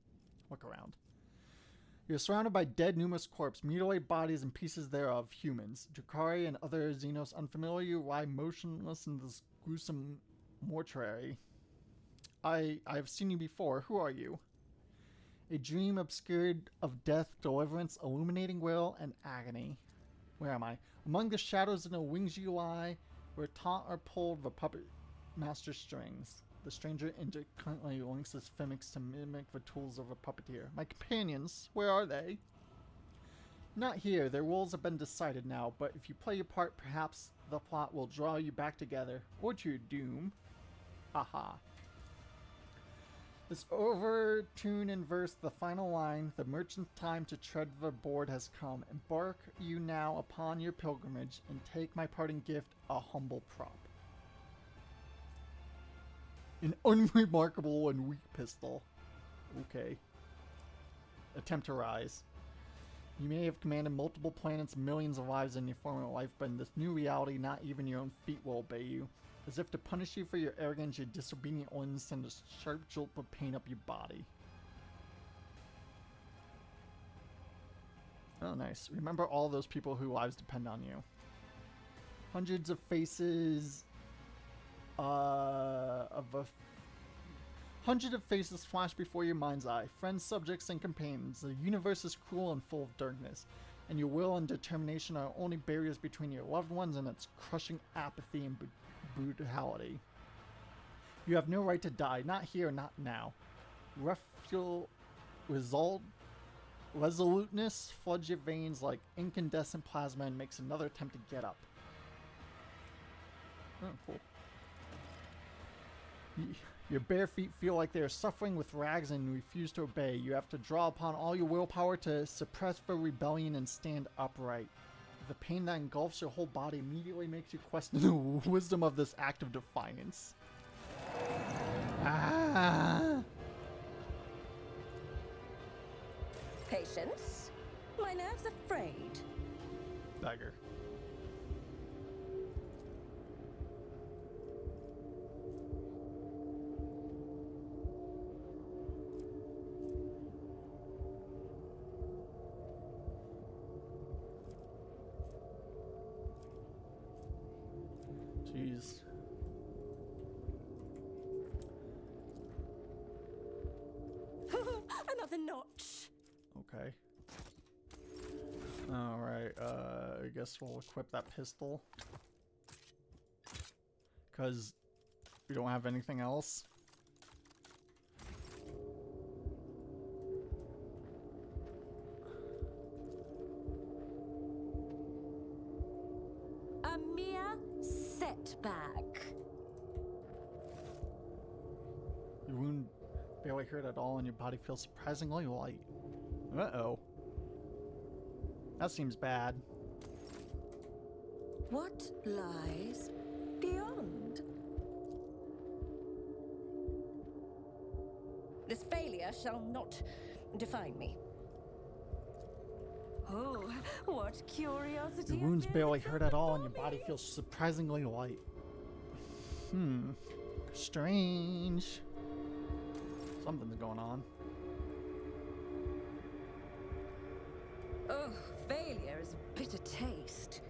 Look around. You're surrounded by dead, numerous corpses, mutilated bodies, and pieces thereof, humans. Drukhari and other Xenos unfamiliar lie motionless in this gruesome mortuary. I have seen you before. Who are you? A dream obscured of death, deliverance, illuminating will, and agony. Where am I? Among the shadows and the wings you lie, where taut or pulled the puppet master strings. The stranger indifferently links his mimics to mimic the tools of a puppeteer. My companions, where are they? Not here. Their roles have been decided now, but if you play your part, perhaps the plot will draw you back together, or to your doom. Aha. This overtune in verse, the final line, the merchant's time to tread the board has come. Embark you now upon your pilgrimage, and take my parting gift, a humble prop. An unremarkable and weak pistol. Okay. Attempt to rise. You may have commanded multiple planets, millions of lives in your former life, but in this new reality, not even your own feet will obey you. As if to punish you for your arrogance, your disobedient ones send a sharp jolt of pain up your body. Oh, nice. Remember all those people whose lives depend on you. Hundreds of faces hundreds of faces flash before your mind's eye. Friends, subjects, and companions. The universe is cruel and full of darkness, and your will and determination are only barriers between your loved ones and its crushing apathy and brutality. You have no right to die, not here, not now. Resoluteness floods your veins like incandescent plasma and makes another attempt to get up. Oh, cool. Your bare feet feel like they are suffering with rags and refuse to obey. You have to draw upon all your willpower to suppress the rebellion and stand upright. The pain that engulfs your whole body immediately makes you question the wisdom of this act of defiance. Ah! Patience? My nerves are frayed. Beggar. Jeez. Another notch. Okay. Alright, I guess we'll equip that pistol. Because we don't have anything else. A mere setback. Your wound barely hurt at all and your body feels surprisingly light. Uh-oh. That seems bad. What lies beyond? This failure shall not define me. Oh, what curiosity! Your wounds appears barely from hurt at all and your before body me. feels surprisingly light. Strange. Something's going on. Oh, failure is a bitter taste.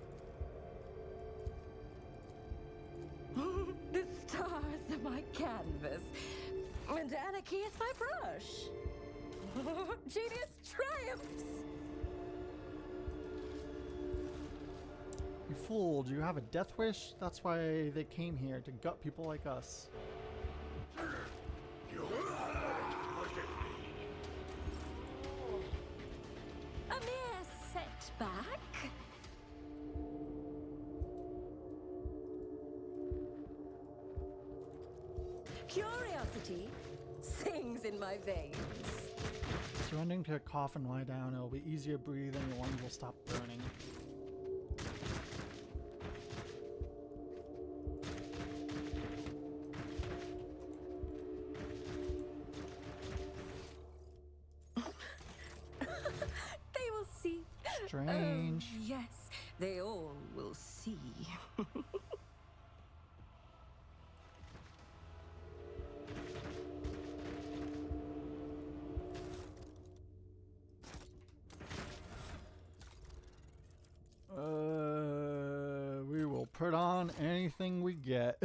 The stars are my canvas, and anarchy is my brush. Genius triumphs! You fool, do you have a death wish? That's why they came here, to gut people like us. A mere setback? Curiosity sings in my veins. Surrendering to a coffin, lie down. It'll be easier to breathe and your lungs will stop burning. They will see. Strange. Oh, yes, they all will see. We will put on anything we get.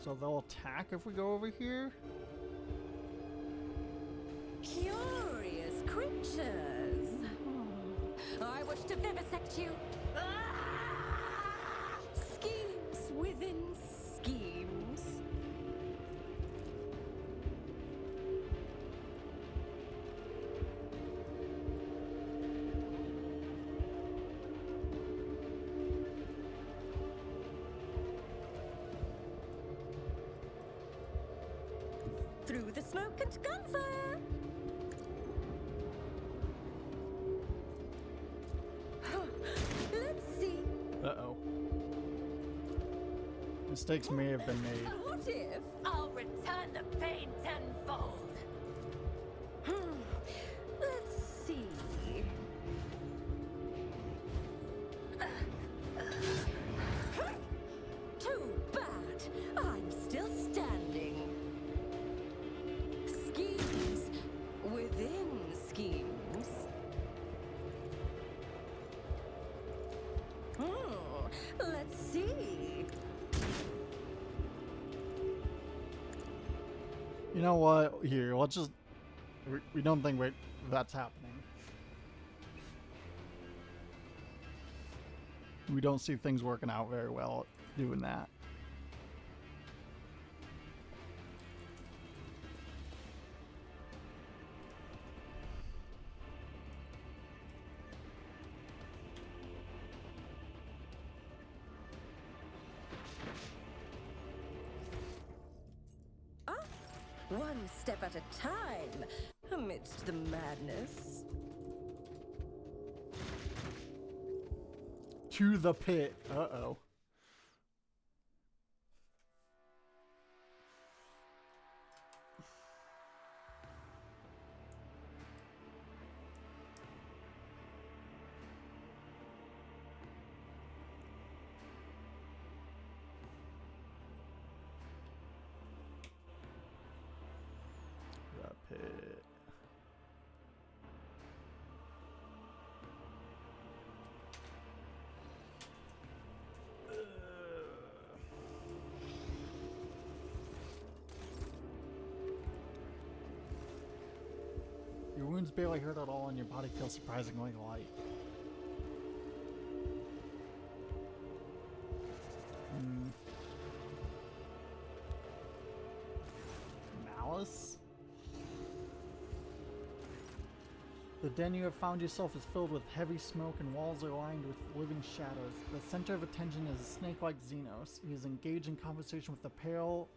So they'll attack if we go over here? Curious creatures. I wish to vivisect you. Schemes within schemes. through the smoke and gunfire. Let's see. Uh-oh. Mistakes may have been made. What if I'll return the pain tenfold. Let's see. Too bad. I'm still standing. Schemes within schemes. Let's see. You know what? Here, let's just... We don't think that's happening. We don't see things working out very well doing that. One step at a time, amidst the madness. To the pit. Uh-oh. The pit. Your wounds barely hurt at all and your body feels surprisingly light. Malice? The den you have found yourself is filled with heavy smoke and walls are lined with living shadows. The center of attention is a snake-like Xenos. He is engaged in conversation with a pale,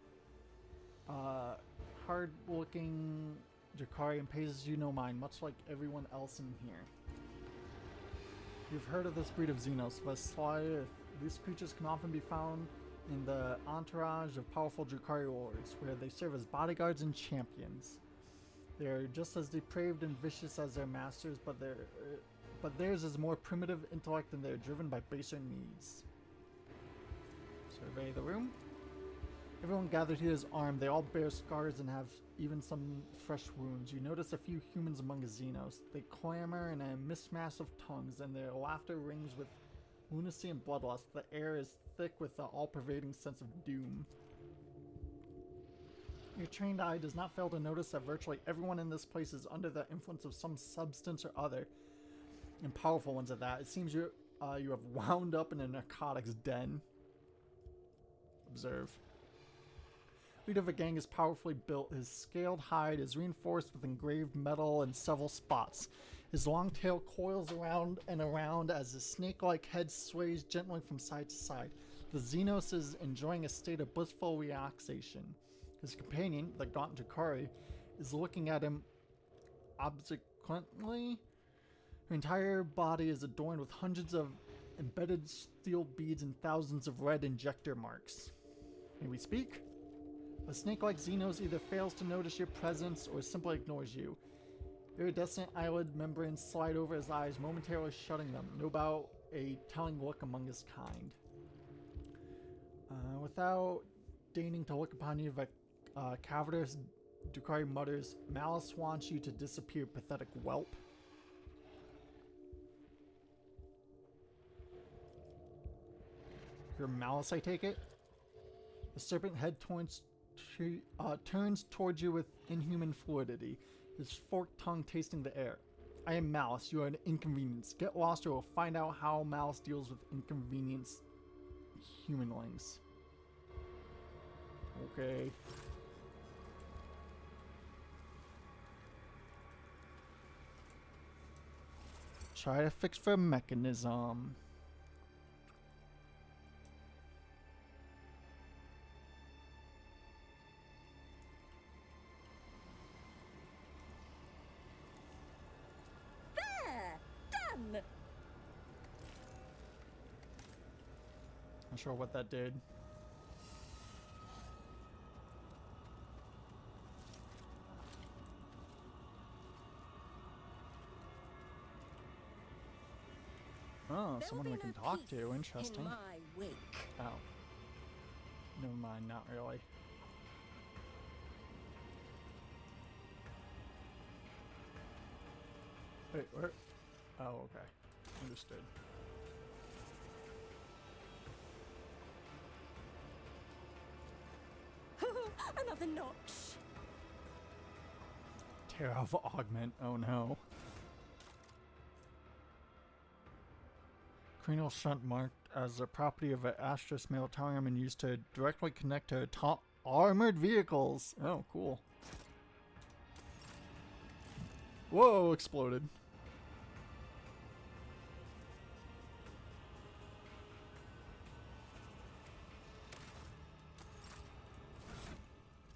hard-looking Drukhari and pays you no mind, much like everyone else in here. You've heard of this breed of Xenos, Veslyth. These creatures can often be found in the entourage of powerful Drukhari lords, where they serve as bodyguards and champions. They're just as depraved and vicious as their masters, but theirs is more primitive intellect and they're driven by baser needs. Survey the room. Everyone gathered here is armed. They all bear scars and have even some fresh wounds. You notice a few humans among the Xenos. They clamor in a mismatch of tongues, and their laughter rings with lunacy and bloodlust. The air is thick with the all-pervading sense of doom. Your trained eye does not fail to notice that virtually everyone in this place is under the influence of some substance or other, and powerful ones at that. It seems you have wound up in a narcotics den. Observe. Leader of a gang is powerfully built. His scaled hide is reinforced with engraved metal in several spots. His long tail coils around and around as his snake-like head sways gently from side to side. The Xenos is enjoying a state of blissful relaxation. His companion, the gaunt Drukhari, is looking at him obsequently. Her entire body is adorned with hundreds of embedded steel beads and thousands of red injector marks. May we speak? A snake-like Xenos either fails to notice your presence or simply ignores you. Iridescent eyelid membranes slide over his eyes, momentarily shutting them. No about a telling look among his kind. Without deigning to look upon you, cavernous Drukhari mutters, "Malice wants you to disappear, pathetic whelp." You're Malice, I take it? The serpent head turns towards you with inhuman fluidity, his forked tongue tasting the air. I am Malice. You are an inconvenience. Get lost or we'll find out how Malice deals with inconvenienced humanlings. Okay. Try to fix the mechanism. Not sure what that did. Oh, There someone will we be can no talk peace to. Interesting. In my wake. Oh. Never mind, not really. Wait, where? Oh, okay. Understood. Another notch. Tear off augment. Oh no. Cranial shunt marked as a property of an Astros Militarium and used to directly connect to armored vehicles. Oh, cool. Whoa, exploded.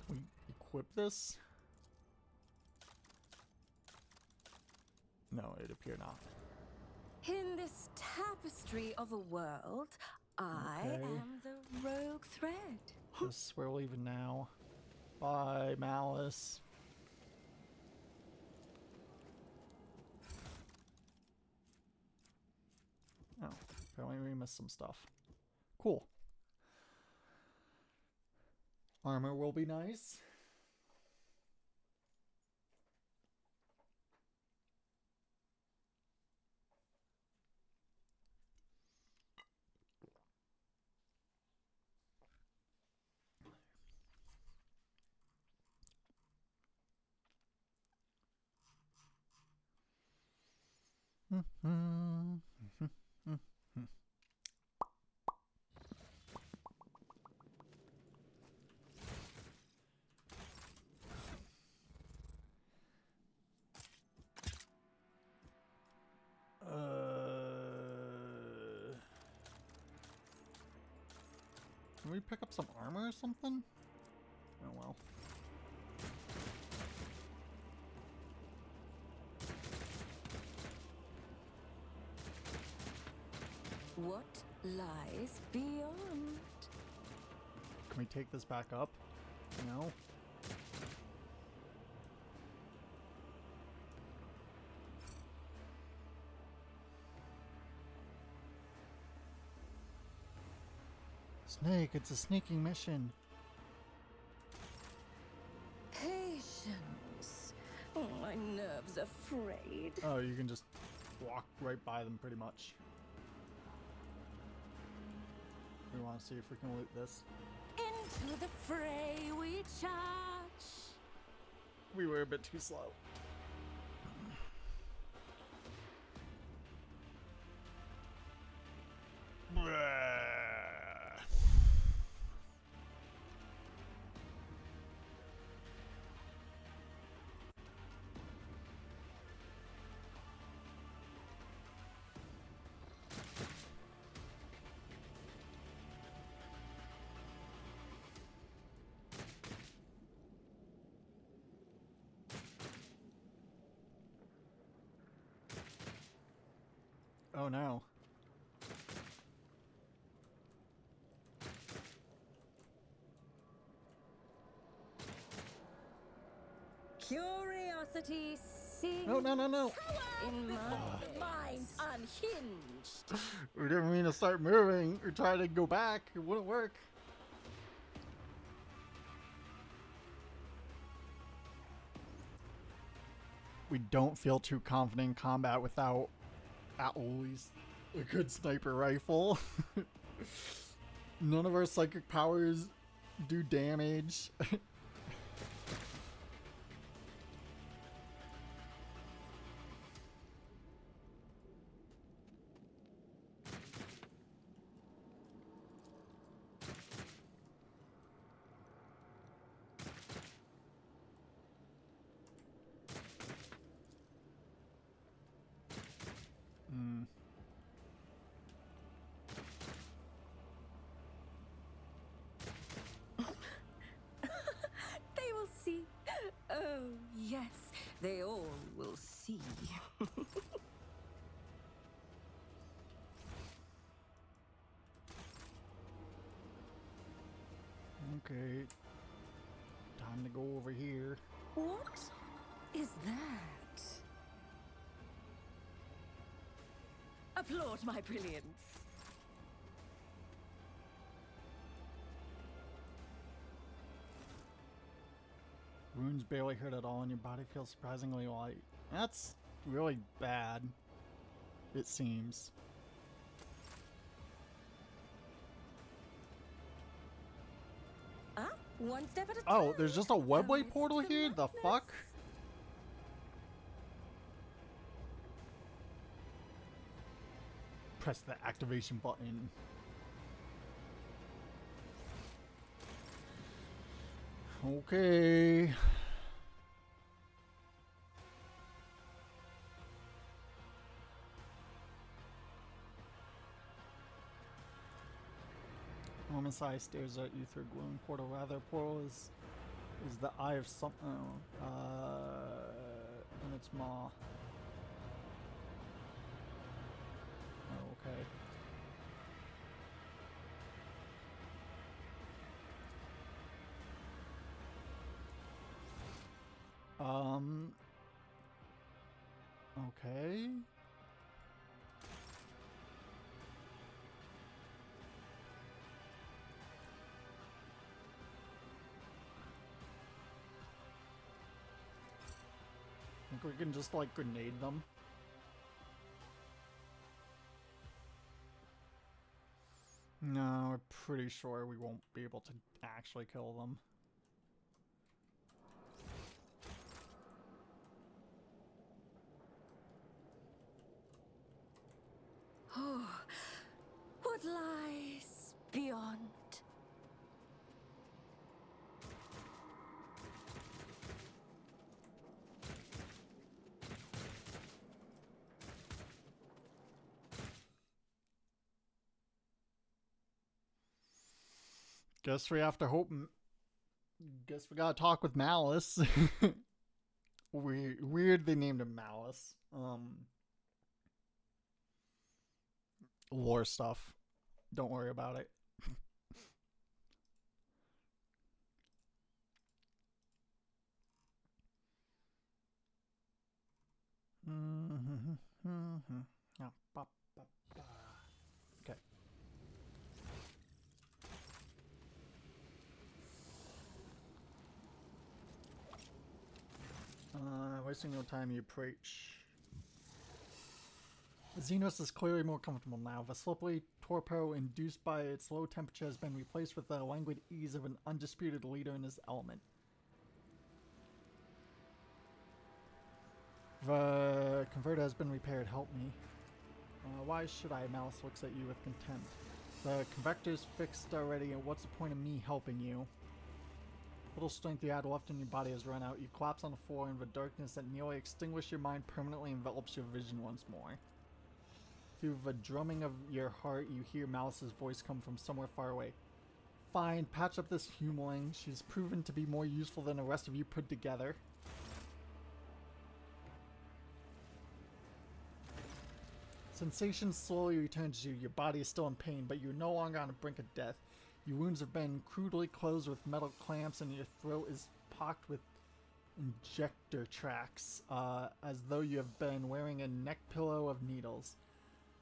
Can we equip this? No, it appear not. In this tapestry of a world, I Okay. am the rogue thread. This we're leaving now. Bye, Malice. Oh, apparently we missed some stuff. Cool. Armor will be nice. Can we pick up some armor or something? Oh well. What lies beyond? Can we take this back up? No? Snake, it's a sneaking mission. Patience. Oh, my nerves are frayed. Oh, you can just walk right by them pretty much. We want to see if we can loot this. Into the fray we charge. We were a bit too slow. Oh no. Curiosity seems No, no, no, no. in my mind unhinged. We didn't mean to start moving or try to go back. It wouldn't work. We don't feel too confident in combat without at least a good sniper rifle. None of our psychic powers do damage. Okay. Time to go over here. What is that? Applaud my brilliance. Wounds barely hurt at all and your body feels surprisingly light. That's really bad, it seems. One step at a time. Oh, there's just a webway Amidst portal the here? The madness. fuck? Press the activation button. Okay. Woman's eye stares at you through a glowing portal. Rather, portal is the eye of some. Oh, and its maw. Oh, okay. Okay. Think we can just like grenade them. No, we're pretty sure we won't be able to actually kill them. Oh, what lies beyond? Guess we have to hope. Guess we gotta talk with Malice. Weird they named him Malice. Lore stuff. Don't worry about it. Okay. Wasting no time, you preach. Xenos is clearly more comfortable now. The slippery torpor induced by its low temperature has been replaced with the languid ease of an undisputed leader in his element. The converter has been repaired. Help me. Why should I? Malice looks at you with contempt. The convector's fixed already, and what's the point of me helping you? Little strength you had left in your body has run out. You collapse on the floor, and the darkness that nearly extinguished your mind permanently envelops your vision once more. Through the drumming of your heart, you hear Malice's voice come from somewhere far away. Fine, patch up this humeling. She's proven to be more useful than the rest of you put together. Sensation slowly returns to you. Your body is still in pain, but you're no longer on the brink of death. Your wounds have been crudely closed with metal clamps, and your throat is pocked with injector tracks, as though you have been wearing a neck pillow of needles.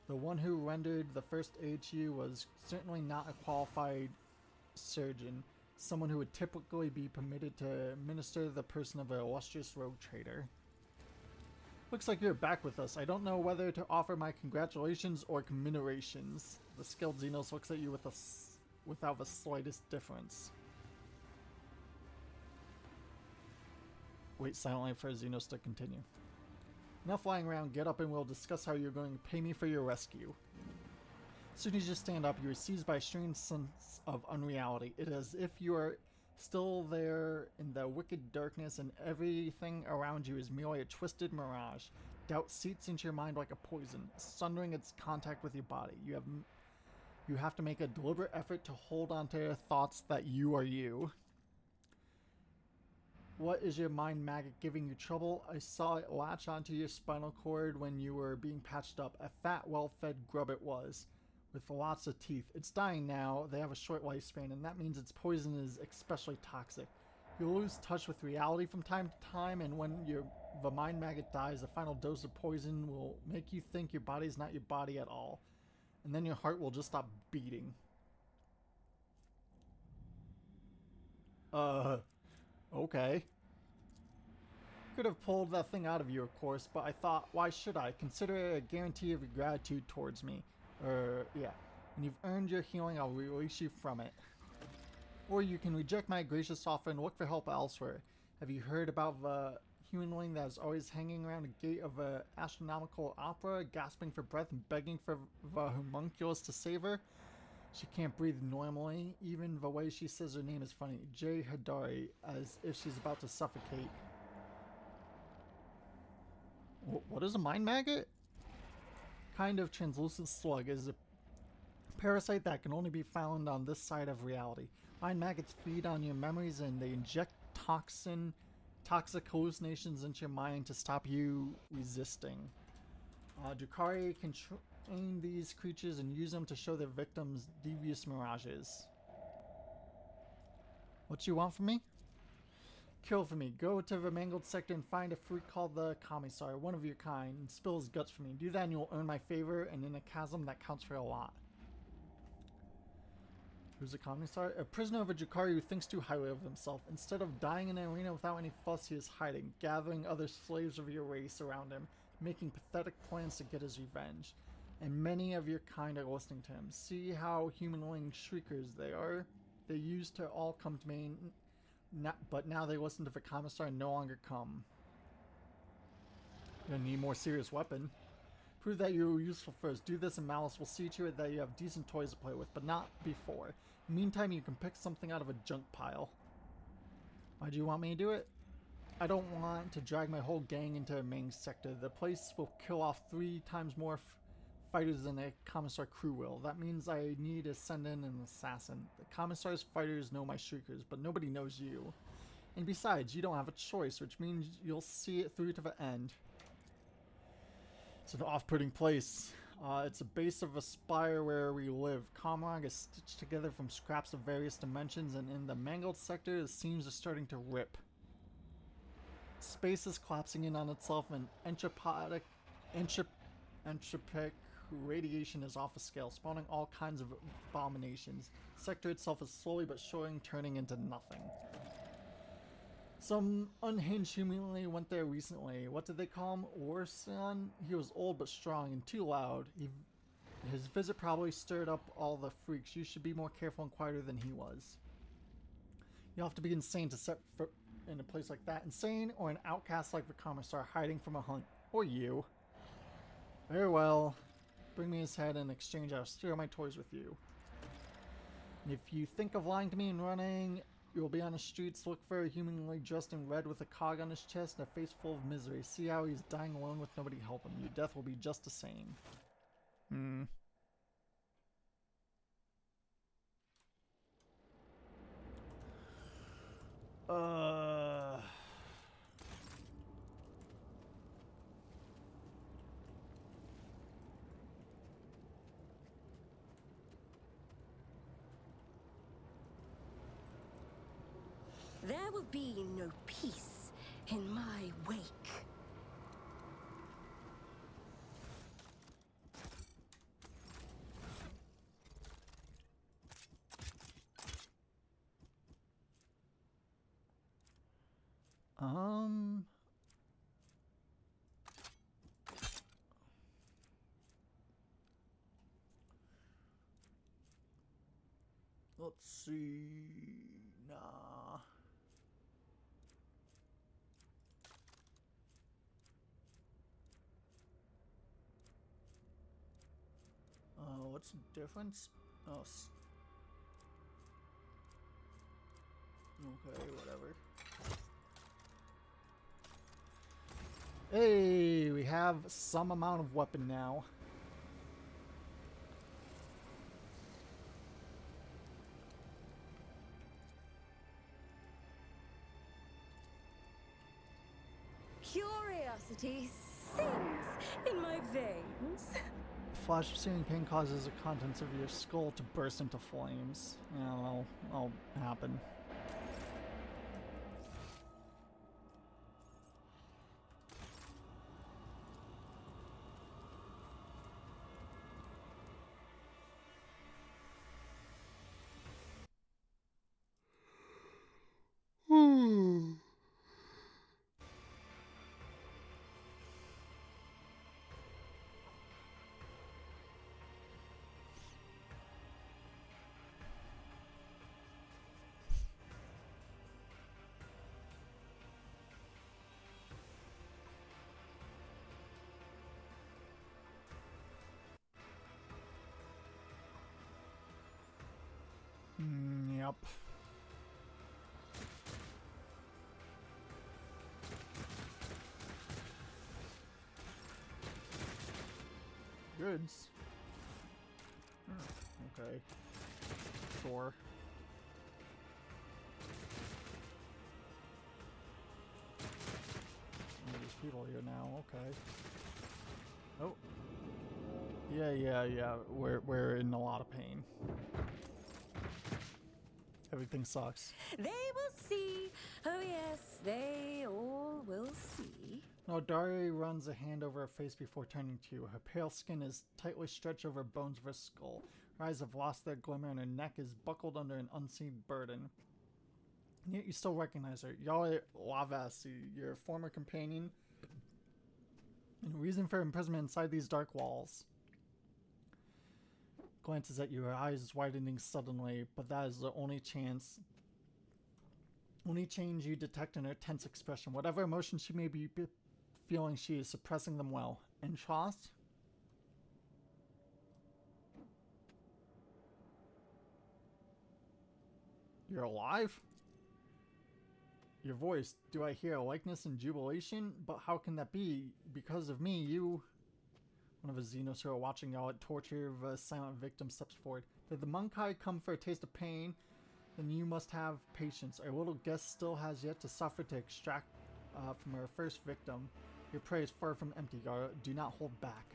The one who rendered the first aid to you was certainly not a qualified surgeon, someone who would typically be permitted to minister the person of an illustrious rogue trader. Looks like you're back with us. I don't know whether to offer my congratulations or commiserations. The skilled Xenos looks at you with without the slightest difference. Wait silently for Xenos to continue. Enough lying around, get up and we'll discuss how you're going to pay me for your rescue. As soon as you stand up, you are seized by a strange sense of unreality. It is as if you are still there in the wicked darkness and everything around you is merely a twisted mirage. Doubt seeps into your mind like a poison, sundering its contact with your body. You have to make a deliberate effort to hold on to thoughts that you are you. What is your mind maggot giving you trouble? I saw it latch onto your spinal cord when you were being patched up. A fat, well-fed grub it was. with lots of teeth. It's dying now. They have a short lifespan, and that means its poison is especially toxic. You'll lose touch with reality from time to time, and when the mind maggot dies, the final dose of poison will make you think your body's not your body at all. And then your heart will just stop beating. Okay. Could have pulled that thing out of you, of course, but I thought, why should I? Consider it a guarantee of your gratitude towards me. Yeah. When you've earned your healing, I'll release you from it. Or you can reject my gracious offer and look for help elsewhere. Have you heard about the humanling that is always hanging around the gate of an astronomical opera, gasping for breath and begging for the homunculus to save her? She can't breathe normally. Even the way she says her name is funny. J. Hadari, as if she's about to suffocate. What is a mind maggot? Kind of translucent slug is a parasite that can only be found on this side of reality. Mind maggots feed on your memories and they inject toxic hallucinations into your mind to stop you resisting. Drukhari can train these creatures and use them to show their victims devious mirages. What you want from me? Kill for me. Go to the mangled sector and find a freak called the Commissar, one of your kind, and spill his guts for me. Do that and you'll earn my favor, and in a chasm that counts for a lot. Who's a Commissar? A prisoner of a Drukhari who thinks too highly of himself. Instead of dying in an arena without any fuss, he is hiding, gathering other slaves of your race around him, making pathetic plans to get his revenge. And many of your kind are listening to him. See how humanling shriekers they are? They used to all come to me, but now they listen to the Commissar and no longer come. You're gonna need a more serious weapon. Prove that you're useful first. Do this and Malice will see to it that you have decent toys to play with, but not before. Meantime, you can pick something out of a junk pile. Why do you want me to do it? I don't want to drag my whole gang into a main sector. The place will kill off 3 times more fighters than a Commissar crew will. That means I need to send in an assassin. The Commissar's fighters know my shriekers, but nobody knows you. And besides, you don't have a choice, which means you'll see it through to the end. It's an off-putting place. It's a base of a spire where we live. Comrade is stitched together from scraps of various dimensions, and in the mangled sector, the seams are starting to rip. Space is collapsing in on itself, and entropic radiation is off a scale, spawning all kinds of abominations. The sector itself is slowly but surely turning into nothing. Some unhinged humanly went there recently. What did they call him? Orson? He was old but strong and too loud. His visit probably stirred up all the freaks. You should be more careful and quieter than he was. You have to be insane to set foot in a place like that. Insane or an outcast like the Commissar hiding from a hunt. Or you. Very well. Bring me his head in exchange. I'll steal my toys with you. And if you think of lying to me and running, you will be on the streets. Look for a humanly dressed in red with a cog on his chest and a face full of misery. See how he's dying alone with nobody helping. Your death will be just the same. There will be no peace in my wake. Let's see. Nah. What's the difference? Oh, okay, whatever. Hey, we have some amount of weapon now. Curiosity sings in my veins. Flash of searing pain causes the contents of your skull to burst into flames. Yeah, that'll happen. Yep. Goods. Okay. Sure. There's people here now. Okay. Oh. Yeah. We're in a lot of pain. Everything sucks. They will see. Oh, yes, they all will see. No, Dari runs a hand over her face before turning to you. Her pale skin is tightly stretched over bones of her skull. Her eyes have lost their glimmer and her neck is buckled under an unseen burden. And yet you still recognize her. Yale Lavasi, your former companion, and the reason for imprisonment inside these dark walls. Glances at you, her eyes widening suddenly, but that is the only change you detect in her tense expression. Whatever emotion she may be feeling, she is suppressing them well. And trust? You're alive? Your voice, do I hear a likeness and jubilation? But how can that be? Because of me, you... One of the Xenos who are watching y'all at torture of a silent victim steps forward. Did the Monkai come for a taste of pain? Then you must have patience. Our little guest still has yet to suffer to extract from her first victim. Your prey is far from empty, Gara. Do not hold back.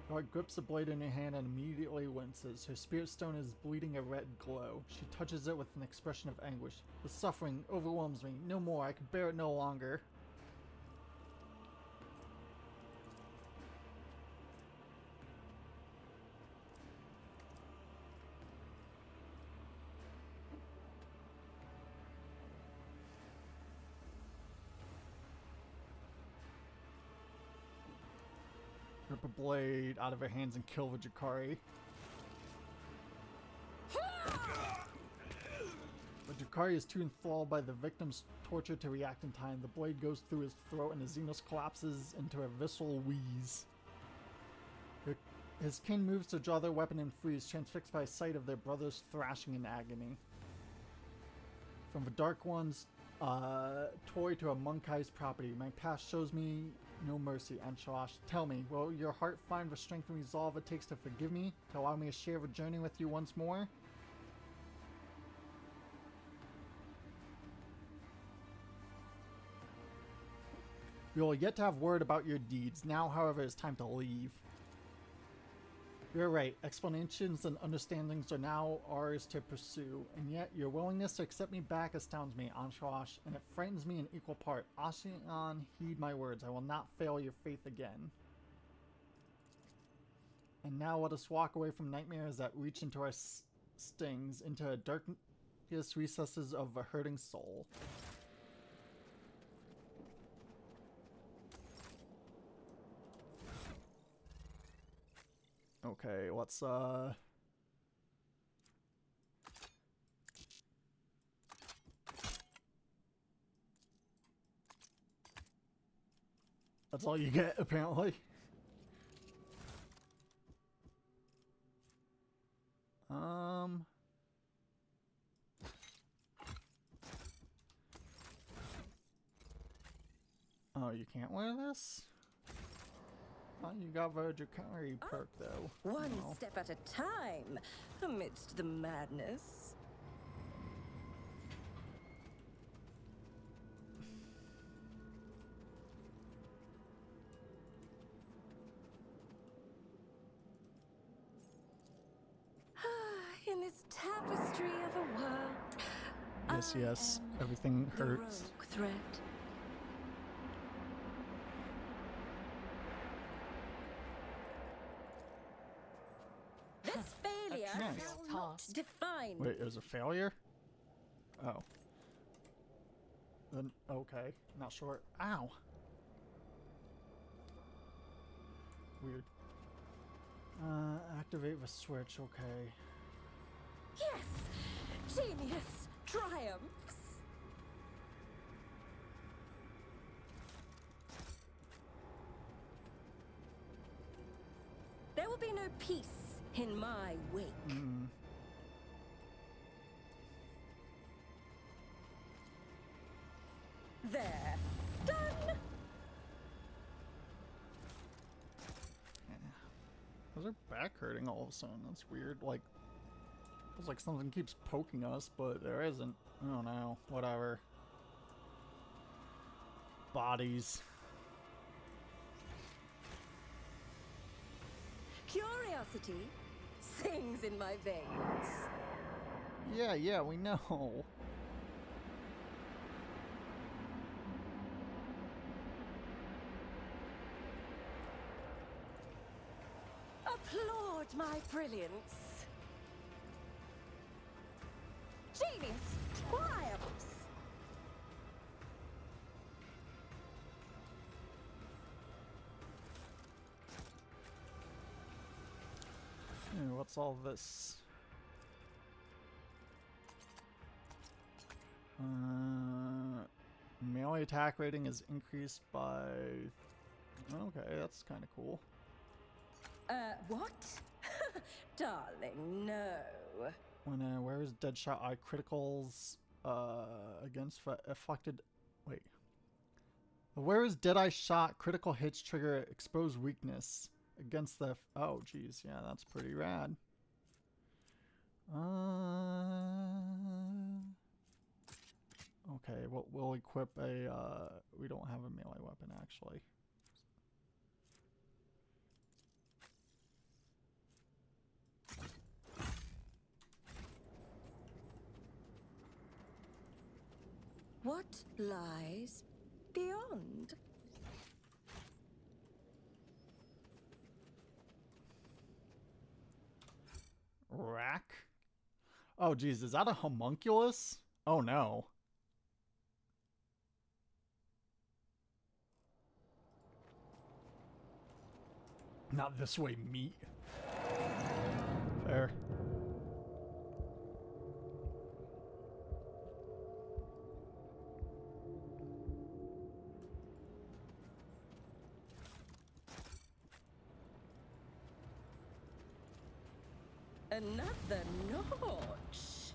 Gara grips the blade in her hand and immediately winces. Her spirit stone is bleeding a red glow. She touches it with an expression of anguish. The suffering overwhelms me. No more. I can bear it no longer. Rip a blade out of her hands and kill the Jakari. The Jakari is too enthralled by the victim's torture to react in time. The blade goes through his throat and the Xenos collapses into a visceral wheeze. His kin moves to draw their weapon and freeze, transfixed by sight of their brothers thrashing in agony. From the Dark One's toy to a Monkai's property, my past shows me no mercy, Anshalash. Tell me, will your heart find the strength and resolve it takes to forgive me, to allow me to share the journey with you once more? We will yet to have word about your deeds. Now, however, it's time to leave. You're right. Explanations and understandings are now ours to pursue, and yet your willingness to accept me back astounds me, Anshalash, and it frightens me in equal part. Ashion, heed my words. I will not fail your faith again. And now let us walk away from nightmares that reach into our stings, into the darkest recesses of a hurting soul. Okay, let's that's all you get, apparently. Oh, you can't wear this? Oh, you got the Jakari perk, though. One Oh. step at a time, amidst the madness. this tapestry of a world. Yes, I yes. am Everything the hurts. rogue thread. This failure Nice. shall not define. Wait, it was a failure? Oh. Then, okay. Not sure. Ow. Weird. Activate the switch, okay. Yes! Genius triumphs! There will be no peace in my wake. There. Done! How's our back hurting all of a sudden? That's weird. Like, feels like something keeps poking us, but there isn't. I don't know. Whatever. Bodies. Curiosity sings in my veins. Yeah, we know. Applaud my brilliance. Genius triumphs. What's all this? Melee attack rating is increased by... Okay, that's kind of cool. What? Darling, no. When wears Deadshot Eye criticals against afflicted... Wait. Wears Deadeye Shot critical hits trigger exposed weakness against the... Oh, geez. Yeah, that's pretty rad. Okay, we'll equip a... we don't have a melee weapon, actually. What lies beyond? Rack? Oh, geez, is that a homunculus? Oh, no. Not this way, meat. Fair. Another notch.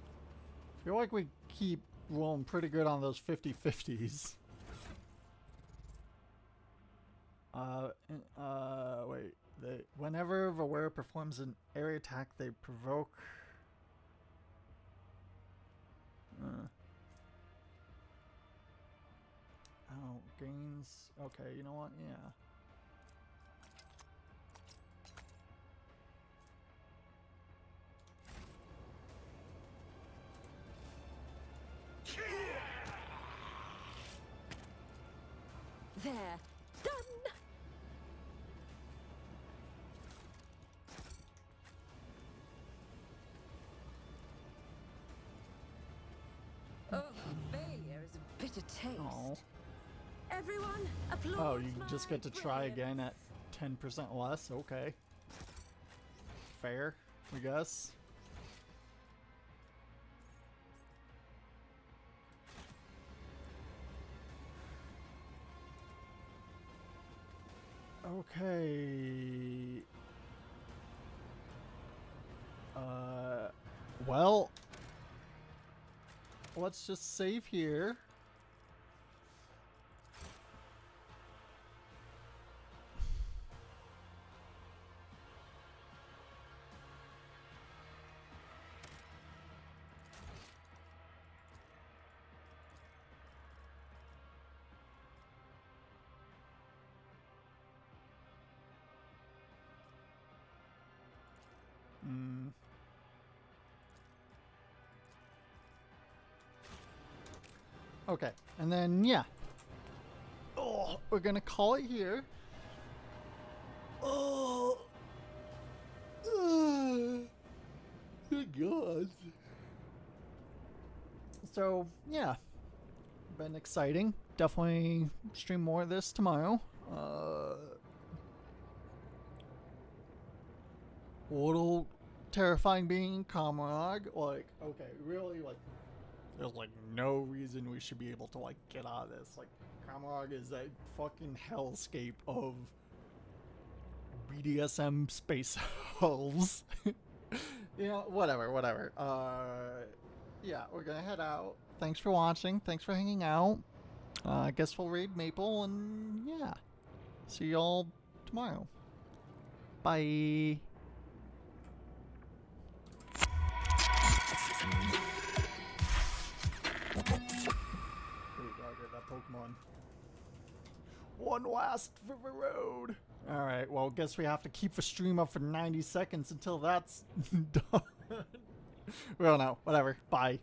I feel like we keep rolling pretty good on those 50-50s. Wait. Whenever the wearer performs an area attack, they provoke... Oh, gains... Okay, you know what? Yeah. There. Done! Oh, failure is a bitter taste. Oh. Everyone, applaud. Oh, you just my get to try again at brilliance. 10% less? Okay. Fair, I guess. Okay. Well, let's just save here. Okay, and then yeah. Oh, we're gonna call it here. Oh, good God. So yeah, been exciting. Definitely stream more of this tomorrow. A little terrifying being in Camargue. Like, okay, really, like, there's like no reason we should be able to like get out of this. Like, Camargue is a fucking hellscape of BDSM space elves. You know, whatever. Yeah, we're gonna head out. Thanks for watching. Thanks for hanging out. I guess we'll raid Maple, and yeah. See y'all tomorrow. Bye. Here we go, get that Pokemon. One last for the road. Alright, well, guess we have to keep the stream up for 90 seconds until that's done. Well, no, whatever. Bye.